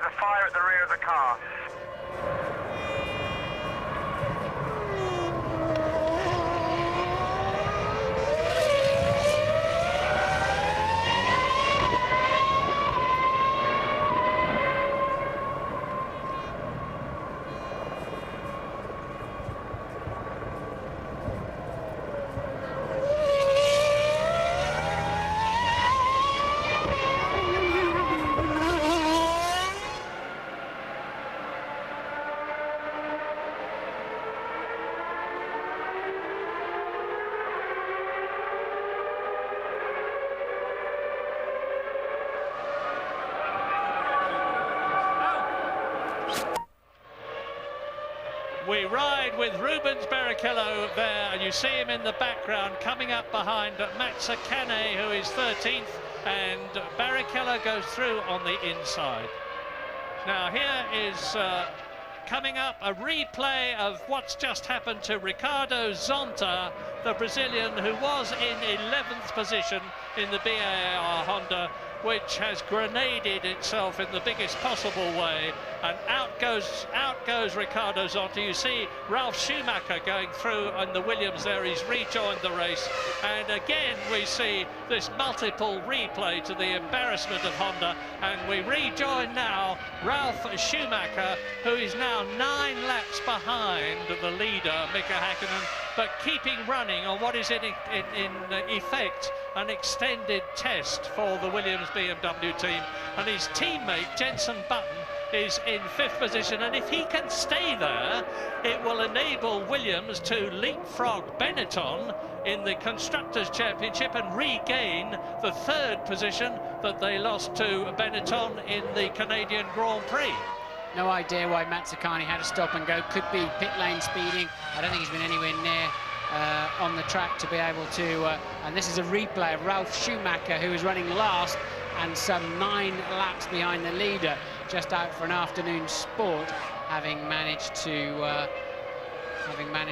a fire at the rear of the car. We ride with Rubens Barrichello there, and you see him in the background coming up behind Mazzacane, who is 13th, and Barrichello goes through on the inside. Now here is coming up a replay of what's just happened to Ricardo Zonta, the Brazilian who was in 11th position in the BAR Honda, which has grenaded itself in the biggest possible way, and out goes Ricardo Zonta. You see Ralf Schumacher going through on the Williams there. He's rejoined the race, and again we see this multiple replay to the embarrassment of Honda, and we rejoin now Ralf Schumacher, who is now 9 laps behind the leader Mika Häkkinen, but keeping running on what is in effect an extended test for the Williams BMW team. And his teammate Jenson Button is in 5th position, and if he can stay there, it will enable Williams to leapfrog Benetton in the Constructors' Championship and regain the 3rd position that they lost to Benetton in the Canadian Grand Prix. No idea why Mazzacane had to stop and go. Could be pit lane speeding. I don't think he's been anywhere near on the track to be able to, and this is a replay of Ralf Schumacher, who is running last and some 9 laps behind the leader, just out for an afternoon sport, having managed to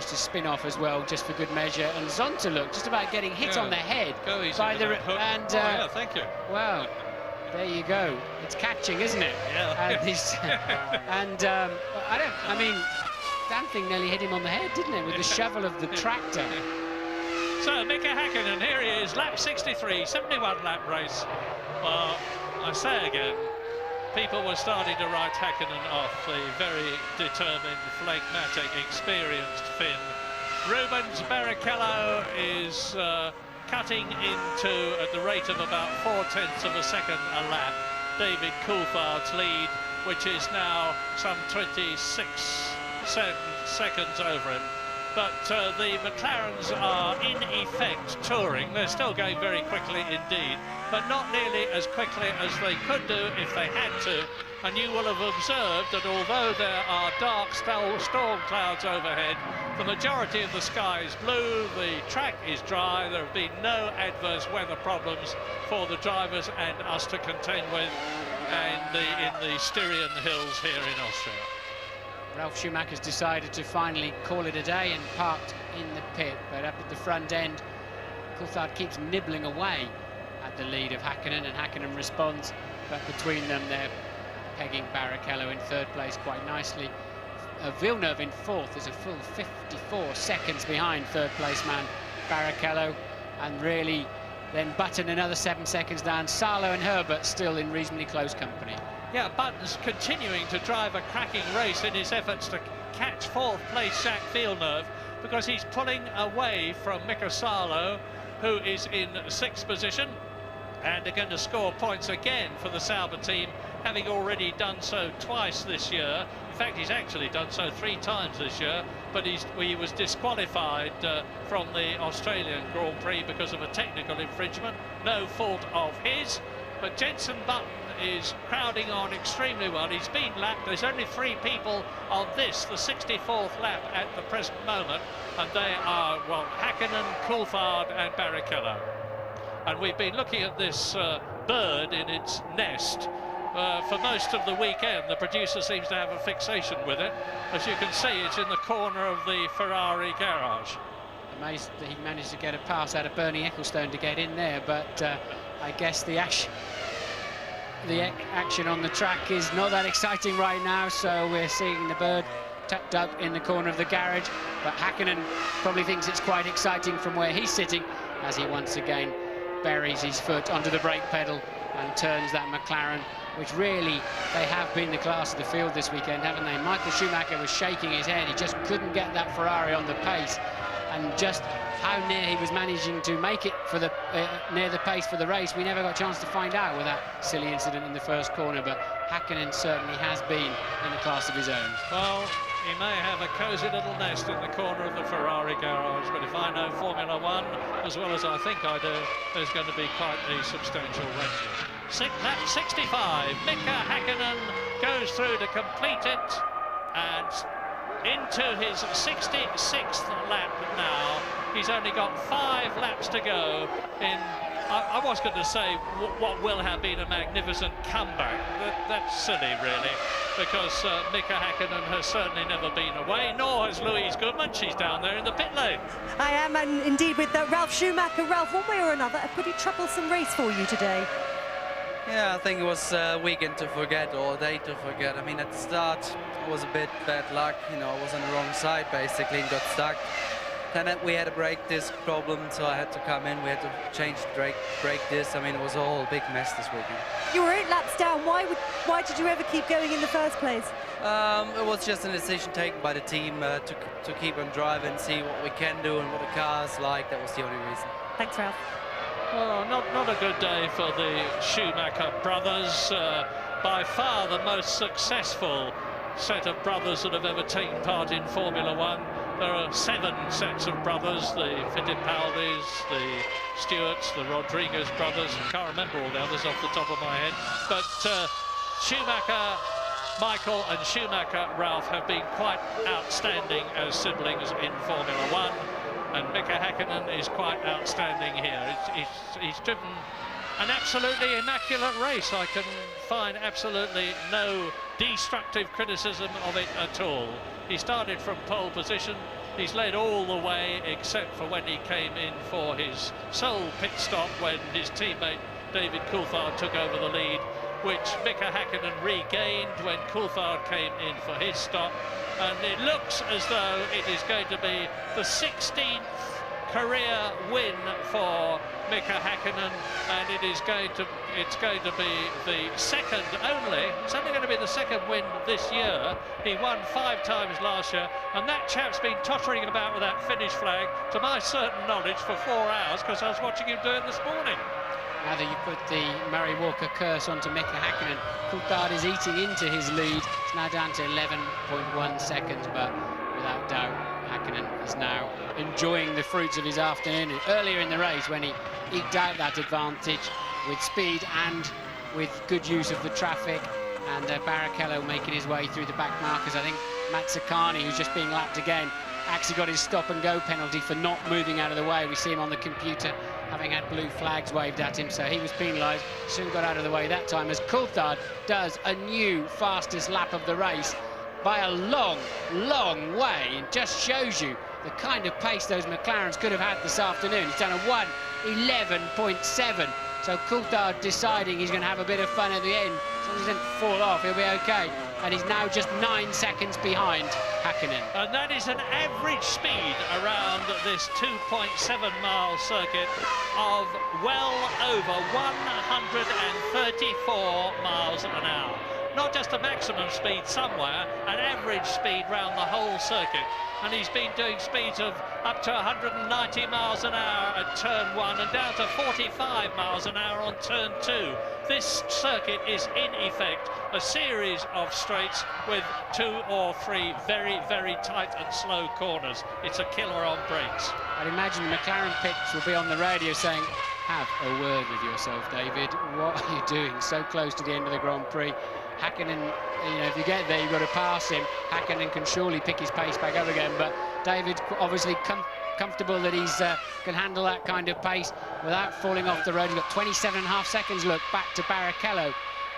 spin off as well, just for good measure. And Zonta looked just about getting hit on the head by the and yeah, thank you. Well, there you go. It's catching, isn't it? Yeah. And he's I mean, damn thing nearly hit him on the head, didn't it, with the shovel of the tractor. So Mika Häkkinen, here he is, lap 63, 71 lap race. Well, I say again, people were starting to write Häkkinen off, the very determined, phlegmatic, experienced Finn. Rubens Barrichello is cutting into, at the rate of about 0.4 of a second a lap, David Coulthard's lead, which is now some 26 seconds over him. But the McLarens are in effect touring. They're still going very quickly indeed, but not nearly as quickly as they could do if they had to. And you will have observed that although there are dark storm clouds overhead, the majority of the sky is blue, the track is dry, there have been no adverse weather problems for the drivers and us to contend with in the Styrian Hills here in Austria. Ralf Schumacher's decided to finally call it a day and parked in the pit, but up at the front end, Coulthard keeps nibbling away at the lead of Häkkinen, and Häkkinen responds, but between them they're pegging Barrichello in 3rd place quite nicely. Villeneuve in 4th is a full 54 seconds behind 3rd place man Barrichello, and really then Button another 7 seconds down. Salo and Herbert still in reasonably close company. Yeah, Button's continuing to drive a cracking race in his efforts to catch 4th place Jacques Villeneuve, because he's pulling away from Mika Salo, who is in 6th position, and are going to score points again for the Sauber team, having already done so twice this year. In fact, he's actually done so 3 times this year, but he was disqualified from the Australian Grand Prix because of a technical infringement, no fault of his. But Jenson Button is crowding on extremely well. He's been lapped. There's only 3 people on this, the 64th lap at the present moment, and they are, well, Häkkinen, Coulthard and Barrichello. And we've been looking at this bird in its nest for most of the weekend. The producer seems to have a fixation with it. As you can see, it's in the corner of the Ferrari garage. Amazed that he managed to get a pass out of Bernie Ecclestone to get in there, but I guess the the action on the track is not that exciting right now, so we're seeing the bird tucked up in the corner of the garage, but Häkkinen probably thinks it's quite exciting from where he's sitting as he once again buries his foot onto the brake pedal and turns that McLaren, which really, they have been the class of the field this weekend, haven't they? Michael Schumacher was shaking his head. He just couldn't get that Ferrari on the pace, and just how near he was managing to make it for the near the pace for the race, we never got a chance to find out with that silly incident in the first corner, but Häkkinen certainly has been in a class of his own. Well, he may have a cosy little nest in the corner of the Ferrari garage, but if I know Formula One as well as I think I do, there's going to be quite a substantial wrenching. Lap 65, Mika Häkkinen goes through to complete it, and into his 66th lap now. He's only got 5 laps to go in, I was going to say, what will have been a magnificent comeback. That's silly, really, because Mika Häkkinen has certainly never been away, nor has Louise Goodman. She's down there in the pit lane. I am, and indeed with Ralf Schumacher. Ralf, one way or another, a pretty troublesome race for you today. Yeah, I think it was a weekend to forget, or a day to forget. I mean, at the start, it was a bit bad luck. You know, I was on the wrong side, basically, and got stuck. Then we had a brake disc problem, so I had to come in. We had to change the brake disc. I mean, it was a whole big mess this weekend. You were 8 laps down. Why did you ever keep going in the first place? It was just a decision taken by the team to keep on driving, see what we can do and what the car's like. That was the only reason. Thanks, Ralph. Oh, not a good day for the Schumacher brothers. By far the most successful set of brothers that have ever taken part in Formula One. There are 7 sets of brothers, the Fittipaldis, the Stewarts, the Rodriguez brothers. I can't remember all the others off the top of my head. But Schumacher, Michael and Schumacher, Ralph, have been quite outstanding as siblings in Formula One. And Mika Häkkinen is quite outstanding here. He's driven an absolutely immaculate race. I can find absolutely no destructive criticism of it at all. He started from pole position. He's led all the way except for when he came in for his sole pit stop when his teammate David Coulthard took over the lead, which Mika Häkkinen regained when Coulthard came in for his stop. And it looks as though it is going to be the 16th career win for Mika Häkkinen, and it's going to be the second only. It's only going to be the second win this year. He won 5 times last year, and that chap's been tottering about with that finish flag, to my certain knowledge, for 4 hours, because I was watching him do it this morning. Now that you put the Murray Walker curse onto Mika Häkkinen, Coulthard is eating into his lead. It's now down to 11.1 seconds, but without doubt, Häkkinen is now enjoying the fruits of his afternoon. Earlier in the race, when he eked out that advantage with speed and with good use of the traffic, and Barrichello making his way through the back markers. I think Mazzacani, who's just being lapped again, actually got his stop-and-go penalty for not moving out of the way. We see him on the computer having had blue flags waved at him, so he was penalised, soon got out of the way that time, as Coulthard does a new fastest lap of the race by a long, long way. It just shows you the kind of pace those McLarens could have had this afternoon. He's done a 1:11.7, so Coulthard deciding he's going to have a bit of fun at the end. As long as he doesn't fall off, he'll be okay. And he's now just 9 seconds behind Häkkinen. And that is an average speed around this 2.7-mile circuit of well over 134 miles an hour. Not just a maximum speed somewhere, an average speed round the whole circuit. And he's been doing speeds of up to 190 miles an hour at turn 1 and down to 45 miles an hour on turn 2. This circuit is in effect a series of straights with 2 or 3 very, very tight and slow corners. It's a killer on brakes. I'd imagine McLaren pits will be on the radio saying, have a word with yourself, David. What are you doing so close to the end of the Grand Prix? Häkkinen, you know, if you get there, you've got to pass him. Häkkinen can surely pick his pace back up again, but David obviously comfortable that he's can handle that kind of pace without falling off the road. He's got 27.5 seconds, look, back to Barrichello,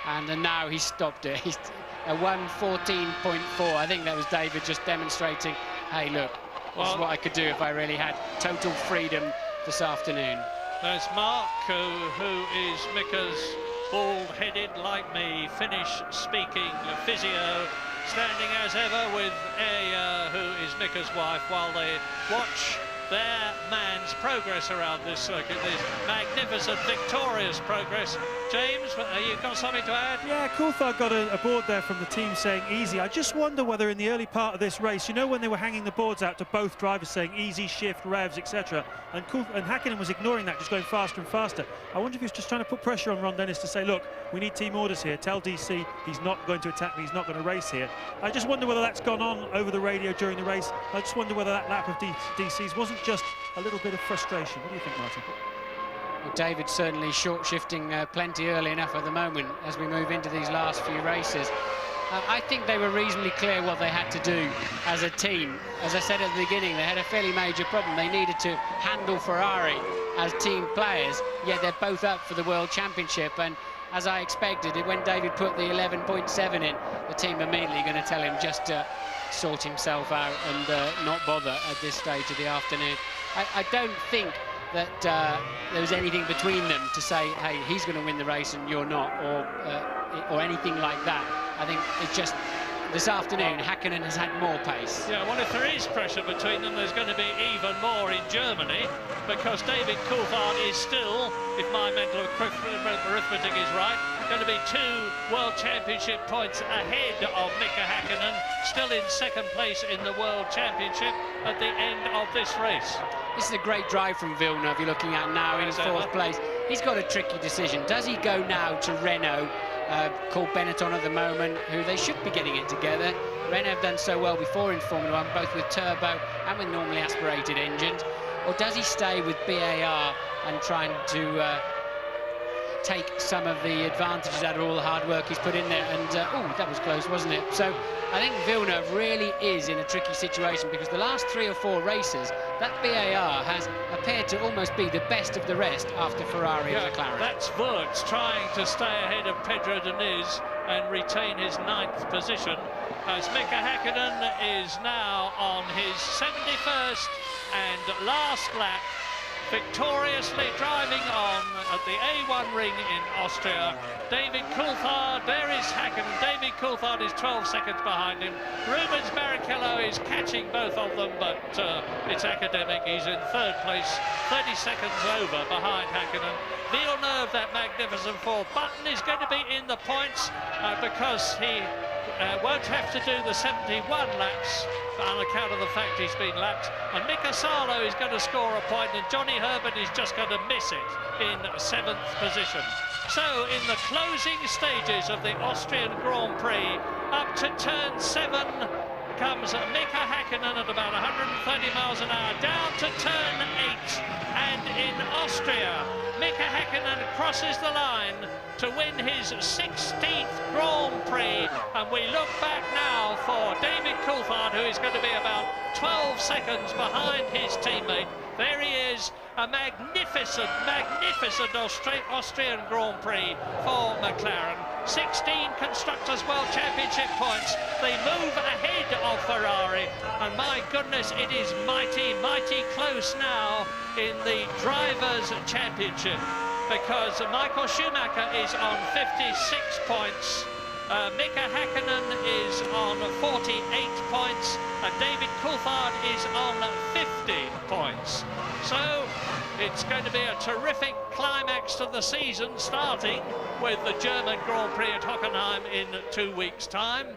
and now he's stopped it. He's a 1:14.4. I think that was David just demonstrating, hey, look, this is what I could do if I really had total freedom this afternoon. There's Mark, who is Mika's bald-headed like me, Finnish-speaking physio, standing as ever with Eija, who is Mika's wife, while they watch their man's progress around this circuit, this magnificent, victorious progress. James, you've got something to add? Yeah, Coulthard got a board there from the team saying easy. I just wonder whether in the early part of this race, you know, when they were hanging the boards out to both drivers saying easy, shift, revs, etc., and Hakkinen was ignoring that, just going faster and faster. I wonder if he was just trying to put pressure on Ron Dennis to say, look, we need team orders here. Tell DC he's not going to attack me, he's not going to race here. I just wonder whether that's gone on over the radio during the race. I just wonder whether that lap of DC's wasn't just a little bit of frustration. What do you think, Martin? Well, David's certainly short-shifting plenty early enough at the moment as we move into these last few races. I think they were reasonably clear what they had to do as a team. As I said at the beginning, they had a fairly major problem. They needed to handle Ferrari as team players, yet they're both up for the World Championship. And as I expected, when David put the 11.7 in, the team immediately going to tell him just to sort himself out and not bother at this stage of the afternoon. I don't think that there was anything between them to say, hey, he's going to win the race and you're not, or anything like that. I think it's just this afternoon, Hakkinen has had more pace. Yeah, well, if there is pressure between them, there's going to be even more in Germany, because David Coulthard is still, if my mental arithmetic is right, going to be 2 World Championship points ahead of Mika Hakkinen, still in second place in the World Championship at the end of this race. This is a great drive from Villeneuve you're looking at now in 4th place. He's got a tricky decision. Does he go now to Renault, called Benetton at the moment, who they should be getting it together? Renault have done so well before in Formula 1, both with turbo and with normally aspirated engines. Or does he stay with BAR and trying to take some of the advantages out of all the hard work he's put in there? And oh, that was close, wasn't it? So I think Villeneuve really is in a tricky situation, because the last 3 or 4 races, that BAR has appeared to almost be the best of the rest after Ferrari and McLaren. That's Wurz trying to stay ahead of Pedro Diniz and retain his 9th position, as Mika Hakkinen is now on his 71st and last lap, victoriously driving on at the A1 ring in Austria. David Coulthard, there is Hakkinen. David Coulthard is 12 seconds behind him. Rubens Barrichello is catching both of them, but it's academic. He's in 3rd place, 30 seconds over behind Hakkinen. Villeneuve, that magnificent 4th. Button is going to be in the points because he won't have to do the 71 laps on account of the fact he's been lapped. And Mika Salo is going to score a point, and Johnny Herbert is just going to miss it in 7th position. So in the closing stages of the Austrian Grand Prix, up to turn 7 comes Mika Hakkinen at about 130 miles an hour, down to turn 8, and in Austria, Mika Hakkinen crosses the line to win his 16th Grand Prix, and we look back now for David Coulthard, who is going to be about 12 seconds behind his teammate. There he is, a magnificent, magnificent Austrian Grand Prix for McLaren. 16 Constructors' World Championship points. They move ahead of Ferrari, and my goodness, it is mighty, mighty close now in the Drivers' Championship, because Michael Schumacher is on 56 points. Mika Hakkinen is on 48 points, and David Coulthard is on 50 points. So it's going to be a terrific climax to the season, starting with the German Grand Prix at Hockenheim in 2 weeks' time.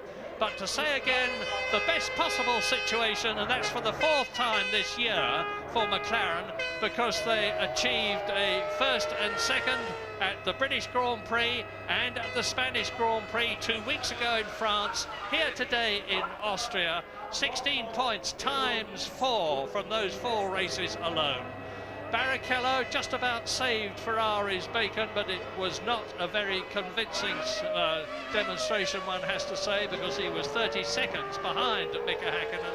But to say again, the best possible situation, and that's for the 4th time this year for McLaren, because they achieved a 1st and 2nd at the British Grand Prix and at the Spanish Grand Prix 2 weeks ago in France, here today in Austria. 16 points times 4 from those 4 races alone. Barrichello just about saved Ferrari's bacon, but it was not a very convincing demonstration, one has to say, because he was 30 seconds behind Mika Hakkinen.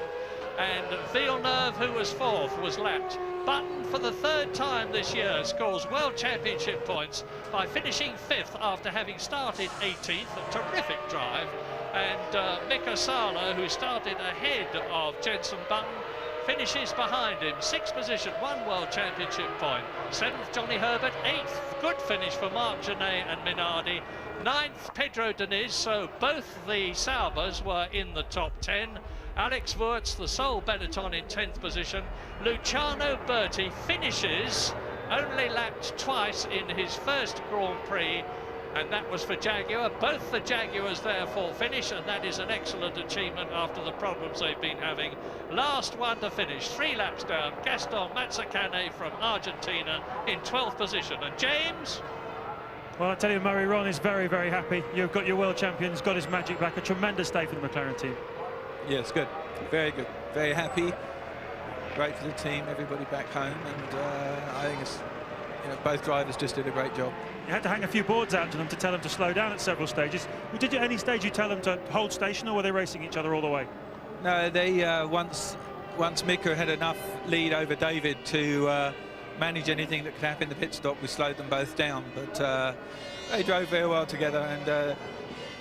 And Villeneuve, who was 4th, was lapped. Button, for the 3rd time this year, scores World Championship points by finishing 5th after having started 18th. A terrific drive. And Mika Salo, who started ahead of Jenson Button, finishes behind him. 6th position, 1 World Championship point. 7th, Johnny Herbert. 8th, good finish for Marc Genet and Minardi. 9th, Pedro Diniz, so both the Saubers were in the top 10. Alex Wurz, the sole Benetton, in 10th position. Luciano Berti finishes, only lapped twice in his first Grand Prix, and that was for Jaguar. Both the Jaguars therefore finish, and that is an excellent achievement after the problems they've been having. Last one to finish, 3 laps down, Gaston Mazzacane from Argentina in 12th position. And James? Well, I tell you, Murray, Ron is very, very happy. You've got your world champions, got his magic back. A tremendous day for the McLaren team. Yeah, it's good. Very good. Very happy. Great for the team, everybody back home. And I think it's, you know, both drivers just did a great job. You had to hang a few boards out to them to tell them to slow down at several stages. Did you at any stage you tell them to hold station, or were they racing each other all the way? No, they once Mika had enough lead over David to manage anything that could happen in the pit stop, we slowed them both down. But they drove very well together, and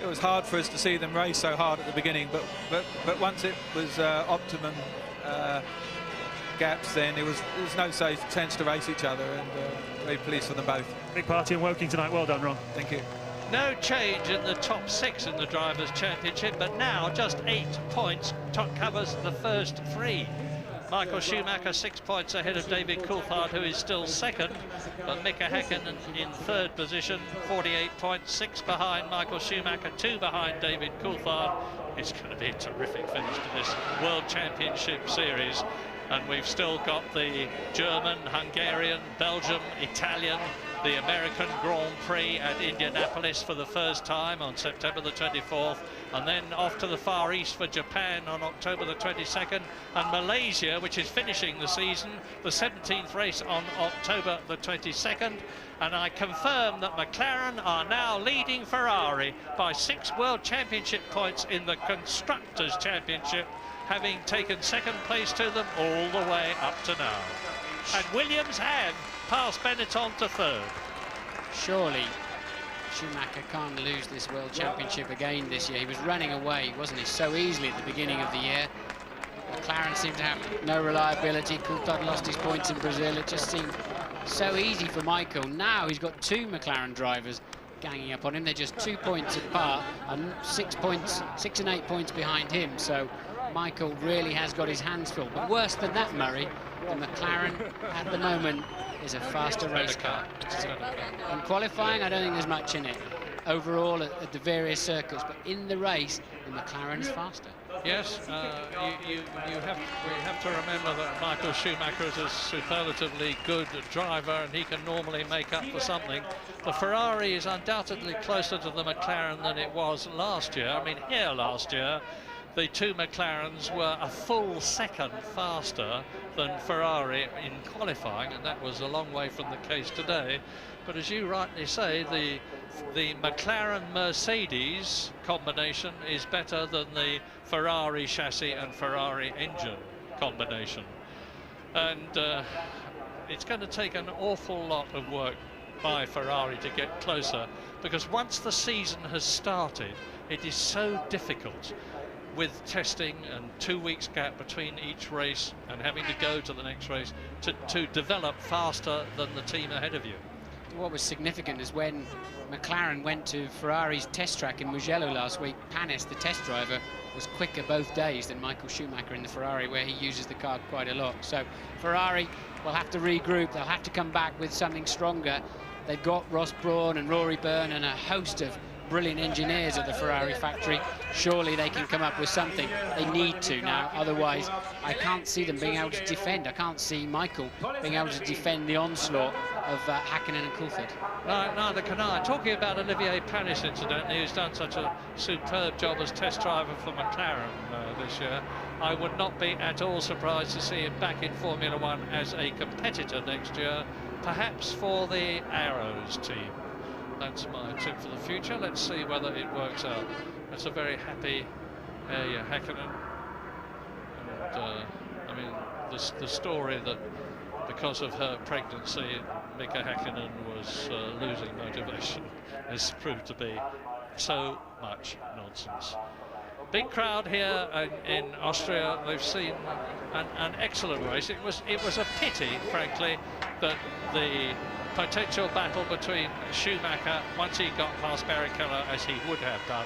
it was hard for us to see them race so hard at the beginning. But once it was optimum gaps, then there was no sense to race each other, and very pleased for them both. Big party in Woking tonight. Well done, Ron. Thank you. No change in the top 6 in the Drivers' Championship, but now just 8 points top covers the first 3. Michael Schumacher 6 points ahead of David Coulthard, who is still second, but Mika Häkkinen in 3rd position, 48 points, 6 behind Michael Schumacher, 2 behind David Coulthard. It's going to be a terrific finish to this World Championship Series, and we've still got the German, Hungarian, Belgium, Italian, the American Grand Prix at Indianapolis for the first time on September the 24th, and then off to the Far East for Japan on October the 22nd, and Malaysia, which is finishing the season, the 17th race on October the 22nd. And I confirm that McLaren are now leading Ferrari by 6 World Championship points in the Constructors' Championship, having taken 2nd place to them all the way up to now. And Williams have passed Benetton to 3rd. Surely Schumacher can't lose this World Championship again this year. He was running away, wasn't he, so easily at the beginning of the year. McLaren seemed to have no reliability. Coulthard lost his points in Brazil. It just seemed so easy for Michael. Now he's got 2 McLaren drivers ganging up on him. They're just 2 points apart and 6 and 8 points behind him. So Michael really has got his hands full. But worse than that, Murray, the McLaren at the moment is a faster race car. In qualifying, I don't think there's much in it overall at the various circuits, but in the race, the McLaren is faster. Yes, we have to remember that Michael Schumacher is a superlatively good driver, and he can normally make up for something. The Ferrari is undoubtedly closer to the McLaren than it was last year. I mean, here last year, the 2 McLarens were a full second faster than Ferrari in qualifying, and that was a long way from the case today. But as you rightly say, the McLaren-Mercedes combination is better than the Ferrari chassis and Ferrari engine combination. And it's going to take an awful lot of work by Ferrari to get closer, because once the season has started, it is so difficult with testing and 2 weeks gap between each race and having to go to the next race to develop faster than the team ahead of you. What was significant is when McLaren went to Ferrari's test track in Mugello last week, Panis, the test driver, was quicker both days than Michael Schumacher in the Ferrari, where he uses the car quite a lot. So Ferrari will have to regroup. They'll have to come back with something stronger. They've got Ross Brawn and Rory Byrne and a host of brilliant engineers at the Ferrari factory. Surely they can come up with something. They need to now, otherwise I can't see them being able to defend. I can't see Michael being able to defend the onslaught of Häkkinen and Coulthard. No, neither can I. Talking about Olivier Panis, incidentally, who's done such a superb job as test driver for McLaren this year, I would not be at all surprised to see him back in Formula One as a competitor next year, perhaps for the Arrows team. That's my tip for the future. Let's see whether it works out. That's a very happy Häkkinen. And I mean, the story that because of her pregnancy, Mika Häkkinen was losing motivation has proved to be so much nonsense. Big crowd here in Austria. They've seen an excellent race. It was a pity, frankly, that the potential battle between Schumacher, once he got past Barrichello, as he would have done,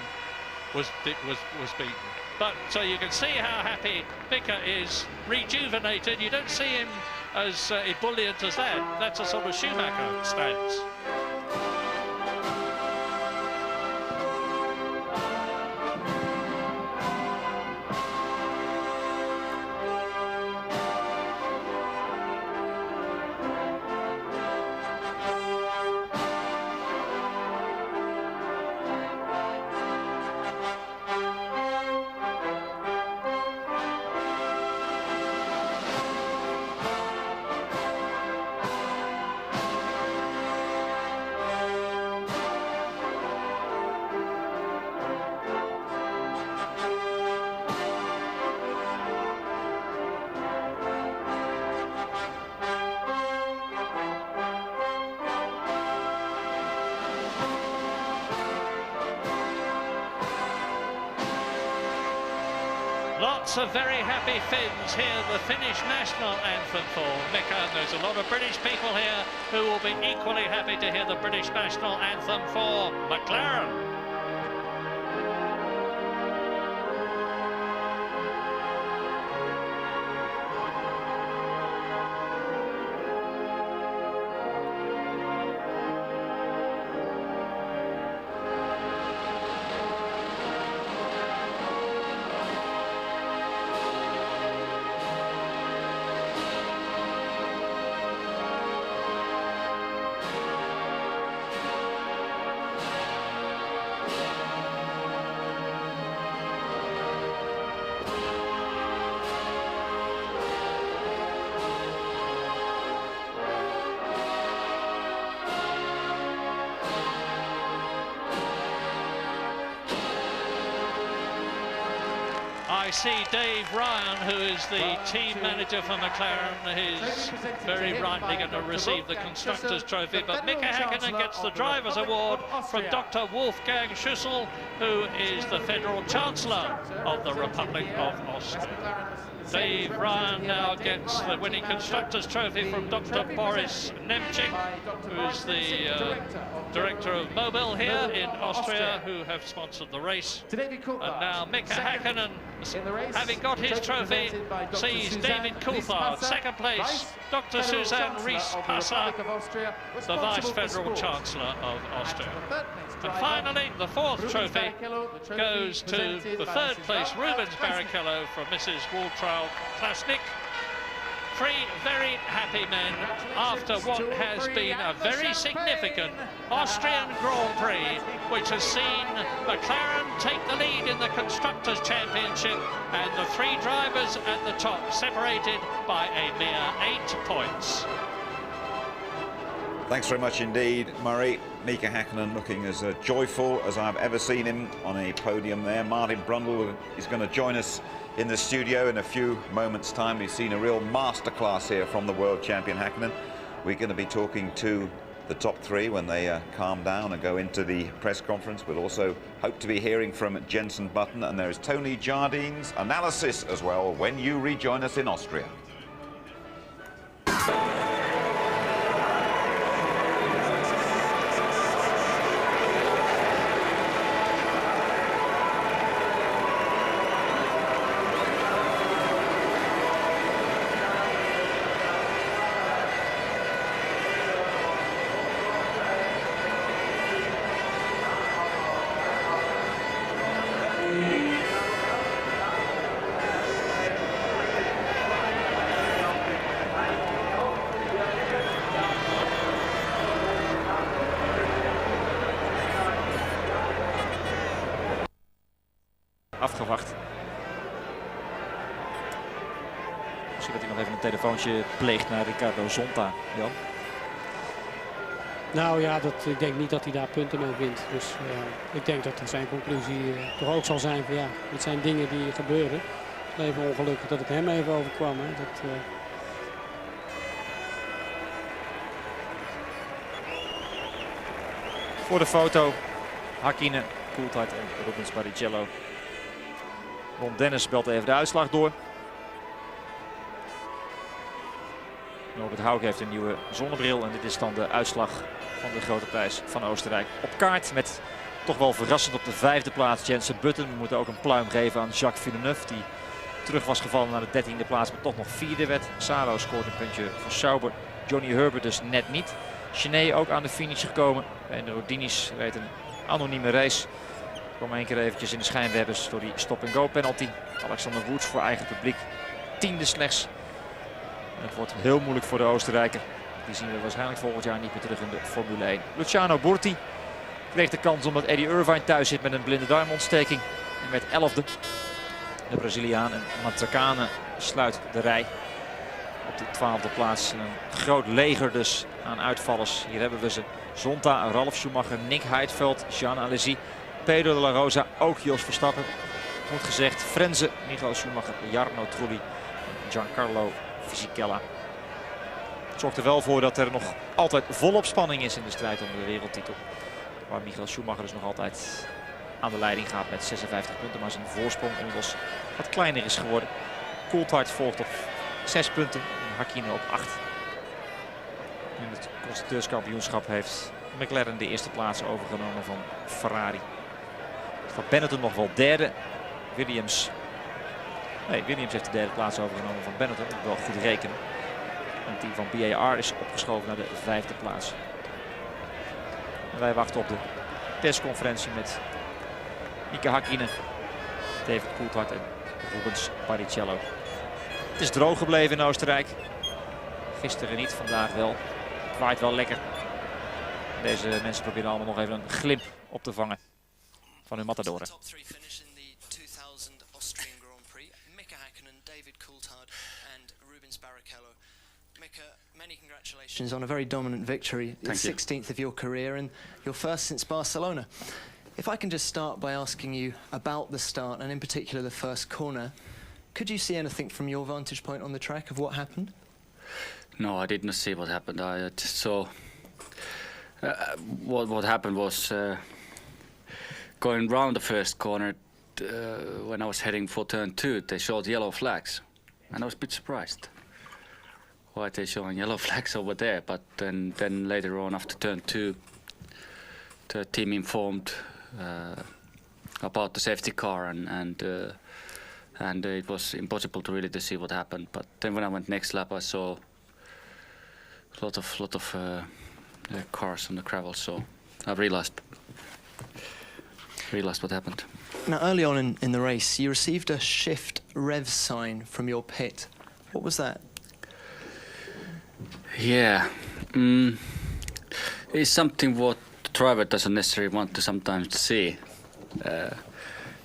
was beaten. But so you can see how happy Mika is, rejuvenated. You don't see him as ebullient as that. That's a sort of Schumacher stance. Lots of very happy Finns here, the Finnish national anthem for Mika. And there's a lot of British people here who will be equally happy to hear the British national anthem for McLaren. I see Dave Ryan, who is the team manager for McLaren, is very rightly going to receive the Constructors' Trophy, but Mika Häkkinen gets the Drivers' Award from Dr. Wolfgang Schüssel, who is the Federal Chancellor of the Republic of Austria. Dave Ryan now gets the winning Constructors' Trophy from Dr. Boris Nemchik, who is the director of Mobil here in Austria, who have sponsored the race. And now Mika Häkkinen, having got his trophy, sees David Coulthard, second place, Dr. Suzanne Ries-Passer, the Vice Federal Chancellor of Austria. And finally, the fourth trophy goes to the third place, Rubens Barrichello from Mrs. Waltraud Klasnik. Three very happy men after what has been a very significant Austrian Grand Prix, which has seen McLaren take the lead in the Constructors' Championship and the three drivers at the top separated by a mere 8 points. Thanks very much indeed, Murray. Mika Häkkinen looking as joyful as I've ever seen him on a podium there. Martin Brundle is going to join us in the studio in a few moments' time. We've seen a real masterclass here from the world champion Häkkinen. We're going to be talking to the top three when they calm down and go into the press conference. We'll also hope to be hearing from Jenson Button, and there is Tony Jardine's analysis as well when you rejoin us in Austria. Afgewacht. Misschien dat hij nog even een telefoontje pleegt naar Ricardo Zonta, Jan. Nou ja, ik denk niet dat hij daar punten mee wint. Dus ik denk dat zijn conclusie toch ook zal zijn van ja, het zijn dingen die gebeuren. Even ongelukkig dat het hem even overkwam. Hè. Voor de foto, Hakkinen, Coulthard en Rubens Barrichello. Ron Dennis belt even de uitslag door. Norbert Hauke heeft een nieuwe zonnebril en dit is dan de uitslag van de grote prijs van Oostenrijk. Op kaart met toch wel verrassend op de 5e plaats Jensen Button. We moeten ook een pluim geven aan Jacques Villeneuve die terug was gevallen naar de 13e plaats, maar toch nog 4e werd. Salo scoort een puntje voor Sauber. Johnny Herbert dus net niet. Chenet ook aan de finish gekomen. En de Rodinis reed een anonieme race. Kwam 1 keer eventjes in de schijnwerpers door die stop-and-go penalty. Alexander Woods voor eigen publiek 10e slechts. En het wordt heel moeilijk voor de Oostenrijker. Die zien we waarschijnlijk volgend jaar niet meer terug in de Formule 1. Luciano Burti kreeg de kans omdat Eddie Irvine thuis zit met een blinde darmontsteking. En werd 11e. De Braziliaan en Mazzacane sluit de rij op de 12e plaats. Een groot leger dus aan uitvallers. Hier hebben we ze. Zonta, Ralf Schumacher, Nick Heidfeld, Jean Alesi, Pedro de la Rosa, ook Jos Verstappen. Moet gezegd, Frenze, Michael Schumacher, Jarno Trulli en Giancarlo Fisichella. Het zorgt er wel voor dat er nog altijd volop spanning is in de strijd om de wereldtitel. Waar Michael Schumacher dus nog altijd aan de leiding gaat met 56 punten. Maar zijn voorsprong inmiddels wat kleiner is geworden. Coulthard volgt op 6 punten en Hakkinen op 8. In het constructeurskampioenschap heeft McLaren de eerste plaats overgenomen van Ferrari. Staat Benetton nog wel derde. Williams heeft de derde plaats overgenomen van Benetton. Dat moet wel goed rekenen. En het team van BAR is opgeschoven naar de 5e plaats. En wij wachten op de persconferentie met Mika Hakkinen, David Coulthard en Rubens Barrichello. Het is droog gebleven in Oostenrijk. Gisteren niet, vandaag wel. Het waait wel lekker. Deze mensen proberen allemaal nog even een glimp op te vangen van hun matadoren. Austrian Grand Prix. Mika Hakkinen, David Coulthard and Rubens Barrichello. Mika, many congratulations on a very dominant victory. The 16th of your career and your first since Barcelona. If I can just start by asking you about the start and in particular the first corner, could you see anything from your vantage point on the track of what happened? No, I did not see what happened. I just saw what happened was going round the first corner. When I was heading for turn 2, they showed yellow flags, and I was a bit surprised why they showing yellow flags over there. But then later on, after turn 2, the team informed about the safety car, and it was impossible to really to see what happened. But then when I went next lap, I saw a lot of cars on the gravel, so I realized what happened. Now, early on in the race, you received a shift rev sign from your pit. What was that? Yeah, it's something what the driver doesn't necessarily want to sometimes see.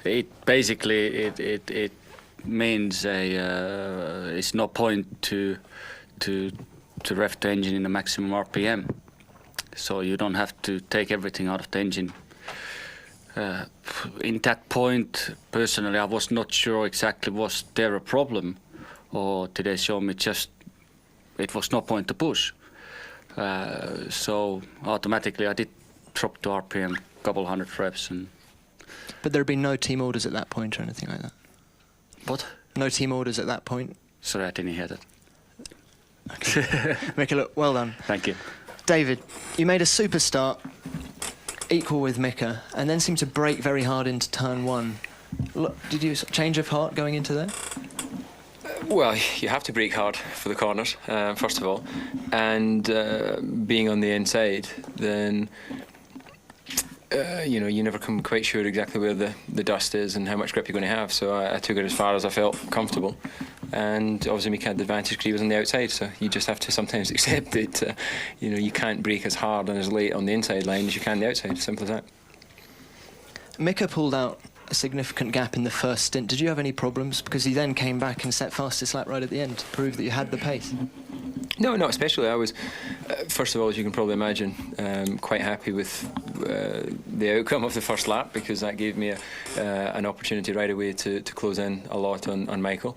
It basically it means it's no point to rev the engine in the maximum RPM, so you don't have to take everything out of the engine. In that point, personally, I was not sure exactly was there a problem, or did they show me just it was no point to push. So automatically, I did drop the RPM, couple hundred revs, and. But there had been no team orders at that point or anything like that. What? No team orders at that point. Sorry, I didn't hear that. Okay. Mika, look, well done. Thank you. David, you made a super start, equal with Mika, and then seemed to brake very hard into turn 1. Look, did you change of heart going into there? Well, you have to brake hard for the corners, first of all, and being on the inside, then you never come quite sure exactly where the dust is and how much grip you're going to have. So I took it as far as I felt comfortable, and obviously Mika had the advantage because he was on the outside. So you just have to sometimes accept that you can't brake as hard and as late on the inside line as you can the outside. Simple as that. Mika pulled out a significant gap in the first stint. Did you have any problems? Because he then came back and set fastest lap right at the end to prove that you had the pace. No, not especially. I was, first of all, as you can probably imagine, quite happy with the outcome of the first lap, because that gave me an opportunity right away to close in a lot on Michael.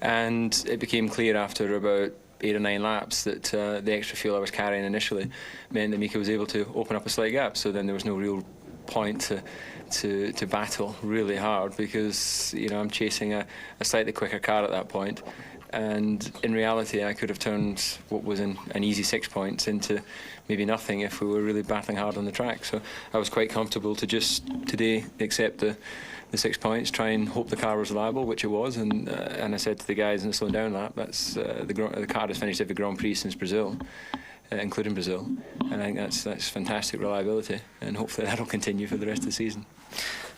And it became clear after about 8 or 9 laps that the extra fuel I was carrying initially meant that Mika was able to open up a slight gap. So then there was no real point to battle really hard, because I'm chasing a slightly quicker car at that point. And in reality, I could have turned what was an easy 6 points into maybe nothing if we were really battling hard on the track. So I was quite comfortable to just today accept the 6 points, try and hope the car was reliable, which it was. And I said to the guys in the slowing down lap, that's the car has finished every Grand Prix since Brazil, including Brazil. And I think that's fantastic reliability, and hopefully that'll continue for the rest of the season.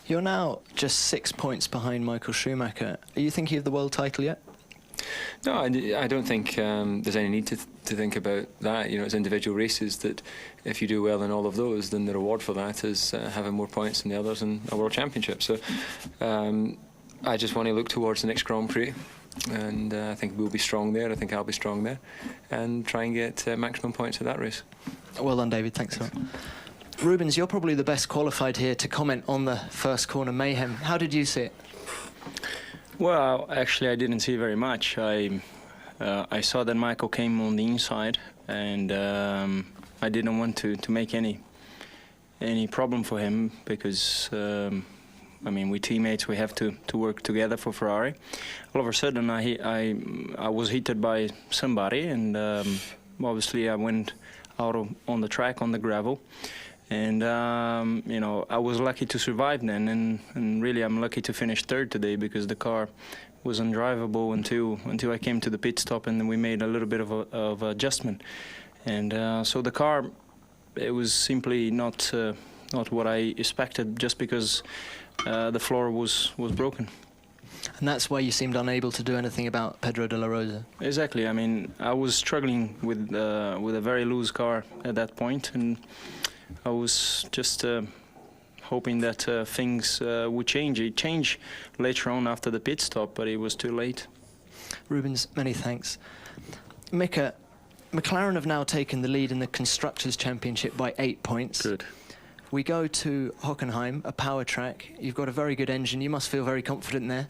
You're now just 6 points behind Michael Schumacher. Are you thinking of the world title yet? No, I don't think there's any need to think about that. It's individual races that if you do well in all of those, then the reward for that is having more points than the others in a world championship. So I just want to look towards the next Grand Prix, and I think we'll be strong there. I think I'll be strong there, and try and get maximum points at that race. Well done, David. Thanks a lot. Rubens, you're probably the best qualified here to comment on the first corner mayhem. How did you see it? Well, actually, I didn't see very much. I saw that Michael came on the inside, and I didn't want to make any problem for him, because I mean, we teammates, we have to work together for Ferrari. All of a sudden, I was hit by somebody, and obviously I went out on the track on the gravel. And I was lucky to survive then, and really I'm lucky to finish third today, because the car was undrivable until I came to the pit stop, and then we made a little bit of adjustment. And so the car, it was simply not what I expected, just because the floor was broken. And that's why you seemed unable to do anything about Pedro de la Rosa. Exactly. I mean, I was struggling with a very loose car at that point, and I was just hoping that things would change. It changed later on after the pit stop, but it was too late. Rubens, many thanks. Mika, McLaren have now taken the lead in the Constructors' Championship by 8 points. Good. We go to Hockenheim, a power track. You've got a very good engine. You must feel very confident there.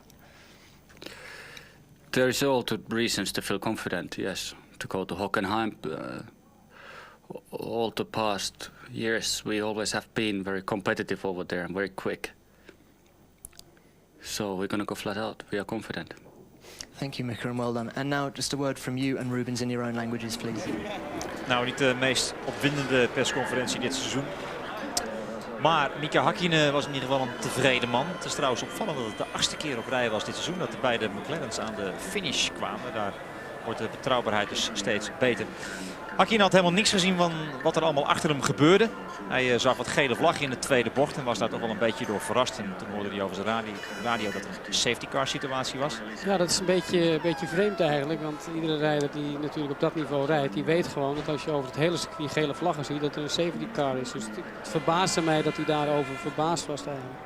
There is all the reasons to feel confident, yes, to go to Hockenheim. All the past years, we always have been very competitive over there and very quick. So we're going to go flat out. We are confident. Thank you, Mika, and well done. And now just a word from you and Rubens in your own languages, please. Nou, niet de meest opwindende persconferentie dit seizoen. Maar Mika Häkkinen was in ieder geval een tevreden man. Het is trouwens opvallend dat het de 8e keer op rij was dit seizoen dat de beide McLarens aan de finish kwamen. Daar wordt de betrouwbaarheid dus steeds beter. Häkkinen had helemaal niks gezien van wat er allemaal achter hem gebeurde. Hij zag wat gele vlag in de tweede bocht en was daar toch wel een beetje door verrast. En toen hoorde hij over zijn radio dat het een safety car situatie was. Ja, dat is een beetje vreemd eigenlijk. Want iedere rijder die natuurlijk op dat niveau rijdt, die weet gewoon dat als je over het hele circuit gele vlaggen ziet, dat er een safety car is. Dus het verbaasde mij dat hij daarover verbaasd was eigenlijk.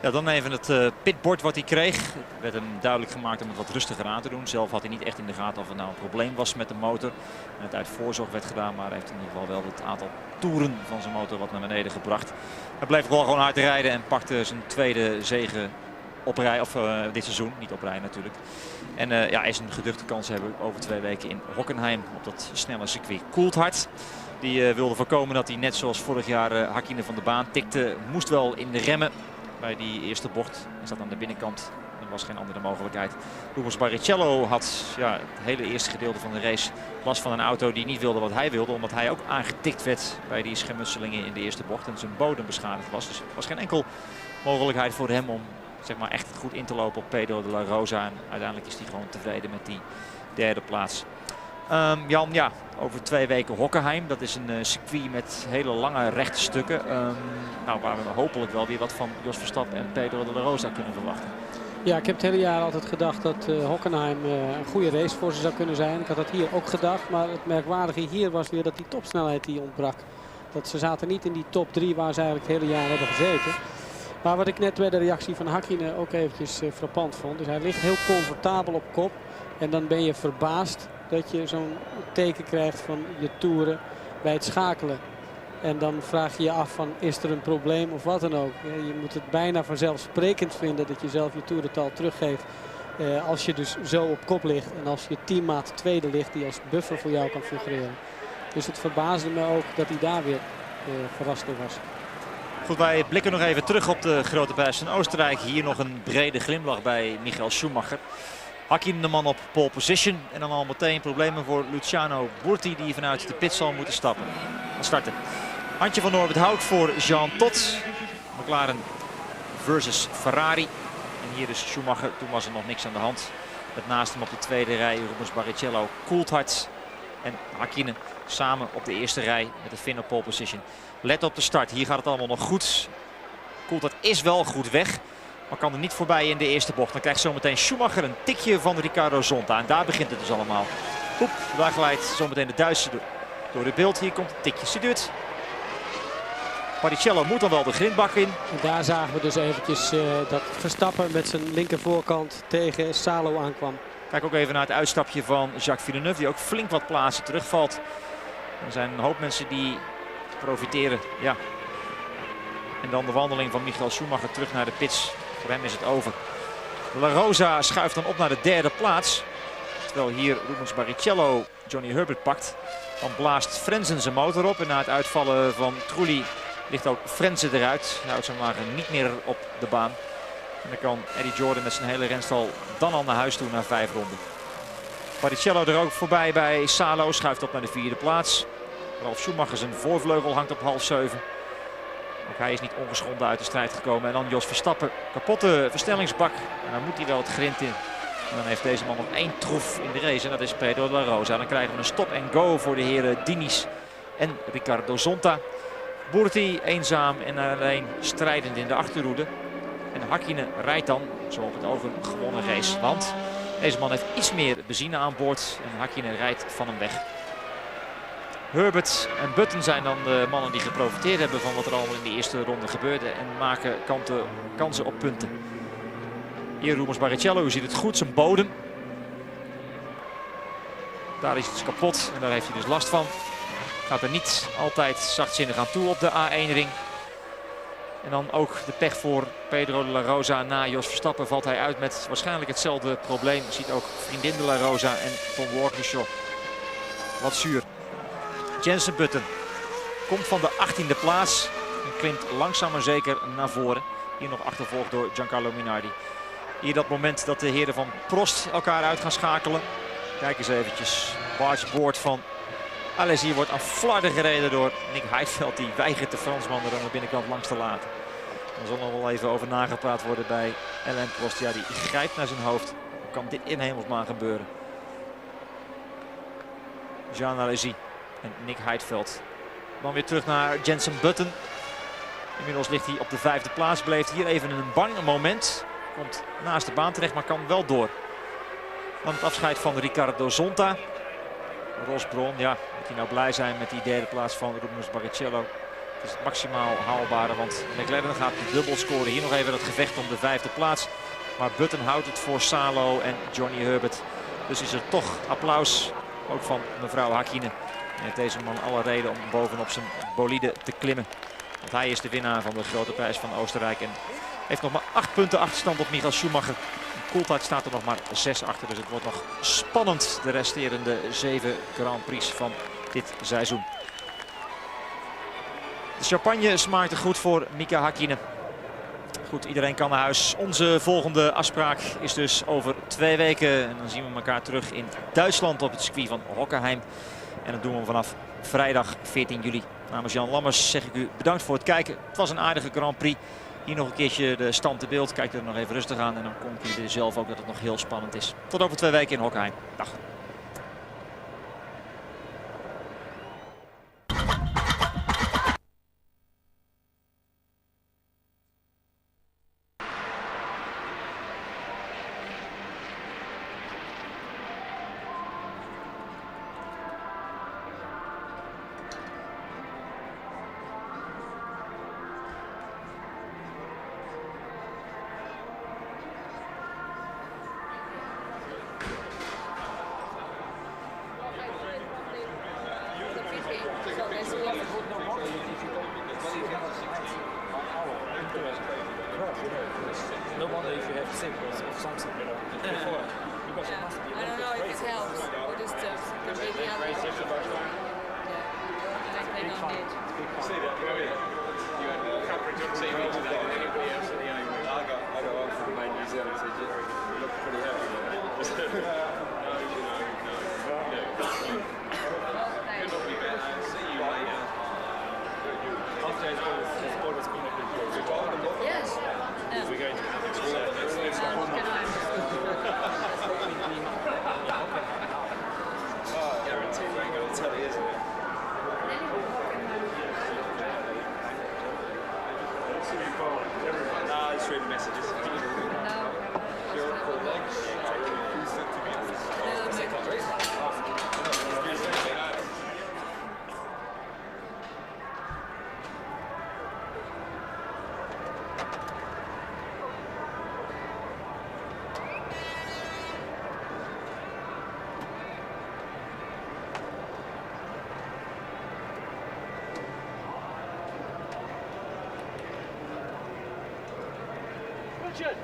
Ja, dan even het pitbord wat hij kreeg. Het werd hem duidelijk gemaakt om het wat rustiger aan te doen. Zelf had hij niet echt in de gaten of er nou een probleem was met de motor. En het uit voorzorg werd gedaan, maar hij heeft in ieder geval wel het aantal toeren van zijn motor wat naar beneden gebracht. Hij bleef wel gewoon hard rijden en pakte zijn tweede zege op rij, of dit seizoen, niet op rij natuurlijk. En ja, hij is een geduchte kans hebben over 2 weken in Hockenheim op dat snelle circuit. Coulthard, die wilde voorkomen dat hij net zoals vorig jaar Häkkinen van de baan tikte. Moest wel in de remmen bij die eerste bocht. Hij zat aan de binnenkant. Er was geen andere mogelijkheid. Rubens Barrichello had het hele eerste gedeelte van de race last van een auto die niet wilde wat hij wilde. Omdat hij ook aangetikt werd bij die schermutselingen in de eerste bocht. En zijn bodem beschadigd was. Dus er was geen enkel mogelijkheid voor hem om zeg maar, echt goed in te lopen op Pedro de la Rosa. En uiteindelijk is hij gewoon tevreden met die derde plaats. Jan, ja, over 2 weken Hockenheim. Dat is een circuit met hele lange rechte stukken. Nou, waar we hopelijk wel weer wat van Jos Verstappen en Pedro de la Rosa kunnen verwachten. Ja, ik heb het hele jaar altijd gedacht dat Hockenheim een goede race voor ze zou kunnen zijn. Ik had dat hier ook gedacht, maar het merkwaardige hier was weer dat die topsnelheid die ontbrak. Dat ze zaten niet in die top 3 waar ze eigenlijk het hele jaar hebben gezeten. Maar wat ik net bij de reactie van Häkkinen ook eventjes frappant vond. Dus hij ligt heel comfortabel op kop en dan ben je verbaasd dat je zo'n teken krijgt van je toeren bij het schakelen. En dan vraag je je af van is er een probleem of wat dan ook. Je moet het bijna vanzelfsprekend vinden dat je zelf je toerental teruggeeft Als je dus zo op kop ligt en als je teammaat tweede ligt die als buffer voor jou kan fungeren. Dus het verbaasde me ook dat hij daar weer verrast door was. Goed, wij blikken nog even terug op de grote prijs van Oostenrijk. Hier nog een brede glimlach bij Michael Schumacher. Hakkinen de man op pole position. En dan al meteen problemen voor Luciano Burti die vanuit de pit zal moeten stappen. Dan starten. Handje van Norbert Hout voor Jean Todt. McLaren versus Ferrari. En hier is Schumacher. Toen was er nog niks aan de hand. Met naast hem op de tweede rij Rubens Barrichello, Coulthard en Hakkinen samen op de eerste rij met de Finn op pole position. Let op de start. Hier gaat het allemaal nog goed. Coulthard is wel goed weg. Maar kan er niet voorbij in de eerste bocht. Dan krijgt zometeen Schumacher een tikje van Riccardo Zonta. En daar begint het dus allemaal. Oep, daar glijdt zometeen de Duitse door het beeld. Hier komt een tikje Seduut. Barrichello moet dan wel de grindbak in. En daar zagen we dus eventjes dat Verstappen met zijn linkervoorkant tegen Salo aankwam. Kijk ook even naar het uitstapje van Jacques Villeneuve. Die ook flink wat plaatsen terugvalt. Er zijn een hoop mensen die profiteren. Ja. En dan de wandeling van Michael Schumacher terug naar de pits. Voor hem is het over. La Rosa schuift dan op naar de derde plaats. Terwijl hier Rubens Barrichello Johnny Herbert pakt. Dan blaast Frenzen zijn motor op. En na het uitvallen van Trulli ligt ook Frenzen eruit. Hij houdt zijn wagen niet meer op de baan. En dan kan Eddie Jordan met zijn hele renstal dan al naar huis toe na 5 ronden. Barrichello er ook voorbij bij Salo. Schuift op naar de vierde plaats. Ralf Schumacher zijn voorvleugel hangt op 6:30. Ook hij is niet ongeschonden uit de strijd gekomen. En dan Jos Verstappen. Kapotte verstellingsbak. En dan moet hij wel het grind in. En dan heeft deze man nog 1 troef in de race. En dat is Pedro La Rosa. Dan krijgen we een stop en go voor de heren Diniz en Riccardo Zonta. Burti eenzaam en alleen strijdend in de achterhoede. En Hakkinen rijdt dan zo op het oog een gewonnen race. Want deze man heeft iets meer benzine aan boord. En Hakkinen rijdt van hem weg. Herbert en Button zijn dan de mannen die geprofiteerd hebben van wat er allemaal in de eerste ronde gebeurde. En maken kansen op punten. Hier Rubens Barrichello, u ziet het goed, zijn bodem. Daar is iets kapot en daar heeft hij dus last van. Gaat er niet altijd zachtzinnig aan toe op de A1-ring. En dan ook de pech voor Pedro de La Rosa. Na Jos Verstappen valt hij uit met waarschijnlijk hetzelfde probleem. Je ziet ook vriendin de La Rosa en Tom Walkinshaw. Wat zuur. Jensen Button komt van de 18e plaats en klimt langzaam maar zeker naar voren. Hier nog achtervolgd door Giancarlo Minardi. Hier dat moment dat de heren van Prost elkaar uit gaan schakelen. Kijk eens eventjes. Bargeboard van Alesi wordt aan flarden gereden door Nick Heidfeld. Die weigert de Fransman er aan de binnenkant langs te laten. Er zal nog wel even over nagepraat worden bij Alain Prost. Ja, die grijpt naar zijn hoofd. Hoe kan dit in hemelsnaam gebeuren? Jean Alesi en Nick Heidfeld. Dan weer terug naar Jensen Button. Inmiddels ligt hij op de 5e plaats. Bleef hier even een bang moment. Komt naast de baan terecht, maar kan wel door. Dan het afscheid van Riccardo Zonta. Rosbron, ja, moet hij nou blij zijn met die derde plaats van Rubens Barrichello. Het is het maximaal haalbare, want McLaren gaat de dubbel scoren. Hier nog even het gevecht om de 5e plaats. Maar Button houdt het voor Salo en Johnny Herbert. Dus is er toch applaus, ook van mevrouw Hakkinen. En heeft deze man alle reden om bovenop zijn bolide te klimmen. Want hij is de winnaar van de grote prijs van Oostenrijk. En heeft nog maar 8 punten achterstand op Michael Schumacher. Coulthard staat er nog maar 6 achter. Dus het wordt nog spannend de resterende 7 Grand Prix van dit seizoen. De champagne smaakte goed voor Mika Hakkinen. Goed, iedereen kan naar huis. Onze volgende afspraak is dus over 2 weken. En dan zien we elkaar terug in Duitsland op het circuit van Hockenheim. En dat doen we vanaf vrijdag 14 juli. Namens Jan Lammers zeg ik u bedankt voor het kijken. Het was een aardige Grand Prix. Hier nog een keertje de stand te beeld. Kijk er nog even rustig aan en dan concludeer je zelf ook dat het nog heel spannend is. Tot over 2 weken in Hockenheim. Dag. crowd, you know. No wonder if you have symptoms of something, you know, before. Because it must be I don't know if it helps or disturbs the baby out. Yeah, I think they don't need. See that, you had coverage on TV today than anybody else in the A. I got one from New Zealand, so you look pretty happy with that. You'll not be better. See you later. After it's always been a good goal. Yes. We're going to have it. Let's go. Guaranteed we ain't going to tell you, isn't it? No, it's reading messages. Richard!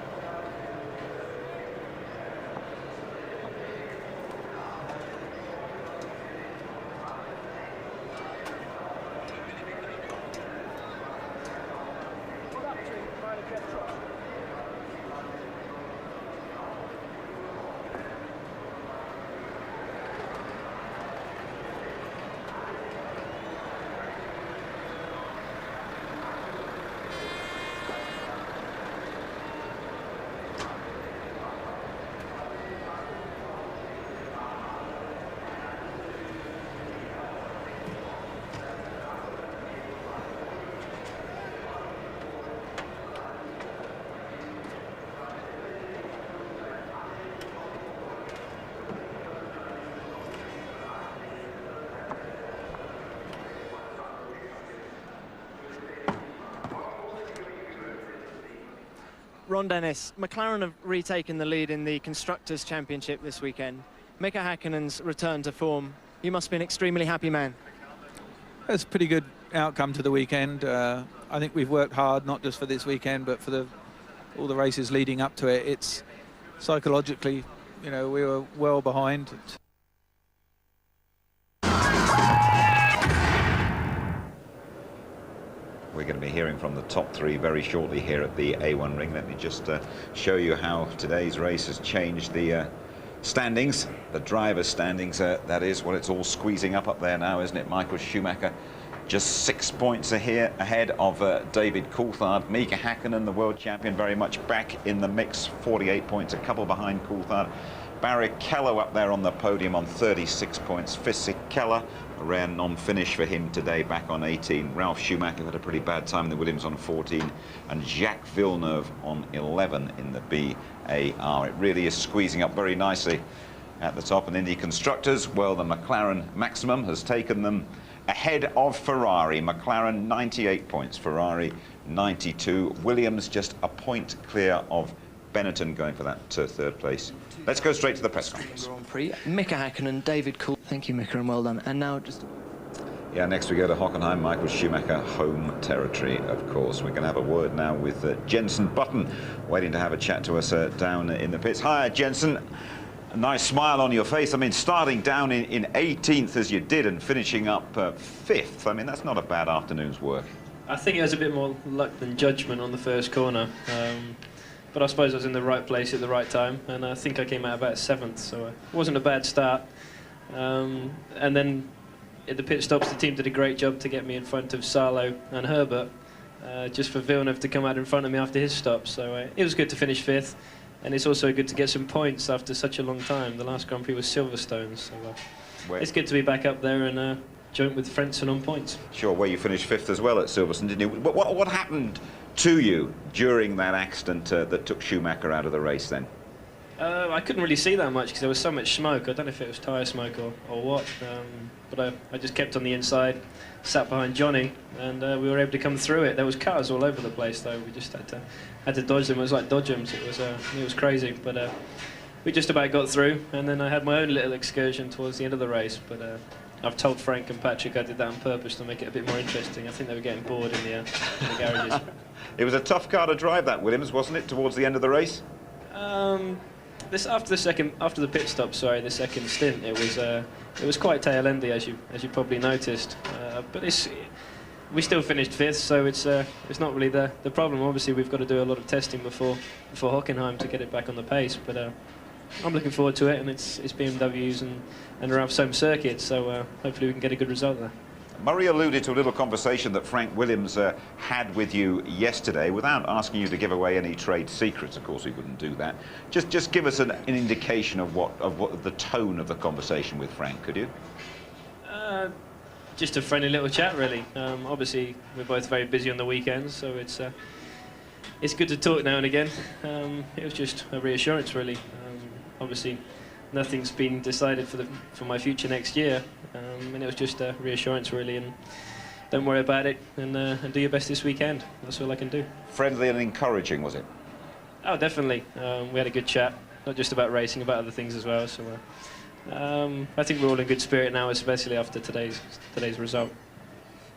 Ron Dennis, McLaren have retaken the lead in the Constructors' Championship this weekend. Mika Häkkinen's return to form. You must be an extremely happy man. That's a pretty good outcome to the weekend. I think we've worked hard, not just for this weekend, but for all the races leading up to it. It's psychologically, you know, we were well behind. We're going to be hearing from the top three very shortly here at the A1 ring. Let me just show you how today's race has changed the standings, the driver's standings. That is what it's all squeezing up there now, isn't it? Michael Schumacher just 6 points ahead of David Coulthard. Mika Häkkinen, the world champion, very much back in the mix, 48 points, a couple behind Coulthard. Barrichello up there on the podium on 36 points. Fisichella, a rare non-finish for him today, back on 18. Ralf Schumacher had a pretty bad time in the Williams on 14. And Jacques Villeneuve on 11 in the BAR. It really is squeezing up very nicely at the top. And in the Constructors, well, the McLaren Maximum has taken them ahead of Ferrari. McLaren 98 points, Ferrari 92. Williams just a point clear of Benetton going for that third place. Let's go straight to the press conference. Grand Prix. Mika Häkkinen, David Coulthard. Thank you, Mika, and well done. And now just... Yeah, next we go to Hockenheim. Michael Schumacher, home territory, of course. We're going to have a word now with Jenson Button, waiting to have a chat to us down in the pits. Hi, Jenson. A nice smile on your face. I mean, starting down in 18th as you did and finishing up 5th. I mean, that's not a bad afternoon's work. I think it was a bit more luck than judgment on the first corner. But I suppose I was in the right place at the right time, and I think I came out about 7th, so it wasn't a bad start. And then at the pit stops, the team did a great job to get me in front of Salo and Herbert, just for Villeneuve to come out in front of me after his stop. So it was good to finish 5th, and it's also good to get some points after such a long time. The last Grand Prix was Silverstone, so it's good to be back up there and joint with Frentzen on points. Sure, well, you finished 5th as well at Silverstone, didn't you? What happened to you during that accident that took Schumacher out of the race then? I couldn't really see that much because there was so much smoke. I don't know if it was tyre smoke or what, but I just kept on the inside, sat behind Johnny, and we were able to come through it. There was cars all over the place though. We just had to dodge them. It was like dodgems. It was crazy, but we just about got through. And then I had my own little excursion towards the end of the race, but I've told Frank and Patrick I did that on purpose to make it a bit more interesting. I think they were getting bored in the garages. It was a tough car to drive, that Williams, wasn't it, towards the end of the race? After the pit stop, sorry, the second stint, it was quite tail endy, as you probably noticed. But we still finished 5th, so it's not really the problem. Obviously, we've got to do a lot of testing before Hockenheim to get it back on the pace. But I'm looking forward to it, and it's BMWs and Ralph's home circuit, so hopefully we can get a good result there. Murray alluded to a little conversation that Frank Williams had with you yesterday, without asking you to give away any trade secrets. Of course, he wouldn't do that. Just give us an indication of what the tone of the conversation with Frank, could you? Just a friendly little chat, really. Obviously, we're both very busy on the weekends, so it's good to talk now and again. It was just a reassurance, really. Obviously, nothing's been decided for my future next year, and it was just a reassurance, really. And don't worry about it, and do your best this weekend. That's all I can do. Friendly and encouraging, was it? Oh, definitely. We had a good chat, not just about racing, about other things as well. So I think we're all in good spirit now, especially after today's result.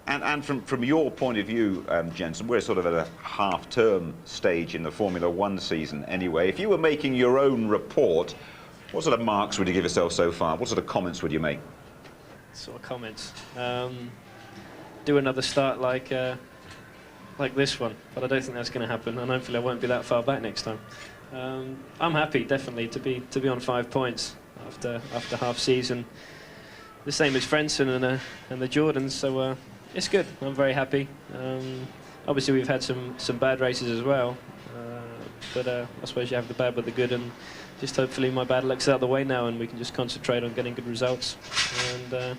And from your point of view, Jensen, we're sort of at a half-term stage in the Formula One season anyway. If you were making your own report, what sort of marks would you give yourself so far? What sort of comments would you make? Sort of comments. Do another start like this one, but I don't think that's going to happen, and hopefully I won't be that far back next time. I'm happy, definitely, to be on 5 points after half season. The same as Frenson and the Jordans, so it's good. I'm very happy. Obviously, we've had some bad races as well, but I suppose you have the bad with the good, and just hopefully my bad luck's out of the way now, and we can just concentrate on getting good results and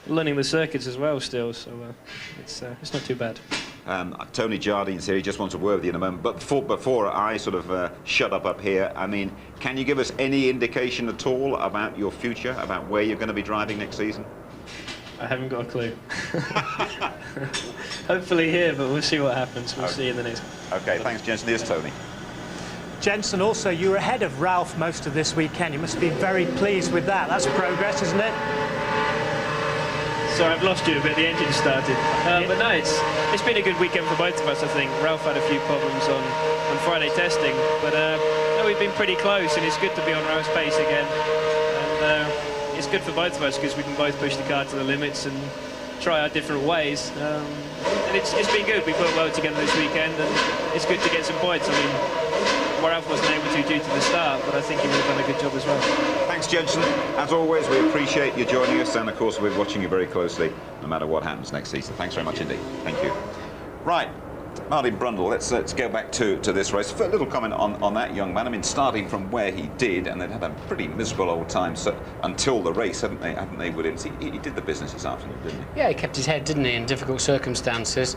learning the circuits as well still. So it's not too bad. Tony Jardine's here. He just wants to word with you in a moment. But before I sort of shut up here, I mean, can you give us any indication at all about your future, about where you're going to be driving next season? I haven't got a clue. Hopefully here, but we'll see what happens. We'll see in the next. Okay, thanks, Jensen. Here's Tony. Jensen, also, you were ahead of Ralph most of this weekend. You must be very pleased with that. That's progress, isn't it? Sorry, I've lost you a bit. The engine started. But no, it's been a good weekend for both of us, I think. Ralph had a few problems on Friday testing, but no, we've been pretty close, and it's good to be on Ralph's pace again. And it's good for both of us because we can both push the car to the limits and try our different ways. And it's been good. We've worked well together this weekend, and it's good to get some points. I mean, Ralph wasn't able to due to the start, but I think he would have done a good job as well. Thanks, Jensen. As always, we appreciate you joining us, and of course we're watching you very closely no matter what happens next season. Thanks very much indeed. Thank you. Right, Martin Brundle, let's go back to this race. A little comment on that young man. I mean, starting from where he did, and they'd had a pretty miserable old time until the race, haven't they, Williams? He did the business this afternoon, didn't he? Yeah, he kept his head, didn't he, in difficult circumstances.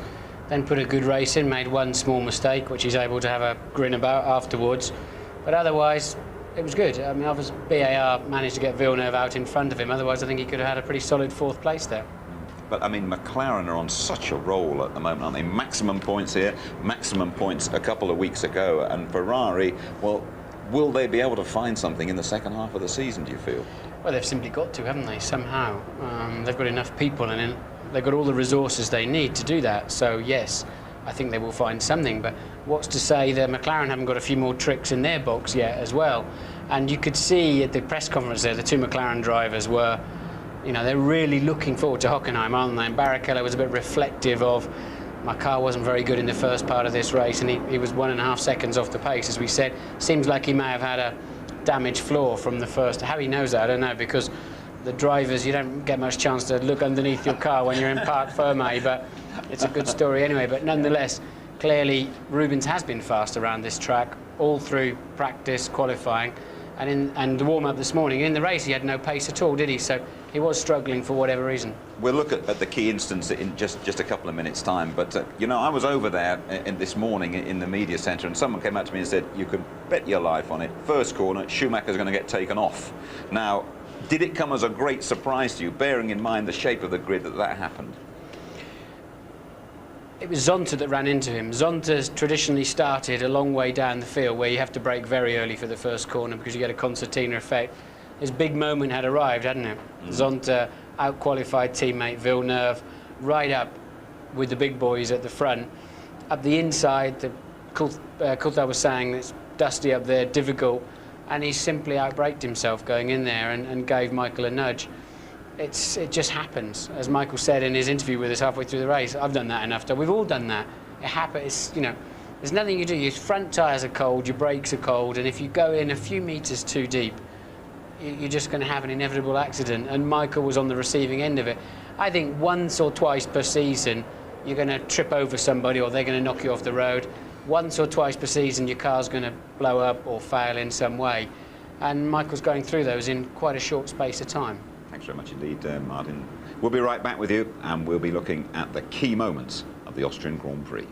Then put a good race in, made one small mistake, which he's able to have a grin about afterwards. But otherwise, it was good. I mean, obviously, BAR managed to get Villeneuve out in front of him. Otherwise, I think he could have had a pretty solid 4th place there. But, I mean, McLaren are on such a roll at the moment, aren't they? Maximum points here, maximum points a couple of weeks ago. And Ferrari, well, will they be able to find something in the second half of the season, do you feel? Well, they've simply got to, haven't they, somehow. They've got enough people and they've got all the resources they need to do that. So, yes, I think they will find something. But what's to say that McLaren haven't got a few more tricks in their box yet as well? And you could see at the press conference there, the 2 McLaren drivers were, you know, they're really looking forward to Hockenheim, aren't they? And Barrichello was a bit reflective of, my car wasn't very good in the first part of this race, and he was 1.5 seconds off the pace, as we said. Seems like he may have had a damaged floor from the first. How he knows that, I don't know, because the drivers, you don't get much chance to look underneath your car when you're in Parc Fermé, but it's a good story anyway. But nonetheless, clearly Rubens has been fast around this track all through practice, qualifying, and the warm-up this morning. In the race, he had no pace at all, did he? So he was struggling for whatever reason. We'll look at the key instance in just a couple of minutes' time. But, you know, I was over there this morning in the media centre, and someone came up to me and said, you could bet your life on it. First corner, Schumacher's going to get taken off. Now, did it come as a great surprise to you, bearing in mind the shape of the grid, that happened? It was Zonta that ran into him. Zonta's traditionally started a long way down the field where you have to brake very early for the first corner because you get a concertina effect. His big moment had arrived, hadn't it? Zonta out-qualified teammate Villeneuve, right up with the big boys at the front. Up the inside, Coulthard was saying it's dusty up there, difficult, and he simply outbraked himself going in there and gave Michael a nudge. It just happens. As Michael said in his interview with us halfway through the race, I've done that enough times. We've all done that. It happens, you know, there's nothing you do. Your front tyres are cold, your brakes are cold, and if you go in a few metres too deep, you're just going to have an inevitable accident, and Michael was on the receiving end of it. I think once or twice per season, you're going to trip over somebody or they're going to knock you off the road. Once or twice per season, your car's going to blow up or fail in some way. And Michael's going through those in quite a short space of time. Thanks very much indeed, Martin. We'll be right back with you, and we'll be looking at the key moments of the Austrian Grand Prix.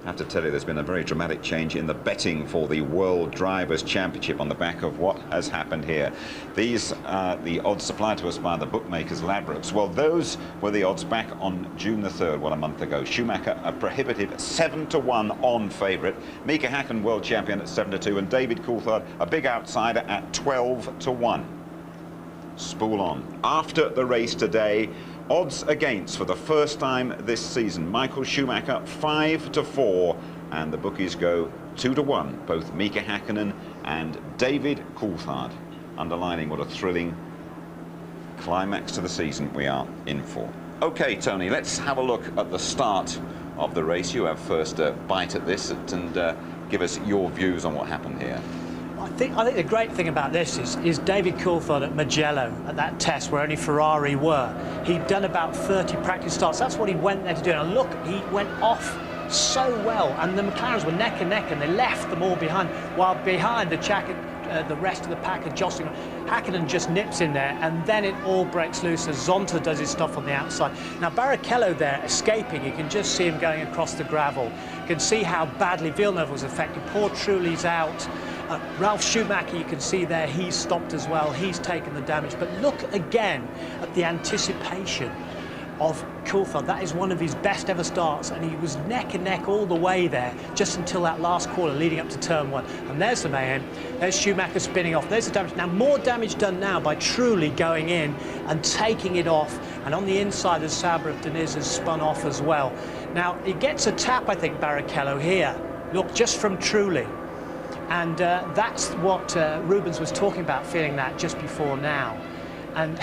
I have to tell you, there's been a very dramatic change in the betting for the World Drivers' Championship on the back of what has happened here. These are the odds supplied to us by the bookmakers Ladbrokes. Well, those were the odds back on June the 3rd, well, a month ago. Schumacher, a prohibitive 7-1 on favourite. Mika Häkkinen, world champion, at 7-2, and David Coulthard, a big outsider, at 12-1. Spool on. After the race today, odds against for the first time this season. Michael Schumacher 5-4, and the bookies go 2-1. Both Mika Häkkinen and David Coulthard, underlining what a thrilling climax to the season we are in for. Okay, Tony, let's have a look at the start of the race. You have first bite at this and give us your views on what happened here. I think the great thing about this is David Coulthard at Mugello, at that test where only Ferrari were. He'd done about 30 practice starts. That's what he went there to do. And look, he went off so well, and the McLarens were neck and neck, and they left them all behind, while behind the rest of the pack are jostling. Häkkinen just nips in there, and then it all breaks loose as Zonta does his stuff on the outside. Now Barrichello there escaping, you can just see him going across the gravel. You can see how badly Villeneuve was affected. Poor Trulli's out. Ralf Schumacher, you can see there, he's stopped as well. He's taken the damage. But look again at the anticipation of Coulthard. That is one of his best ever starts, and he was neck and neck all the way there, just until that last corner leading up to turn 1. And there's the mayhem. There's Schumacher spinning off. There's the damage. Now more damage done now by Trulli going in and taking it off. And on the inside, the Sabre of Deniz has spun off as well. Now he gets a tap, I think, Barrichello here. Look, just from Trulli. And that's what Rubens was talking about, feeling that just before now. And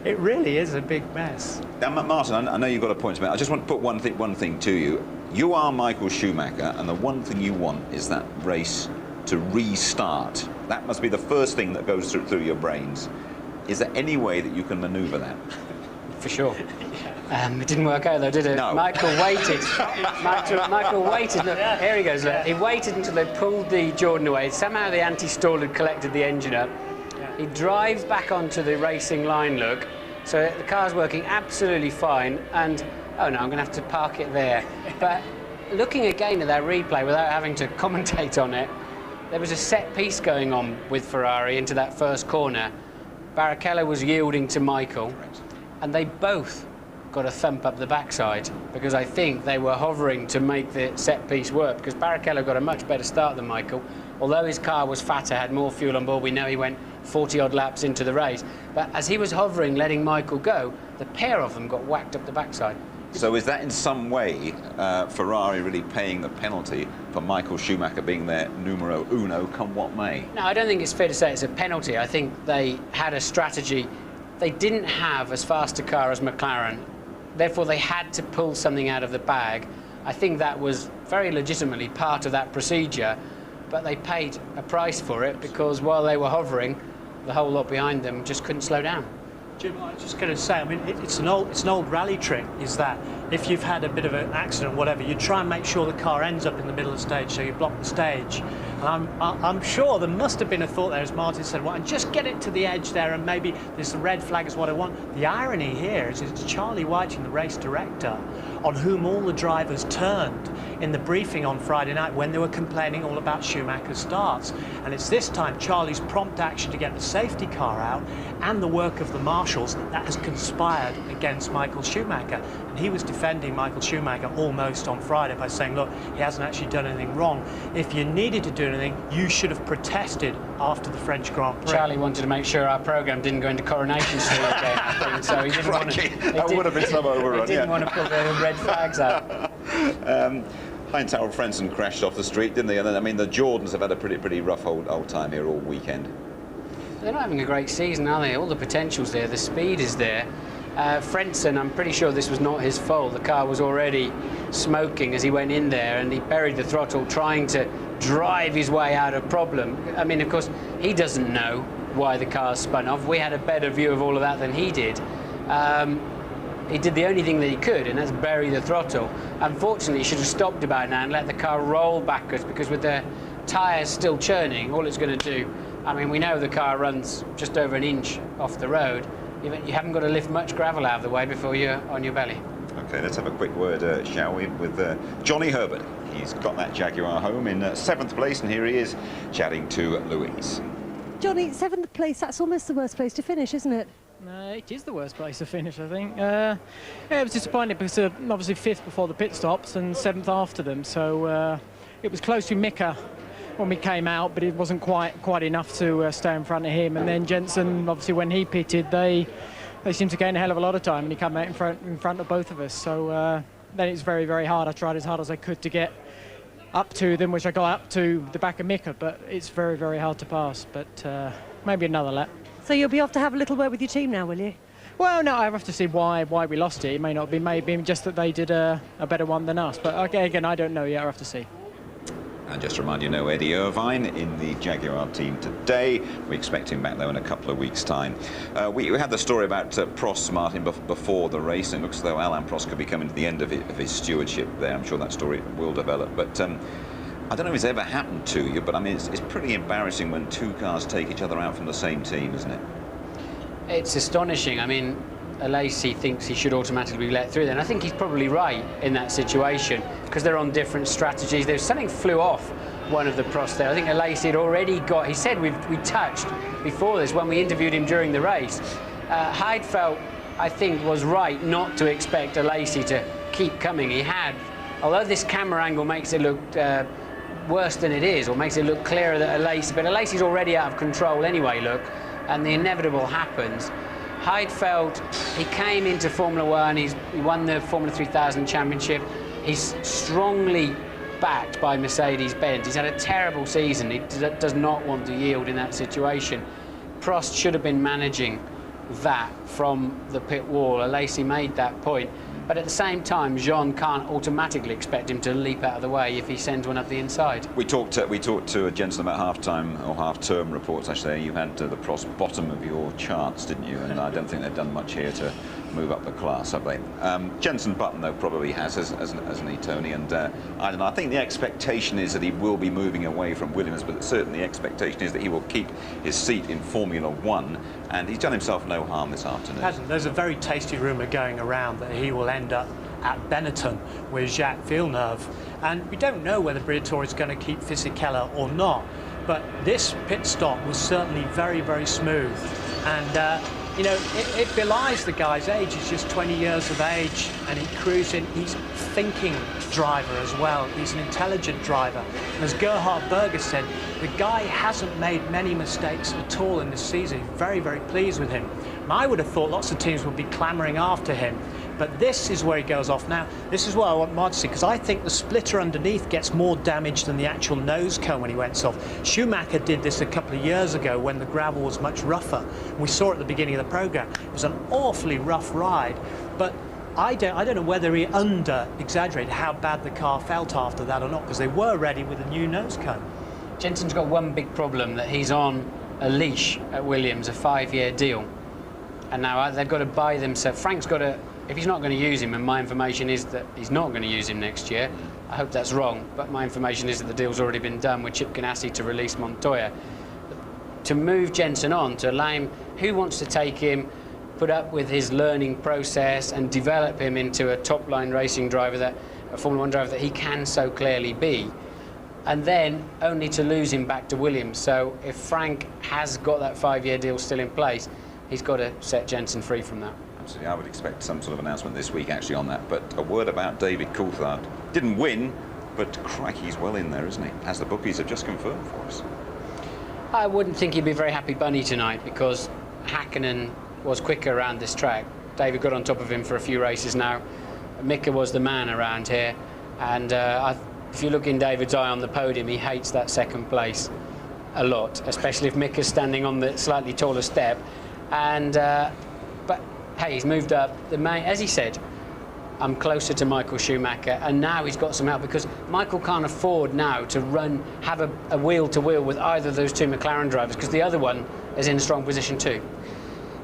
it really is a big mess. Now, Martin, I know you've got a point to make. I just want to put one thing to you. You are Michael Schumacher, and the one thing you want is that race to restart. That must be the first thing that goes through your brains. Is there any way that you can manoeuvre that? For sure. It didn't work out though, did it? No. Michael waited. Michael waited. Look, here he goes. Look. He waited until they pulled the Jordan away. Somehow the anti-stall had collected the engine up. He drives back onto the racing line, look. So the car's working absolutely fine. And, oh no, I'm going to have to park it there. But looking again at that replay without having to commentate on it, there was a set piece going on with Ferrari into that first corner. Barrichello was yielding to Michael. And they both got a thump up the backside, because I think they were hovering to make the set piece work, because Barrichello got a much better start than Michael. Although his car was fatter, had more fuel on board, we know he went 40-odd laps into the race. But as he was hovering, letting Michael go, the pair of them got whacked up the backside. So is that in some way Ferrari really paying the penalty for Michael Schumacher being their numero uno, come what may? No, I don't think it's fair to say it's a penalty. I think they had a strategy. They didn't have as fast a car as McLaren. Therefore, they had to pull something out of the bag. I think that was very legitimately part of that procedure, but they paid a price for it, because while they were hovering, the whole lot behind them just couldn't slow down. Jim, I was just going to say, I mean, it's an old rally trick, is that if you've had a bit of an accident or whatever, you try and make sure the car ends up in the middle of the stage, so you block the stage. And I'm sure there must have been a thought there, as Martin said, well, and just get it to the edge there, and maybe this red flag is what I want. The irony here is it's Charlie Whiting, the race director, on whom all the drivers turned in the briefing on Friday night when they were complaining all about Schumacher's starts. And it's this time Charlie's prompt action to get the safety car out and the work of the marshals that has conspired against Michael Schumacher. And he was defending Michael Schumacher almost on Friday by saying, look, he hasn't actually done anything wrong. If you needed to do do anything. You should have protested after the French Grand Prix. Charlie wanted to make sure our programme didn't go into Coronation Street again, I think, so he didn't want to... That would have been some overrun, He didn't want to put the red flags up. Heinz Harald Frentzen crashed off the street, didn't they? And then, I mean, the Jordans have had a pretty rough old time here all weekend. They're not having a great season, are they? All the potential's there, the speed is there. Frentzen, I'm pretty sure this was not his fault. The car was already smoking as he went in there, and he buried the throttle trying to drive his way out of problem. I mean, of course, he doesn't know why the car spun off. We had a better view of all of that than he did. He did the only thing that he could, and that's bury the throttle. Unfortunately, he should have stopped about now and let the car roll backwards, because with the tyres still churning, all it's going to do, I mean, we know the car runs just over an inch off the road. You haven't got to lift much gravel out of the way before you're on your belly. OK, let's have a quick word, shall we, with Johnny Herbert. He's got that Jaguar home in 7th place, and here he is chatting to Louise. Johnny, 7th place, that's almost the worst place to finish, isn't it? It is the worst place to finish, I think. Yeah, it was disappointing because obviously 5th before the pit stops and 7th after them, so it was close to Mika when we came out, but it wasn't quite enough to stay in front of him. And then Jensen, obviously when he pitted, they seemed to gain a hell of a lot of time, and he came out in front of both of us. So then it's very, very hard. I tried as hard as I could to get up to them, which I got up to the back of Mika, but it's very, very hard to pass. But maybe another lap. So you'll be off to have a little word with your team now, will you? Well, no, I have to see why we lost it. It may not be, maybe just that they did a better one than us. But okay, again, I don't know yet. I have to see. And just to remind you, no Eddie Irvine in the Jaguar team today. We expect him back, though, in a couple of weeks' time. We had the story about Prost, Martin, before the race. It looks as though Alain Prost could be coming to the end of his stewardship there. I'm sure that story will develop. But I don't know if it's ever happened to you, but I mean, it's pretty embarrassing when two cars take each other out from the same team, isn't it? It's astonishing. I mean, Alesi thinks he should automatically be let through then. I think he's probably right in that situation, because they're on different strategies. There's something flew off one of the Prost there. I think Alesi had already got, he said we touched before this when we interviewed him during the race. Heidfeld, I think, was right not to expect Alesi to keep coming. He had, although this camera angle makes it look worse than it is, or makes it look clearer that Alesi, but Alesi's already out of control anyway, look, and the inevitable happens. Heidfeld, he came into Formula One, he won the Formula 3000 Championship. He's strongly backed by Mercedes-Benz. He's had a terrible season. He does not want to yield in that situation. Prost should have been managing that from the pit wall. Alesi made that point. But at the same time, Jean can't automatically expect him to leap out of the way if he sends one up the inside. We talked to Jensen about half-time or half-term reports, actually. You had the Prost bottom of your charts, didn't you? And I don't think they've done much here to move up the class, have they? Jensen Button, though, probably hasn't he, Tony? And I don't know, I think the expectation is that he will be moving away from Williams, but certainly the expectation is that he will keep his seat in Formula One, and he's done himself no harm this afternoon. There's a very tasty rumour going around that he will end up at Benetton with Jacques Villeneuve, and we don't know whether Briatore is going to keep Fisichella or not, but this pit stop was certainly very, very smooth, and you know, it belies the guy's age. He's just 20 years of age, and he cruising. He's a thinking driver as well. He's an intelligent driver. And as Gerhard Berger said, the guy hasn't made many mistakes at all in this season. He's very, very pleased with him. And I would have thought lots of teams would be clamouring after him. But this is where he goes off. Now, this is what I want Mark to see, because I think the splitter underneath gets more damage than the actual nose cone when he went off. Schumacher did this a couple of years ago when the gravel was much rougher. We saw it at the beginning of the programme. It was an awfully rough ride, but I don't know whether he under-exaggerated how bad the car felt after that or not, because they were ready with a new nose cone. Jensen's got one big problem, that he's on a leash at Williams, a 5-year deal. And now they've got to buy themselves. Frank's got to, if he's not going to use him, and my information is that he's not going to use him next year, I hope that's wrong, but my information is that the deal's already been done with Chip Ganassi to release Montoya. To move Jensen on, to allow him, who wants to take him, put up with his learning process and develop him into a top-line racing driver, a Formula One driver that he can so clearly be, and then only to lose him back to Williams. So if Frank has got that 5-year deal still in place, he's got to set Jensen free from that. Absolutely, I would expect some sort of announcement this week actually on that. But a word about David Coulthard. Didn't win, but crikey, he's well in there, isn't he? As the bookies have just confirmed for us. I wouldn't think he'd be very happy bunny tonight because Hakkinen was quicker around this track. David got on top of him for a few races now. Mika was the man around here, and if you look in David's eye on the podium, he hates that second place a lot, especially if Mika's standing on the slightly taller step. And but hey, he's moved up. As he said, I'm closer to Michael Schumacher, and now he's got some help because Michael can't afford now to have a wheel-to-wheel with either of those two McLaren drivers because the other one is in a strong position too.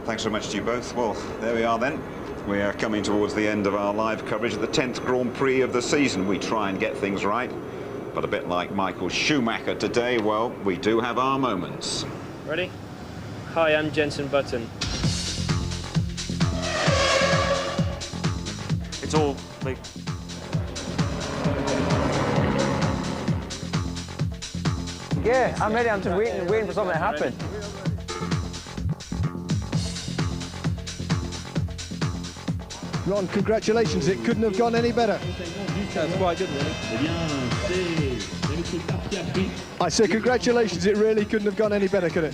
Thanks very much to you both. Well, there we are then. We are coming towards the end of our live coverage of the 10th Grand Prix of the season. We try and get things right, but a bit like Michael Schumacher today, well, we do have our moments. Ready? Hi, I'm Jenson Button. It's all like... Yeah, I'm ready. I'm just waiting for something to happen. Ron, congratulations. It couldn't have gone any better. That's quite good, really. I said congratulations. It really couldn't have gone any better, could it?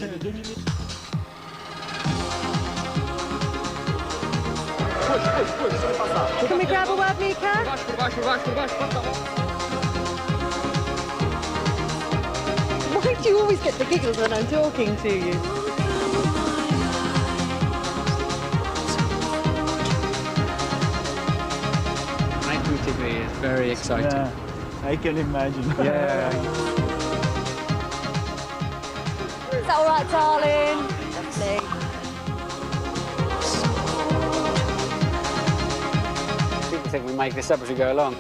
Can we grab a word, Mika? Why do you always get the giggles when I'm talking to you? He is very excited. Yeah, I can imagine. Yeah. Is that all right, darling? Lovely. People think we make this up as we go along.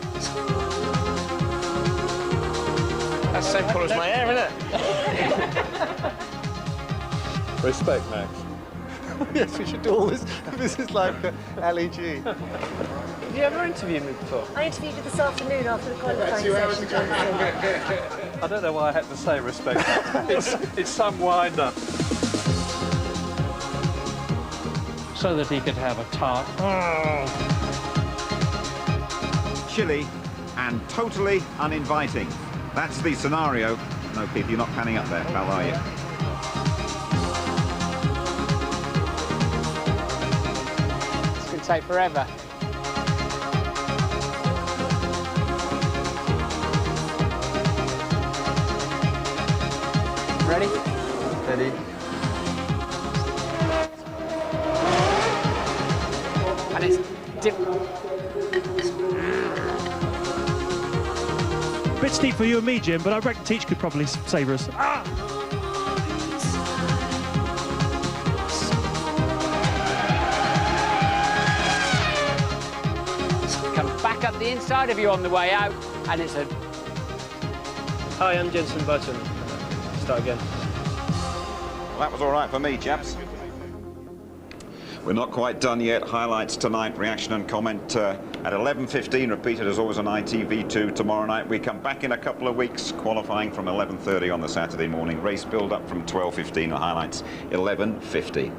That's the same colour as my hair, isn't it? Respect, Max. Yes, we should do all this. This is like LEG. Have you ever interviewed me before? I interviewed you this afternoon after the qualifying session, Johnson. I don't know why I had to say respect. it's some wind-up. So that he could have a tart. Chilly and totally uninviting. That's the scenario. No, Keith, you're not panning up there, pal, are you? It's going to take forever. Ready? Ready. And it's A bit steep for you and me, Jim, but I reckon Teach could probably savour us. Ah! Come back up the inside of you on the way out, and it's a... Hi, I'm Jenson Button. Start again. Well, that was all right for me, chaps. We're not quite done yet. Highlights tonight, reaction and comment at 11:15, repeated as always on ITV2 tomorrow night. We come back in a couple of weeks, qualifying from 11:30 on the Saturday morning. Race build-up from 12:15, highlights 11:50.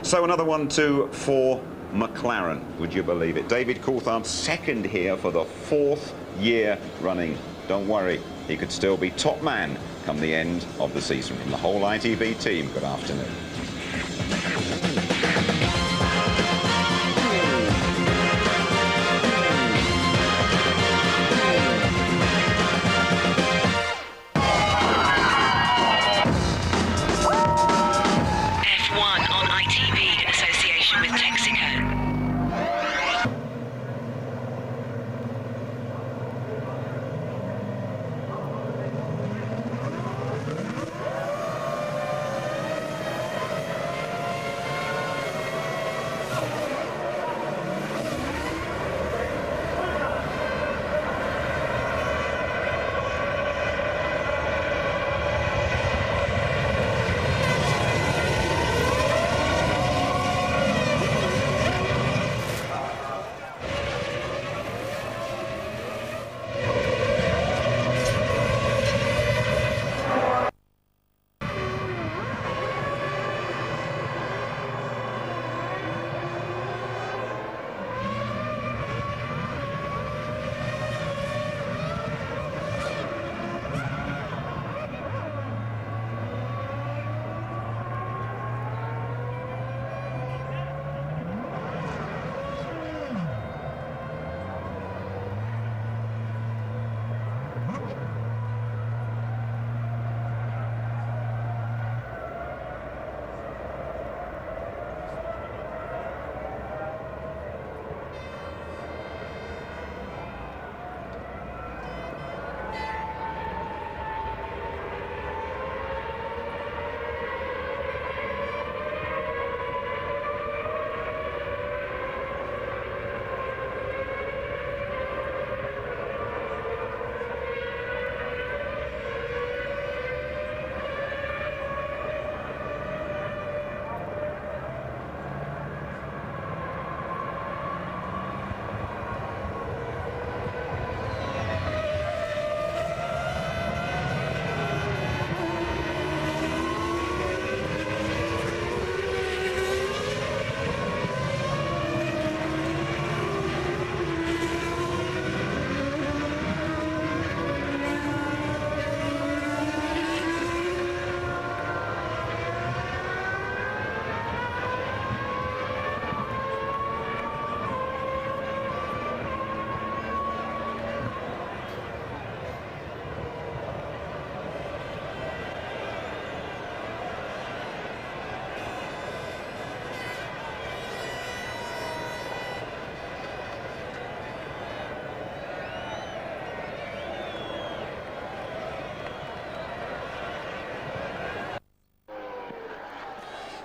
So another 1-2 for McLaren, would you believe it? David Coulthard second here for the 4th year running. Don't worry, he could still be top man come the end of the season. From the whole ITV team, good afternoon. F1 on ITV in association with Texaco.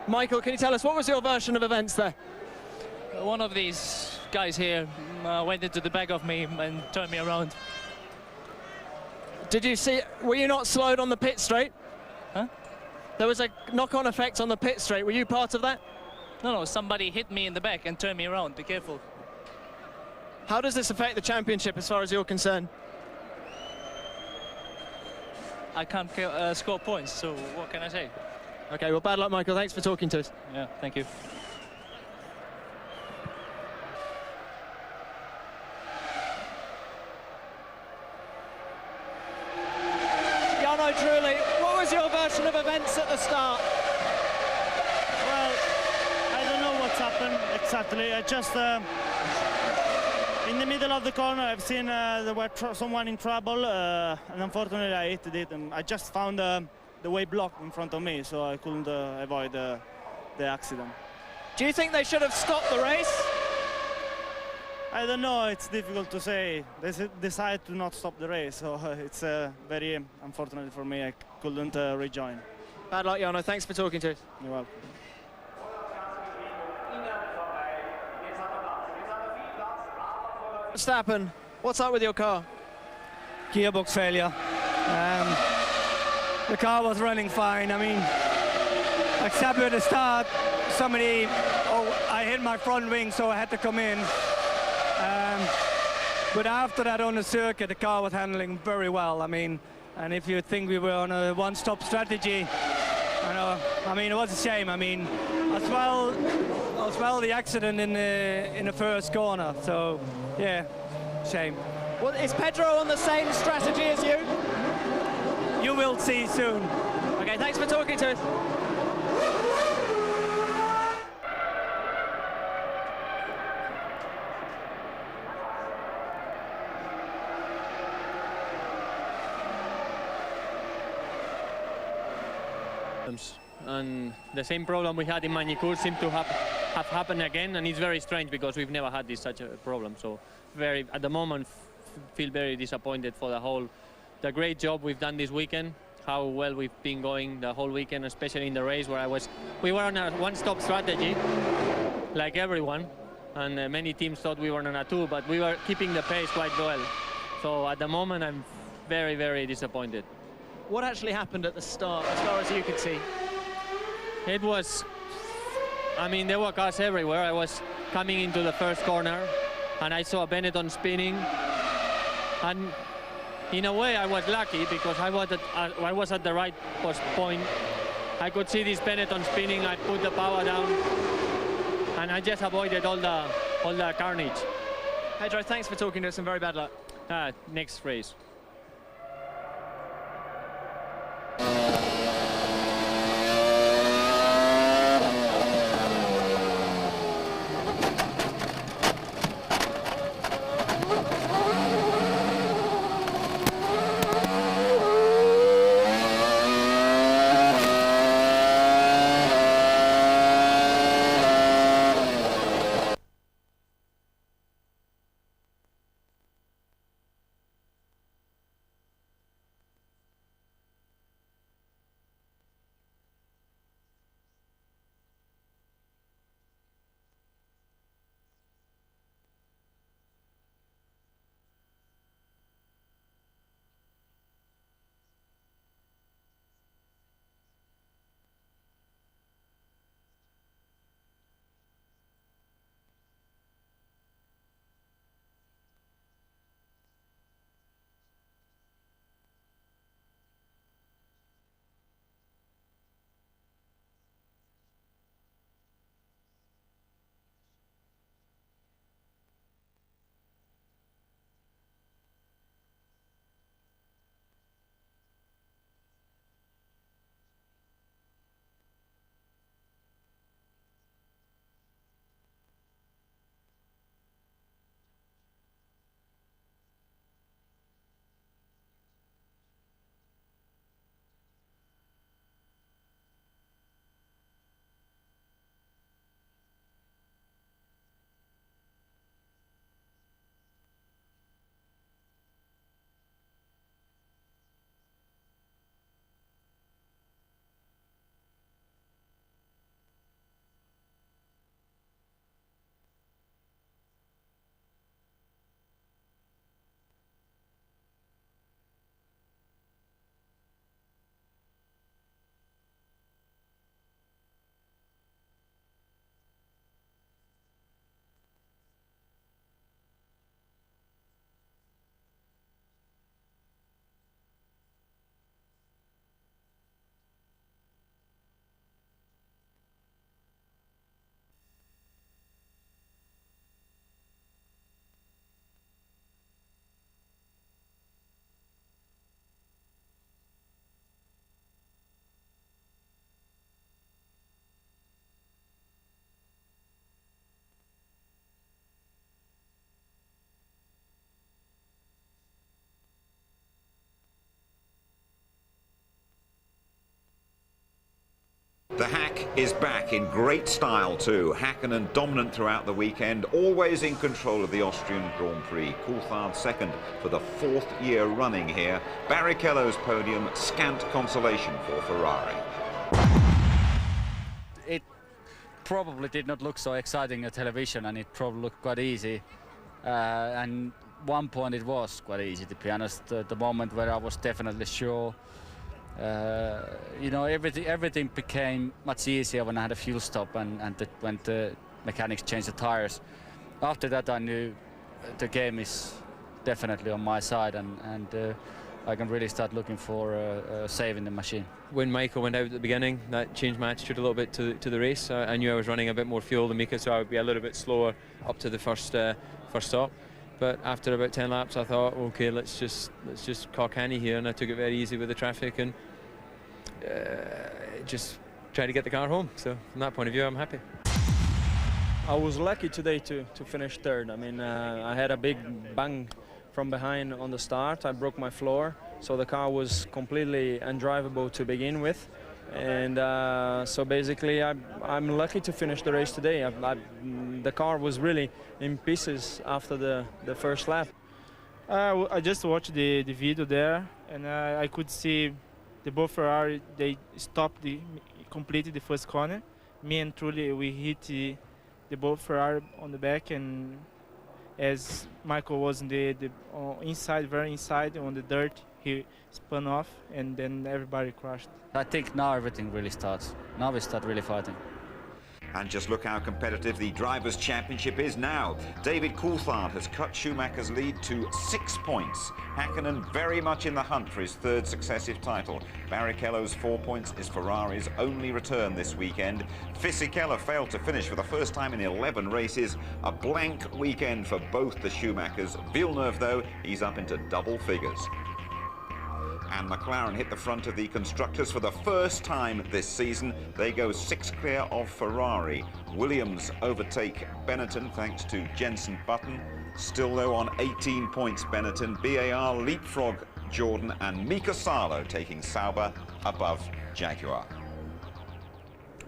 Michael, can you tell us what was your version of events there? One of these guys here went into the back of me and turned me around. Did you see, were you not slowed on the pit straight? Huh? There was a knock-on effect on the pit straight. Were you part of that? No, somebody hit me in the back and turned me around. Be careful. How does this affect the championship as far as you're concerned? I can't score points, so what can I say? Okay, well, bad luck, Michael. Thanks for talking to us. Yeah, thank you. Jarno Trulli, what was your version of events at the start? Well, I don't know what's happened exactly. I just in the middle of the corner, I've seen there were someone in trouble, and unfortunately I hit it. And I just found the way blocked in front of me, so I couldn't avoid the accident. Do you think they should have stopped the race? I don't know, it's difficult to say. They decided to not stop the race, so it's very unfortunate for me. I couldn't rejoin. Bad luck, Jarno. Thanks for talking to us. You're welcome. Verstappen, what's up with your car? Gearbox failure. The car was running fine. I mean, except at the start, I hit my front wing, so I had to come in. But after that on the circuit, the car was handling very well. I mean, and if you think we were on a one-stop strategy, I mean, it was a shame. I mean, as well the accident in the first corner. So, yeah, shame. Well, is Pedro on the same strategy as you? You will see soon. Okay, thanks for talking to us. And the same problem we had in Magny-Cours seemed to have happened again, and it's very strange because we've never had such a problem. So at the moment, feel very disappointed for the great job we've done this weekend, how well we've been going the whole weekend, especially in the race where we were on a one-stop strategy, like everyone, and many teams thought we were on a two, but we were keeping the pace quite well. So at the moment, I'm very, very disappointed. What actually happened at the start, as far as you could see? It was, I mean, there were cars everywhere. I was coming into the first corner, and I saw Benetton spinning. And in a way, I was lucky because I was at the right point. I could see this Benetton spinning. I put the power down, and I just avoided all the carnage. Pedro, thanks for talking to us, and very bad luck. Next race. Mac is back in great style too. Häkkinen dominant throughout the weekend, always in control of the Austrian Grand Prix. Coulthard second for the 4th year running here. Barrichello's podium, scant consolation for Ferrari. It probably did not look so exciting on television, and it probably looked quite easy. And one point it was quite easy, to be honest. The moment where I was definitely sure. You know, everything became much easier when I had a fuel stop and when the mechanics changed the tires. After that, I knew the game is definitely on my side, and I can really start looking for saving the machine. When Michael went out at the beginning, that changed my attitude a little bit to the race. I knew I was running a bit more fuel than Mika, so I would be a little bit slower up to the first stop. But after about 10 laps, I thought, okay, let's just cock Hanny here, and I took it very easy with the traffic and just try to get the car home. So from that point of view, I'm happy. I was lucky today to finish third. I mean, I had a big bang from behind on the start. I broke my floor, so the car was completely undrivable to begin with. And so basically I'm lucky to finish the race today. The car was really in pieces after the first lap. I just watched the video there, and I could see the both Ferrari, they stopped completely the first corner. Me and Trulli, we hit the both Ferrari on the back, and as Michael was in the inside, very inside on the dirt, he spun off, and then everybody crashed. I think now everything really starts. Now we start really fighting. And just look how competitive the Drivers' Championship is now. David Coulthard has cut Schumacher's lead to 6 points. Häkkinen very much in the hunt for his 3rd successive title. Barrichello's 4 points is Ferrari's only return this weekend. Fisichella failed to finish for the first time in 11 races. A blank weekend for both the Schumachers. Villeneuve, though, he's up into double figures. And McLaren hit the front of the constructors for the first time this season. They go 6 clear of Ferrari. Williams overtake Benetton thanks to Jenson Button. Still though on 18 points Benetton. BAR leapfrog Jordan, and Mika Salo taking Sauber above Jaguar.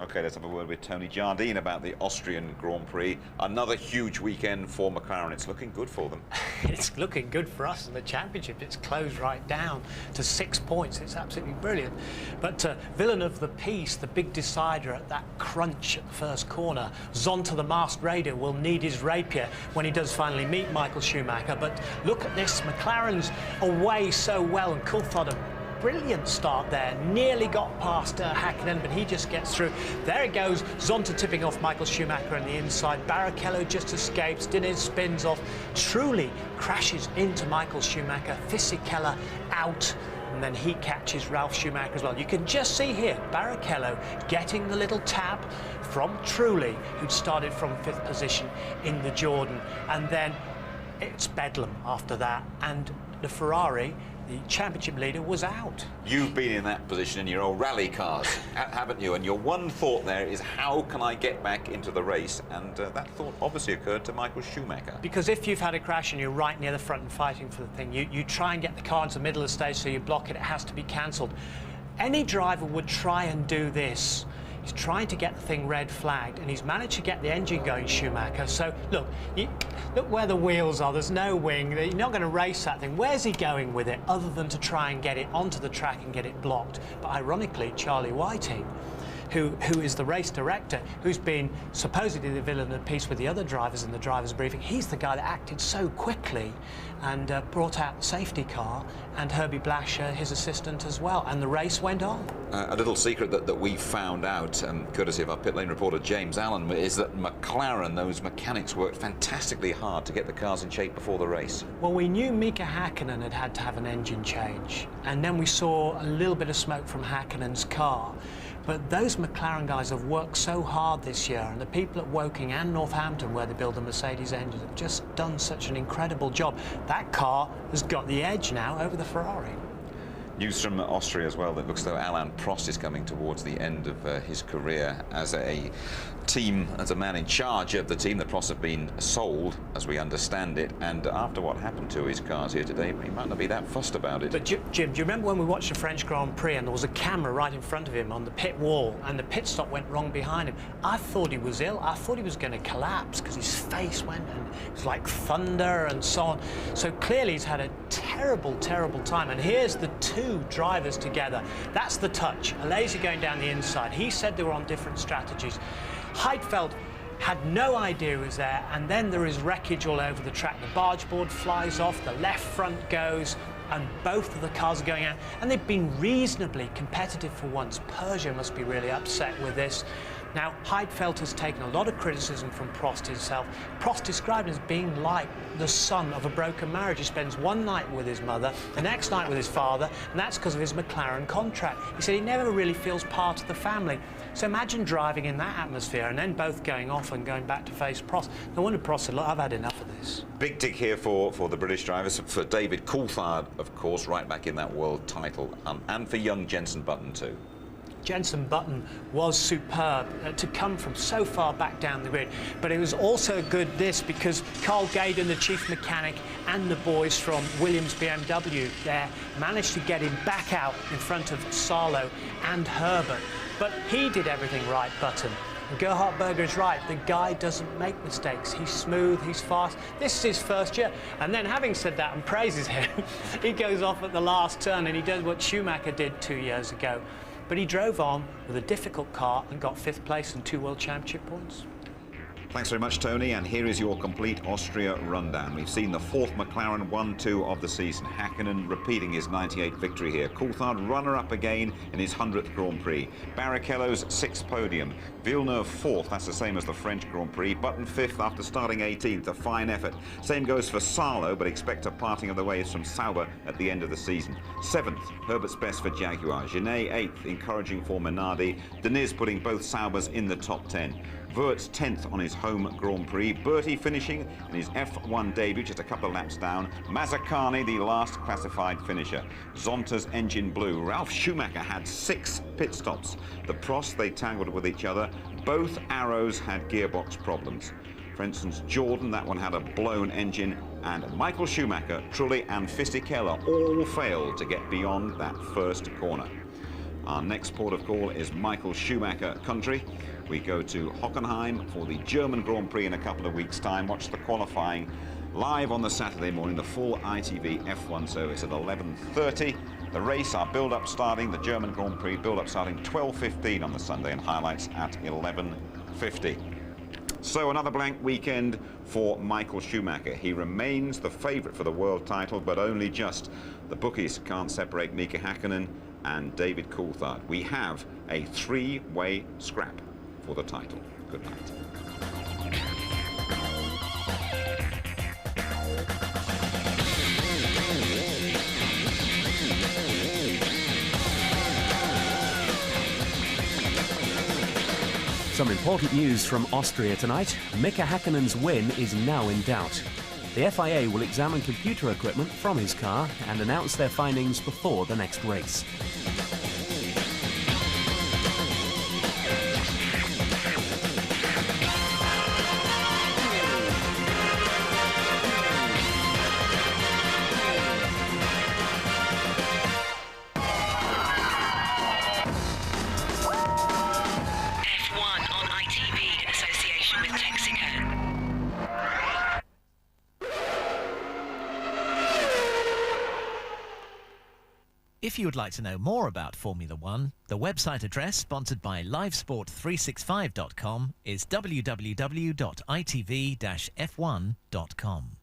Okay, let's have a word with Tony Jardine about the Austrian Grand Prix. Another huge weekend for McLaren. It's looking good for them. It's looking good for us in the championship. It's closed right down to 6 points. It's absolutely brilliant. But Villeneuve, the piece, the big decider at that crunch at the first corner. Zonta, the masked raider, will need his rapier when he does finally meet Michael Schumacher. But look at this. McLaren's away so well, and Coulthard, brilliant start there, nearly got past Häkkinen, but he just gets through. There it goes, Zonta tipping off Michael Schumacher on the inside. Barrichello just escapes, Diniz spins off, Trulli crashes into Michael Schumacher, Fisichella out, and then he catches Ralf Schumacher as well. You can just see here, Barrichello getting the little tap from Trulli, who'd started from 5th position in the Jordan, and then it's bedlam after that, and the Ferrari, the championship leader, was out. You've been in that position in your old rally cars, haven't you? And your one thought there is, how can I get back into the race? And that thought obviously occurred to Michael Schumacher. Because if you've had a crash and you're right near the front and fighting for the thing, you try and get the car into the middle of the stage, so you block it, it has to be cancelled. Any driver would try and do this. He's trying to get the thing red flagged, and he's managed to get the engine going, Schumacher. So, look, look where the wheels are. There's no wing. You're not going to race that thing. Where's he going with it, other than to try and get it onto the track and get it blocked? But ironically, Charlie Whiting, who is the race director, who's been supposedly the villain of the piece with the other drivers in the driver's briefing, he's the guy that acted so quickly and brought out the safety car, and Herbie Blasher, his assistant, as well, and the race went on. A little secret that we found out, courtesy of our pit lane reporter James Allen, is that McLaren, those mechanics, worked fantastically hard to get the cars in shape before the race. Well, we knew Mika Häkkinen had to have an engine change, and then we saw a little bit of smoke from Häkkinen's car. But those McLaren guys have worked so hard this year, and the people at Woking and Northampton, where they build the Mercedes engines, have just done such an incredible job. That car has got the edge now over the Ferrari. News from Austria as well, that looks as though Alain Prost is coming towards the end of his career as a team, as a man in charge of the team. The Prix have been sold, as we understand it, and after what happened to his cars here today, he might not be that fussed about it. But Jim, do you remember when we watched the French Grand Prix and there was a camera right in front of him on the pit wall and the pit stop went wrong behind him? I thought he was ill. I thought he was going to collapse because his face went and it was like thunder and so on. So clearly he's had a terrible, terrible time. And here's the two drivers together. That's the touch. A laser going down the inside. He said they were on different strategies. Heidfeld had no idea he was there, and then there is wreckage all over the track. The barge board flies off, the left front goes, and both of the cars are going out. And they've been reasonably competitive for once. Peugeot must be really upset with this. Now, Heidfeld has taken a lot of criticism from Prost himself. Prost described him as being like the son of a broken marriage. He spends one night with his mother, the next night with his father, and that's because of his McLaren contract. He said he never really feels part of the family. So imagine driving in that atmosphere and then both going off and going back to face Prost. No wonder Prost said, look, I've had enough of this. Big tick here for the British drivers, for David Coulthard, of course, right back in that world title, and for young Jenson Button too. Jenson Button was superb to come from so far back down the grid, but it was also good because Carl Gaydon, the chief mechanic, and the boys from Williams BMW there managed to get him back out in front of Sarlo and Herbert. But he did everything right, Button. And Gerhard Berger is right. The guy doesn't make mistakes. He's smooth, he's fast. This is his first year. And then having said that and praises him, he goes off at the last turn and he does what Schumacher did 2 years ago. But he drove on with a difficult car and got 5th place and 2 World Championship points. Thanks very much, Tony, and here is your complete Austria rundown. We've seen the 4th McLaren 1-2 of the season. Hakkinen repeating his 98 victory here. Coulthard runner-up again in his 100th Grand Prix. Barrichello's 6th podium. Villeneuve 4th, that's the same as the French Grand Prix. Button 5th after starting 18th, a fine effort. Same goes for Sarlo, but expect a parting of the ways from Sauber at the end of the season. 7th, Herbert's best for Jaguar. Genet 8th, encouraging for Minardi. Deniz putting both Saubers in the top 10. Wirtz 10th on his home Grand Prix. Bertie finishing in his F1 debut, just a couple of laps down. Mazzacani, the last classified finisher. Zonta's engine blew. Ralf Schumacher had 6 pit stops. The Prost, they tangled with each other. Both Arrows had gearbox problems. For instance, Jordan, that one had a blown engine. And Michael Schumacher, Trulli and Fisichella all failed to get beyond that first corner. Our next port of call is Michael Schumacher country. We go to Hockenheim for the German Grand Prix in a couple of weeks' time. Watch the qualifying live on the Saturday morning, the full ITV F1 service at 11:30. The race, our build-up starting, the German Grand Prix build-up starting 12:15 on the Sunday and highlights at 11:50. So another blank weekend for Michael Schumacher. He remains the favourite for the world title, but only just. The bookies can't separate Mika Hakkinen and David Coulthard. We have a 3-way scrap for the title. Good night. Some important news from Austria tonight. Mika Häkkinen's win is now in doubt. The FIA will examine computer equipment from his car and announce their findings before the next race. If you would like to know more about Formula One, the website address sponsored by livesport365.com is www.itv-f1.com.